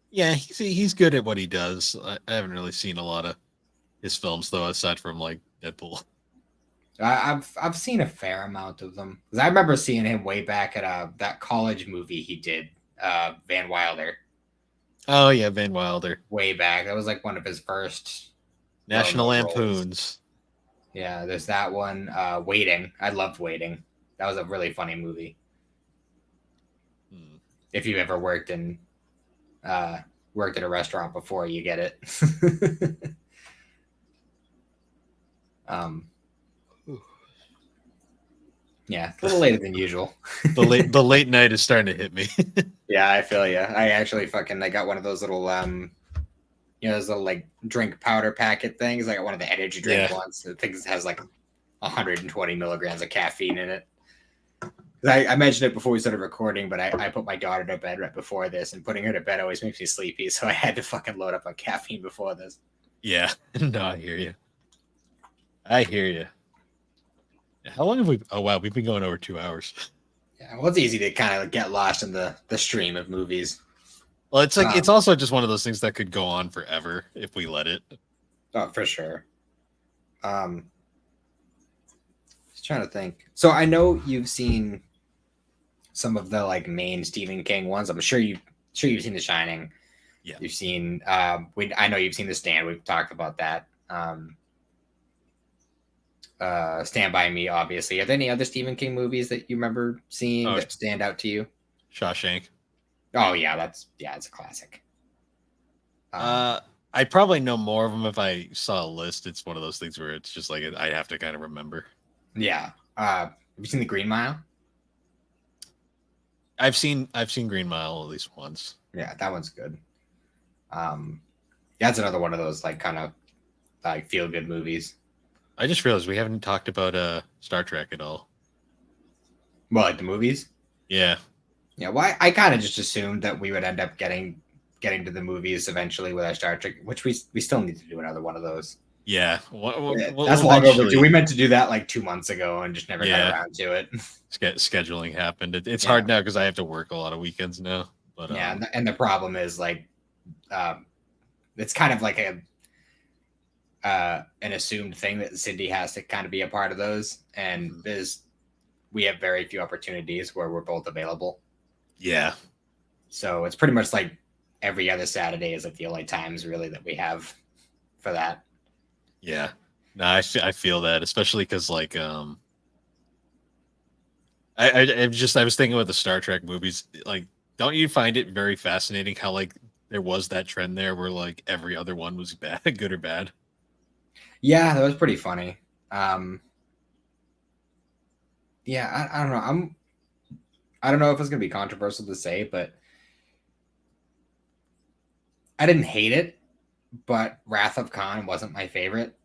Yeah, he's good at what he does. I haven't really seen a lot of his films though, aside from like Deadpool. I've seen a fair amount of them because I remember seeing him way back at that college movie he did, Van Wilder, Oh yeah, Van Wilder. way back. That was like one of his first National well-known roles. Lampoons. Yeah, there's that one. Waiting. I loved Waiting. That was a really funny movie. Hmm. If you ever worked at a restaurant before, you get it. um, yeah, a little later than usual. The late night is starting to hit me. Yeah, I feel you. I actually I got one of those little those little like drink powder packet things. I got one of the energy drink ones. The thing has like 120 milligrams of caffeine in it. I mentioned it before we started recording, but I put my daughter to bed right before this, and putting her to bed always makes me sleepy. So I had to fucking load up on caffeine before this. Yeah, no, I hear you. I hear you. How long have we? Oh wow, we've been going over 2 hours. Yeah, well, it's easy to kind of get lost in the stream of movies. Well, it's like it's also just one of those things that could go on forever if we let it. Oh, for sure. Just trying to think. So I know you've seen some of the like main Stephen King ones. I'm sure you've seen The Shining. Yeah. You've seen I know you've seen The Stand. We've talked about that. Stand By Me, obviously. Are there any other Stephen King movies that you remember seeing that stand out to you? Shawshank. Oh yeah, it's a classic. I'd probably know more of them if I saw a list. It's one of those things where it's just like I have to kind of remember. Yeah. Have you seen The Green Mile? I've seen Green Mile at least once. Yeah, that one's good. That's another one of those like kind of like feel good movies. I just realized we haven't talked about Star Trek at all. Well, like the movies? Yeah. Yeah, well, I kind of just assumed that we would end up getting to the movies eventually with our Star Trek, which we still need to do another one of those. Yeah. That's long overdue. We meant to do that like 2 months ago and just never got around to it. Scheduling happened. It's hard now because I have to work a lot of weekends now. But yeah, and the problem is like, it's kind of like an assumed thing that Cindy has to kind of be a part of those, and we have very few opportunities where we're both available. Yeah. So it's pretty much like every other Saturday is like the only times really that we have for that. Yeah. No, I feel that, especially because like I was thinking about the Star Trek movies. Like, don't you find it very fascinating how like there was that trend there where like every other one was bad, good or bad? Yeah, that was pretty funny. Yeah, I don't know. I don't know if it's gonna be controversial to say, but I didn't hate it, but Wrath of Khan wasn't my favorite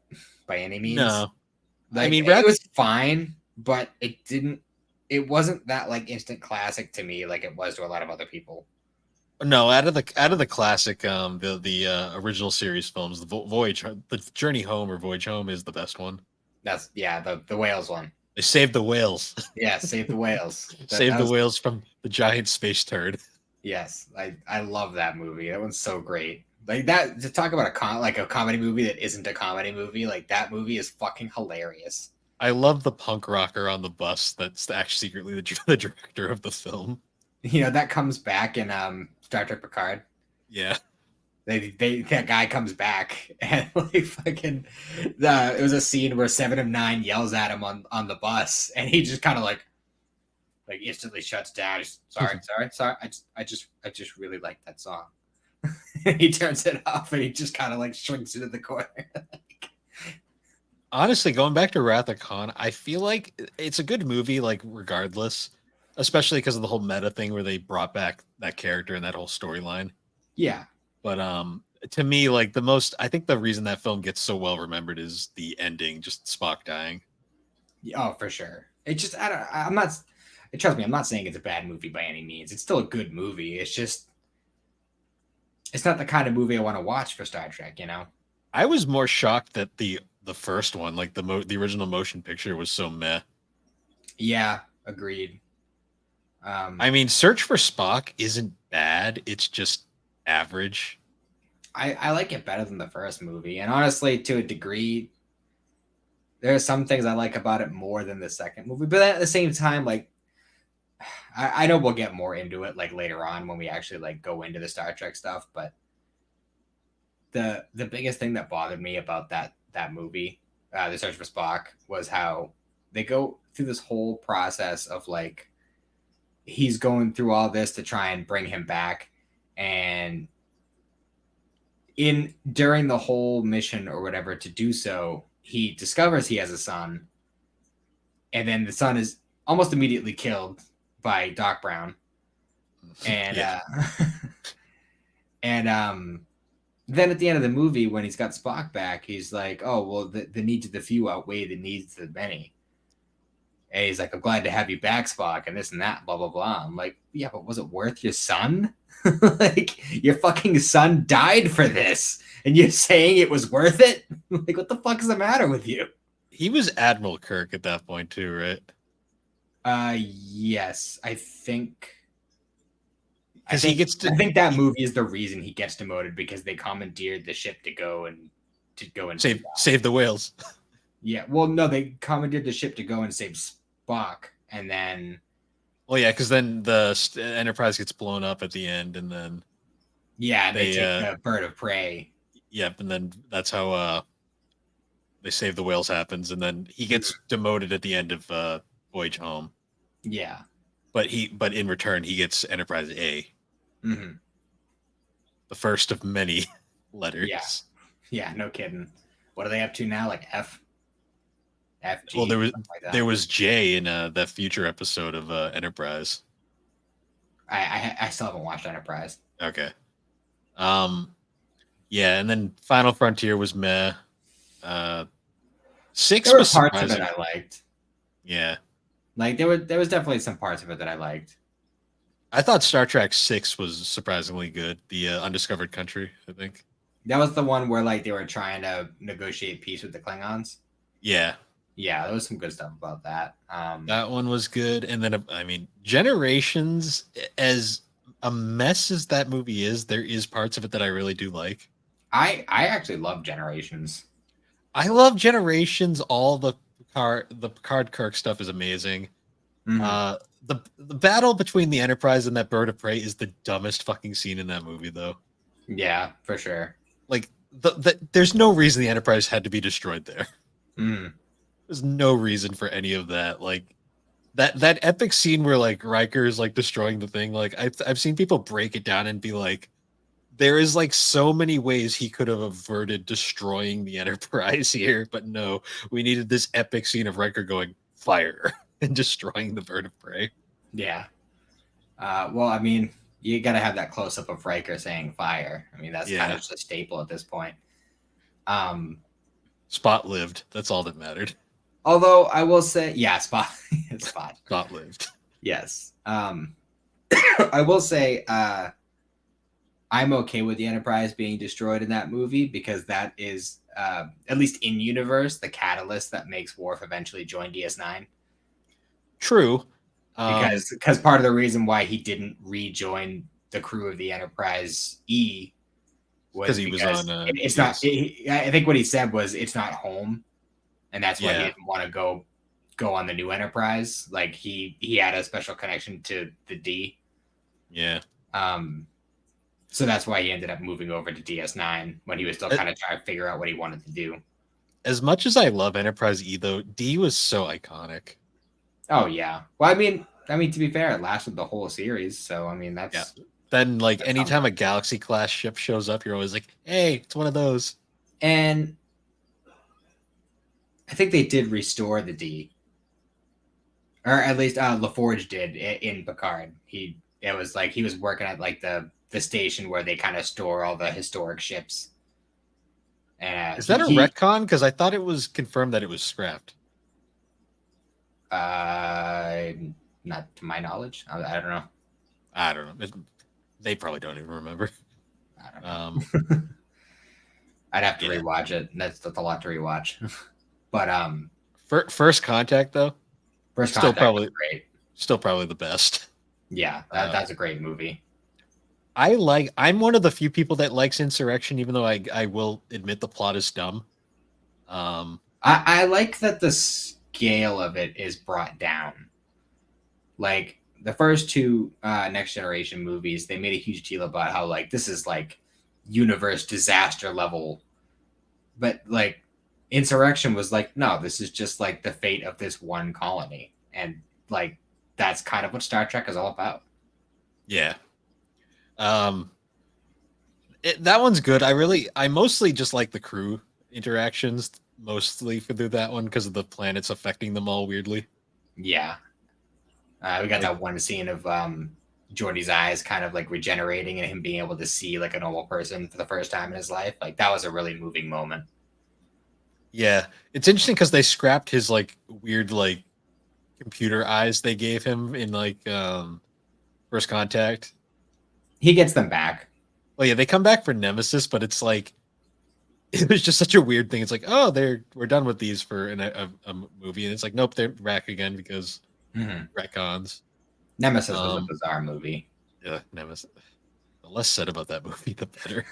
by any means. No. Like, I mean, it was fine, but it wasn't that like instant classic to me like it was to a lot of other people. No, out of the classic, the original series films, the Journey Home or Voyage Home is the best one. That's the whales one. They saved the whales. Yeah, save the whales. Save the whales from the giant space turd. Yes, I love that movie. That one's so great. Like that, to talk about a comedy movie that isn't a comedy movie, like that movie is fucking hilarious. I love the punk rocker on the bus that's actually secretly the director of the film. You know, that comes back in Star Trek Picard. Yeah. That guy comes back and like fucking it was a scene where 7 of 9 yells at him on the bus and he just kind of like instantly shuts down. He's, sorry. I just really like that song. He turns it off and he just kind of like shrinks into the corner. Honestly, going back to Wrath of Khan, I feel like it's a good movie, like regardless, especially because of the whole meta thing where they brought back that character and that whole storyline. Yeah. But to me, like I think the reason that film gets so well remembered is the ending, just Spock dying. Oh, for sure. It just I'm not. Trust me, I'm not saying it's a bad movie by any means. It's still a good movie. It's just it's not the kind of movie I want to watch for Star Trek. You know. I was more shocked that the first one, like the original motion picture, was so meh. Yeah, agreed. I mean, Search for Spock isn't bad. It's just average. I like it better than the first movie, and honestly, to a degree, there are some things I like about it more than the second movie. But at the same time, like I know we'll get more into it like later on when we actually like go into the Star Trek stuff. But the biggest thing that bothered me about that movie, The Search for Spock, was how they go through this whole process of like he's going through all this to try and bring him back, and during the whole mission or whatever to do so, he discovers he has a son, and then the son is almost immediately killed by Doc Brown, and Yeah. and then at the end of the movie when he's got Spock back, he's like, oh well, the needs of the few outweigh the needs of the many. And he's like, I'm glad to have you back, Spock, and this and that, blah blah blah. I'm like, yeah, but was it worth your son? Like, your fucking son died for this, and you're saying it was worth it? Like, what the fuck is the matter with you? He was Admiral Kirk at that point too, right? Yes, I think. I Because he think gets to I think that movie is the reason he gets demoted, because they commandeered the ship to go and save the whales. Yeah, well, no, they commandeered the ship to go and save Spock, and then Well, yeah, because then the Enterprise gets blown up at the end, and then they take the bird of prey. Yep, and then that's how they save the whales happens, and then he gets demoted at the end of Voyage Home. Yeah, but in return he gets Enterprise A, mm-hmm. the first of many letters. Yeah, no kidding. What are they up to now? Like F, G. Well, like there was J in that future episode of Enterprise. I still haven't watched Enterprise. Okay. Yeah, and then Final Frontier was meh. 6 there were was parts surprising. of it I liked. Yeah. Like there was definitely some parts of it that I liked. I thought Star Trek 6 was surprisingly good. The Undiscovered Country, I think. That was the one where like they were trying to negotiate peace with the Klingons. Yeah. Yeah, there was some good stuff about that. That one was good. And then, I mean, Generations, as a mess as that movie is, there is parts of it that I really do like. I actually love Generations. I love Generations. All the Picard Kirk stuff is amazing. Mm-hmm. The battle between the Enterprise and that bird of prey is the dumbest fucking scene in that movie, though. Yeah, for sure. Like there's no reason the Enterprise had to be destroyed there. Mm. There's no reason for any of that. Like that epic scene where like Riker is like destroying the thing. Like I've seen people break it down and be like, there is like so many ways he could have averted destroying the Enterprise here, but no, we needed this epic scene of Riker going fire and destroying the bird of prey. Yeah. Well, I mean, you got to have that close up of Riker saying fire. I mean, that's kind of just a staple at this point. Spot lived. That's all that mattered. Although I will say, yeah, Spot lived. Yes. I will say, I'm okay with the Enterprise being destroyed in that movie, because that is, at least in universe, the catalyst that makes Worf eventually join DS9. True. Because part of the reason why he didn't rejoin the crew of the Enterprise E was he was on. It's not. I think what he said was it's not home, and that's why he didn't want to go on the new Enterprise. Like he had a special connection to the D. Yeah. So that's why he ended up moving over to DS9 when he was still kind of trying to figure out what he wanted to do. As much as I love Enterprise E, though, D was so iconic. Oh yeah. Well, I mean to be fair, it lasted the whole series, so I mean that's Then like that's anytime something. a Galaxy class ship shows up, you're always like, hey, it's one of those. And I think they did restore the D, or at least LaForge did in Picard. It was like he was working at like the station where they kind of store all the historic ships. And Is that a retcon? Because I thought it was confirmed that it was scrapped. Uh, not to my knowledge. I don't know. I don't know. They probably don't even remember. I don't know. I'd have to Yeah. rewatch it. That's a lot to rewatch. But First Contact though, First still Contact was great. Still probably the best. Yeah, that's a great movie. I'm one of the few people that likes Insurrection, even though I will admit the plot is dumb. I like that the scale of it is brought down. Like the first two Next Generation movies, they made a huge deal about how like this is like universe disaster level, but like Insurrection was like, no, this is just like the fate of this one colony, and like that's kind of what Star Trek is all about. Yeah. That one's good. I mostly just like the crew interactions mostly through that one because of the planets affecting them all weirdly. Yeah. We got that one scene of Geordi's eyes kind of like regenerating and him being able to see like a normal person for the first time in his life. Like that was a really moving moment. Yeah. It's interesting because they scrapped his like weird like computer eyes they gave him in like First Contact. He gets them back. Well, yeah, they come back for Nemesis, but it's like it was just such a weird thing. It's like, oh, we're done with these for a movie, and it's like, nope, they're back again because retcons. Nemesis was a bizarre movie. Yeah, Nemesis. The less said about that movie, the better.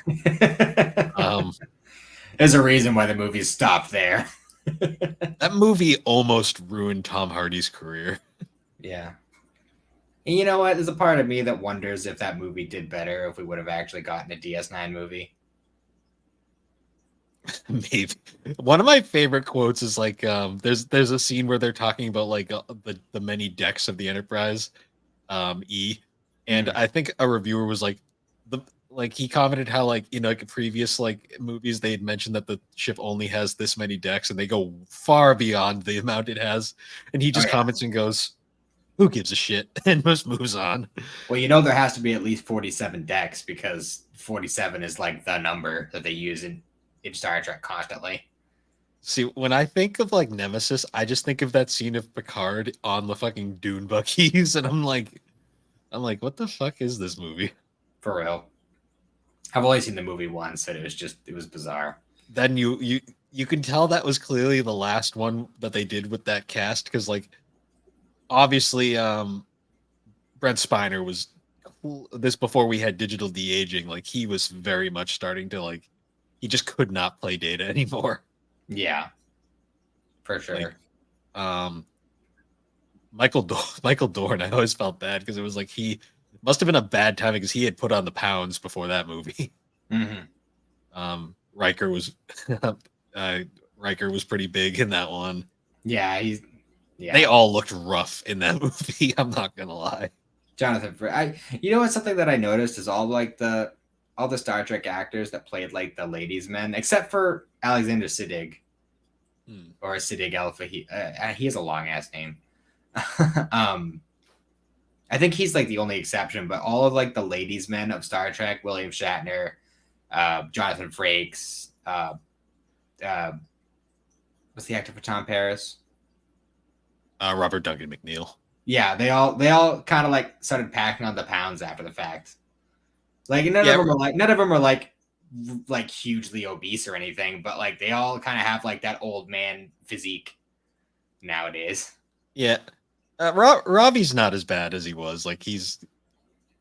There's a reason why the movie stopped there. That movie almost ruined Tom Hardy's career. Yeah. And you know what? There's a part of me that wonders if that movie did better if we would have actually gotten a DS9 movie. Maybe. One of my favorite quotes is like there's a scene where they're talking about like the many decks of the Enterprise E, and I think a reviewer was like he commented how like in like previous like movies they had mentioned that the ship only has this many decks and they go far beyond the amount it has, and he just comments and goes, who gives a shit, and just moves on. Well, you know there has to be at least 47 decks because 47 is like the number that they use in Star Trek constantly. See, when I think of like Nemesis, I just think of that scene of Picard on the fucking dune buggies, and I'm like, what the fuck is this movie? For real. I've only seen the movie once, and it was bizarre. Then you can tell that was clearly the last one that they did with that cast, because like obviously Brent Spiner was this before we had digital de-aging, like he was very much starting to like he just could not play Data anymore. Yeah, for sure. Like, Michael Dorn, I always felt bad because it was like he must have been a bad time because he had put on the pounds before that movie. Riker was Riker was pretty big in that one. Yeah, they all looked rough in that movie. I'm not gonna lie. Jonathan, you know what's something that I noticed is all the Star Trek actors that played like the ladies' men, except for Alexander Siddig or Siddig Alpha. He has a long ass name. I think he's like the only exception, but all of like the ladies' men of Star Trek, William Shatner, Jonathan Frakes, what's the actor for Tom Paris? Robert Duncan McNeil. Yeah, they all kind of like started packing on the pounds after the fact. Like none of them are like hugely obese or anything, but like they all kind of have like that old man physique nowadays. Yeah. Robbie's not as bad as he was. Like he's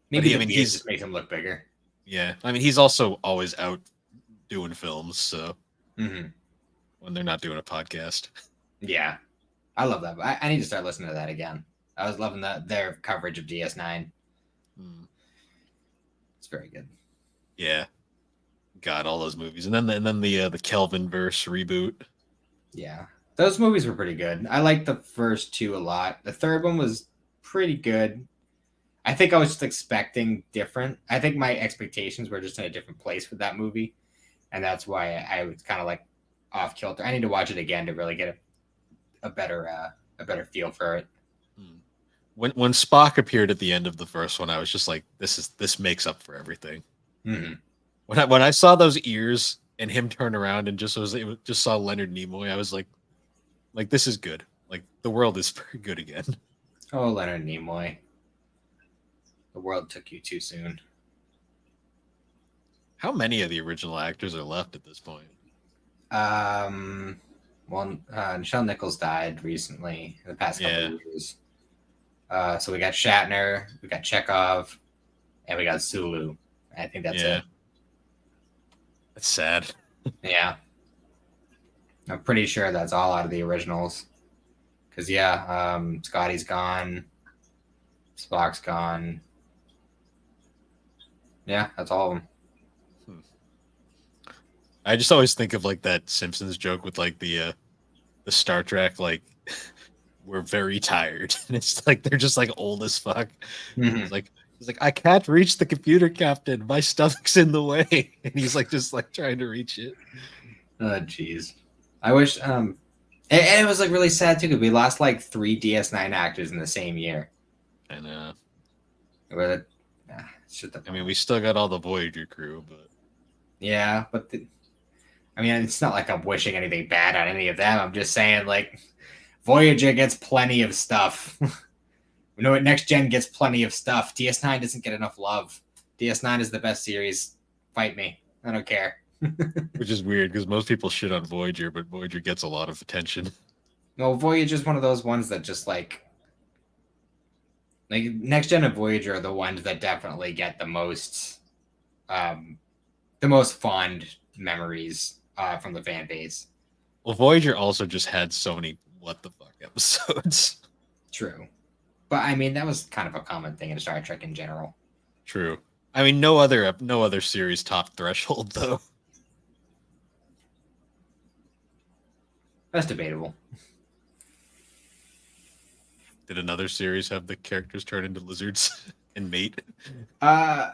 maybe he's just makes him look bigger. Yeah, I mean he's also always out doing films, so when they're not doing a podcast. Yeah, I love that. I need to start listening to that again. I was loving their coverage of DS9. It's very good. Yeah. God, all those movies, and then the Kelvin verse reboot. Yeah, those movies were pretty good. I liked the first two a lot. The third one was pretty good. I think I was just expecting different. I think my expectations were just in a different place with that movie, and that's why I was kind of like off kilter. I need to watch it again to really get a better feel for it. Hmm. When Spock appeared at the end of the first one, I was just like, this makes up for everything. Mm-hmm. When I saw those ears and him turn around and just saw Leonard Nimoy, I was like this is good. Like the world is very good again. Oh, Leonard Nimoy, the world took you too soon. How many of the original actors are left at this point? Um, well, Nichelle Nichols died recently in the past couple Yeah, of years. So we got Shatner, we got Chekhov, and we got Sulu. I think that's yeah, it. it's sad. Yeah, I'm pretty sure that's all out of the originals. Cause yeah, Scotty's gone, Spock's gone. Yeah, that's all of them. Hmm. I just always think of like that Simpsons joke with like the Star Trek like we're very tired, and it's like they're just like old as fuck. Mm-hmm. He's like he's like I can't reach the computer, Captain. My stomach's in the way, and he's like just like trying to reach it. Oh, jeez. I wish. And it was like really sad too because we lost like three DS9 actors in the same year. And Where shit the I mean, we still got all the Voyager crew, but yeah, but I mean, it's not like I'm wishing anything bad on any of them. I'm just saying like Voyager gets plenty of stuff. We know what Next Gen gets plenty of stuff. DS9 doesn't get enough love. DS9 is the best series. Fight me. I don't care. which is weird because most people shit on Voyager, but Voyager gets a lot of attention. No, Voyager is one of those ones that just like Next Gen and Voyager are the ones that definitely get the most fond memories from the fan base. Well, Voyager also just had so many what the fuck episodes. True, but I mean that was kind of a common thing in Star Trek in general. True. I mean, no other series top Threshold though. That's debatable. Did another series have the characters turn into lizards and mate? Uh,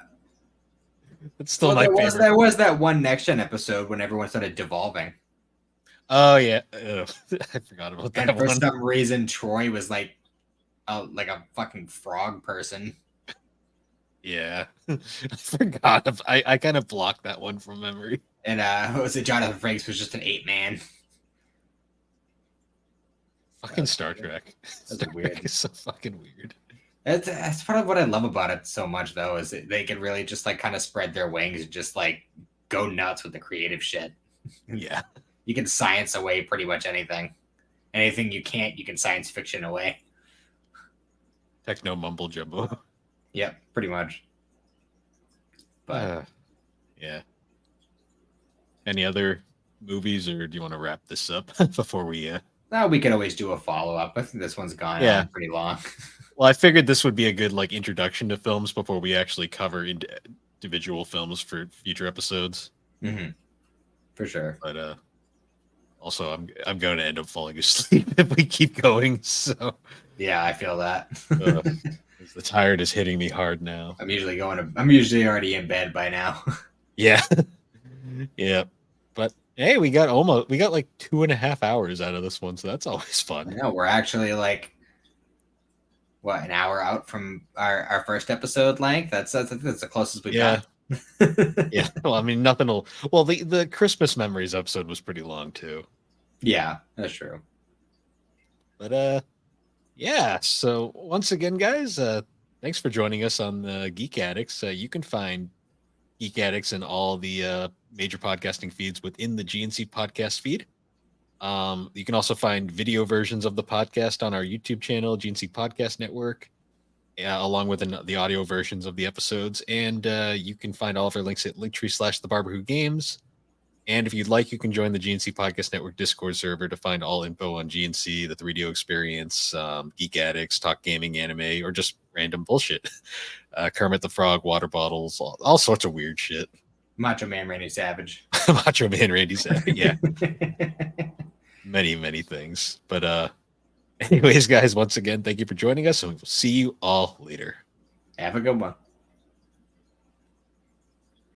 It's still well, my there favorite. was that one Next Gen episode when everyone started devolving, Oh yeah, ugh. I forgot about and that for one. some reason Troy was like a fucking frog person. Yeah, I forgot. I kind of blocked that one from memory. And what was it? Jonathan Frakes was just an ape man. Fucking Star Trek. That's Star weird. Trek is so fucking weird. That's part of what I love about it so much, though, is that they can really just like kind of spread their wings and just like go nuts with the creative shit. Yeah, You can science away pretty much anything. Anything you can't, you can science fiction away. techno mumble jumbo. Yep, pretty much. But Yeah. Any other movies, or do you want to wrap this up before we? now we could always do a follow up. I think this one's gone Yeah. on pretty long. Well, I figured this would be a good like introduction to films before we actually cover individual films for future episodes. Mm-hmm. For sure. But also, I'm going to end up falling asleep if we keep going. So Yeah, I feel that. the tired is hitting me hard now. I'm usually already in bed by now. Yeah, yeah. But hey, we got like 2.5 hours out of this one, so that's always I fun. know we're actually like what, an hour out from our first episode length. That's the closest we've Yeah. got. Yeah. Well, I mean, nothing will. Well, the Christmas memories episode was pretty long too. Yeah, that's true. But yeah. So once again, guys, thanks for joining us on the Geek Addicts. You can find Geek Addicts in all the major podcasting feeds within the GNC podcast feed. You can also find video versions of the podcast on our YouTube channel, GNC Podcast Network, along with the audio versions of the episodes. And you can find all of our links at linktree/thebarberwhogames. And if you'd like, you can join the GNC Podcast Network Discord server to find all info on GNC, the 3DO experience, Geek Addicts, Talk Gaming, Anime, or just random bullshit. Kermit the Frog, water bottles, all sorts of weird shit. Macho Man Randy Savage. Macho Man Randy Savage. Yeah, many things. But anyways, guys, once again, thank you for joining us, and we will see you all later. Have a good one.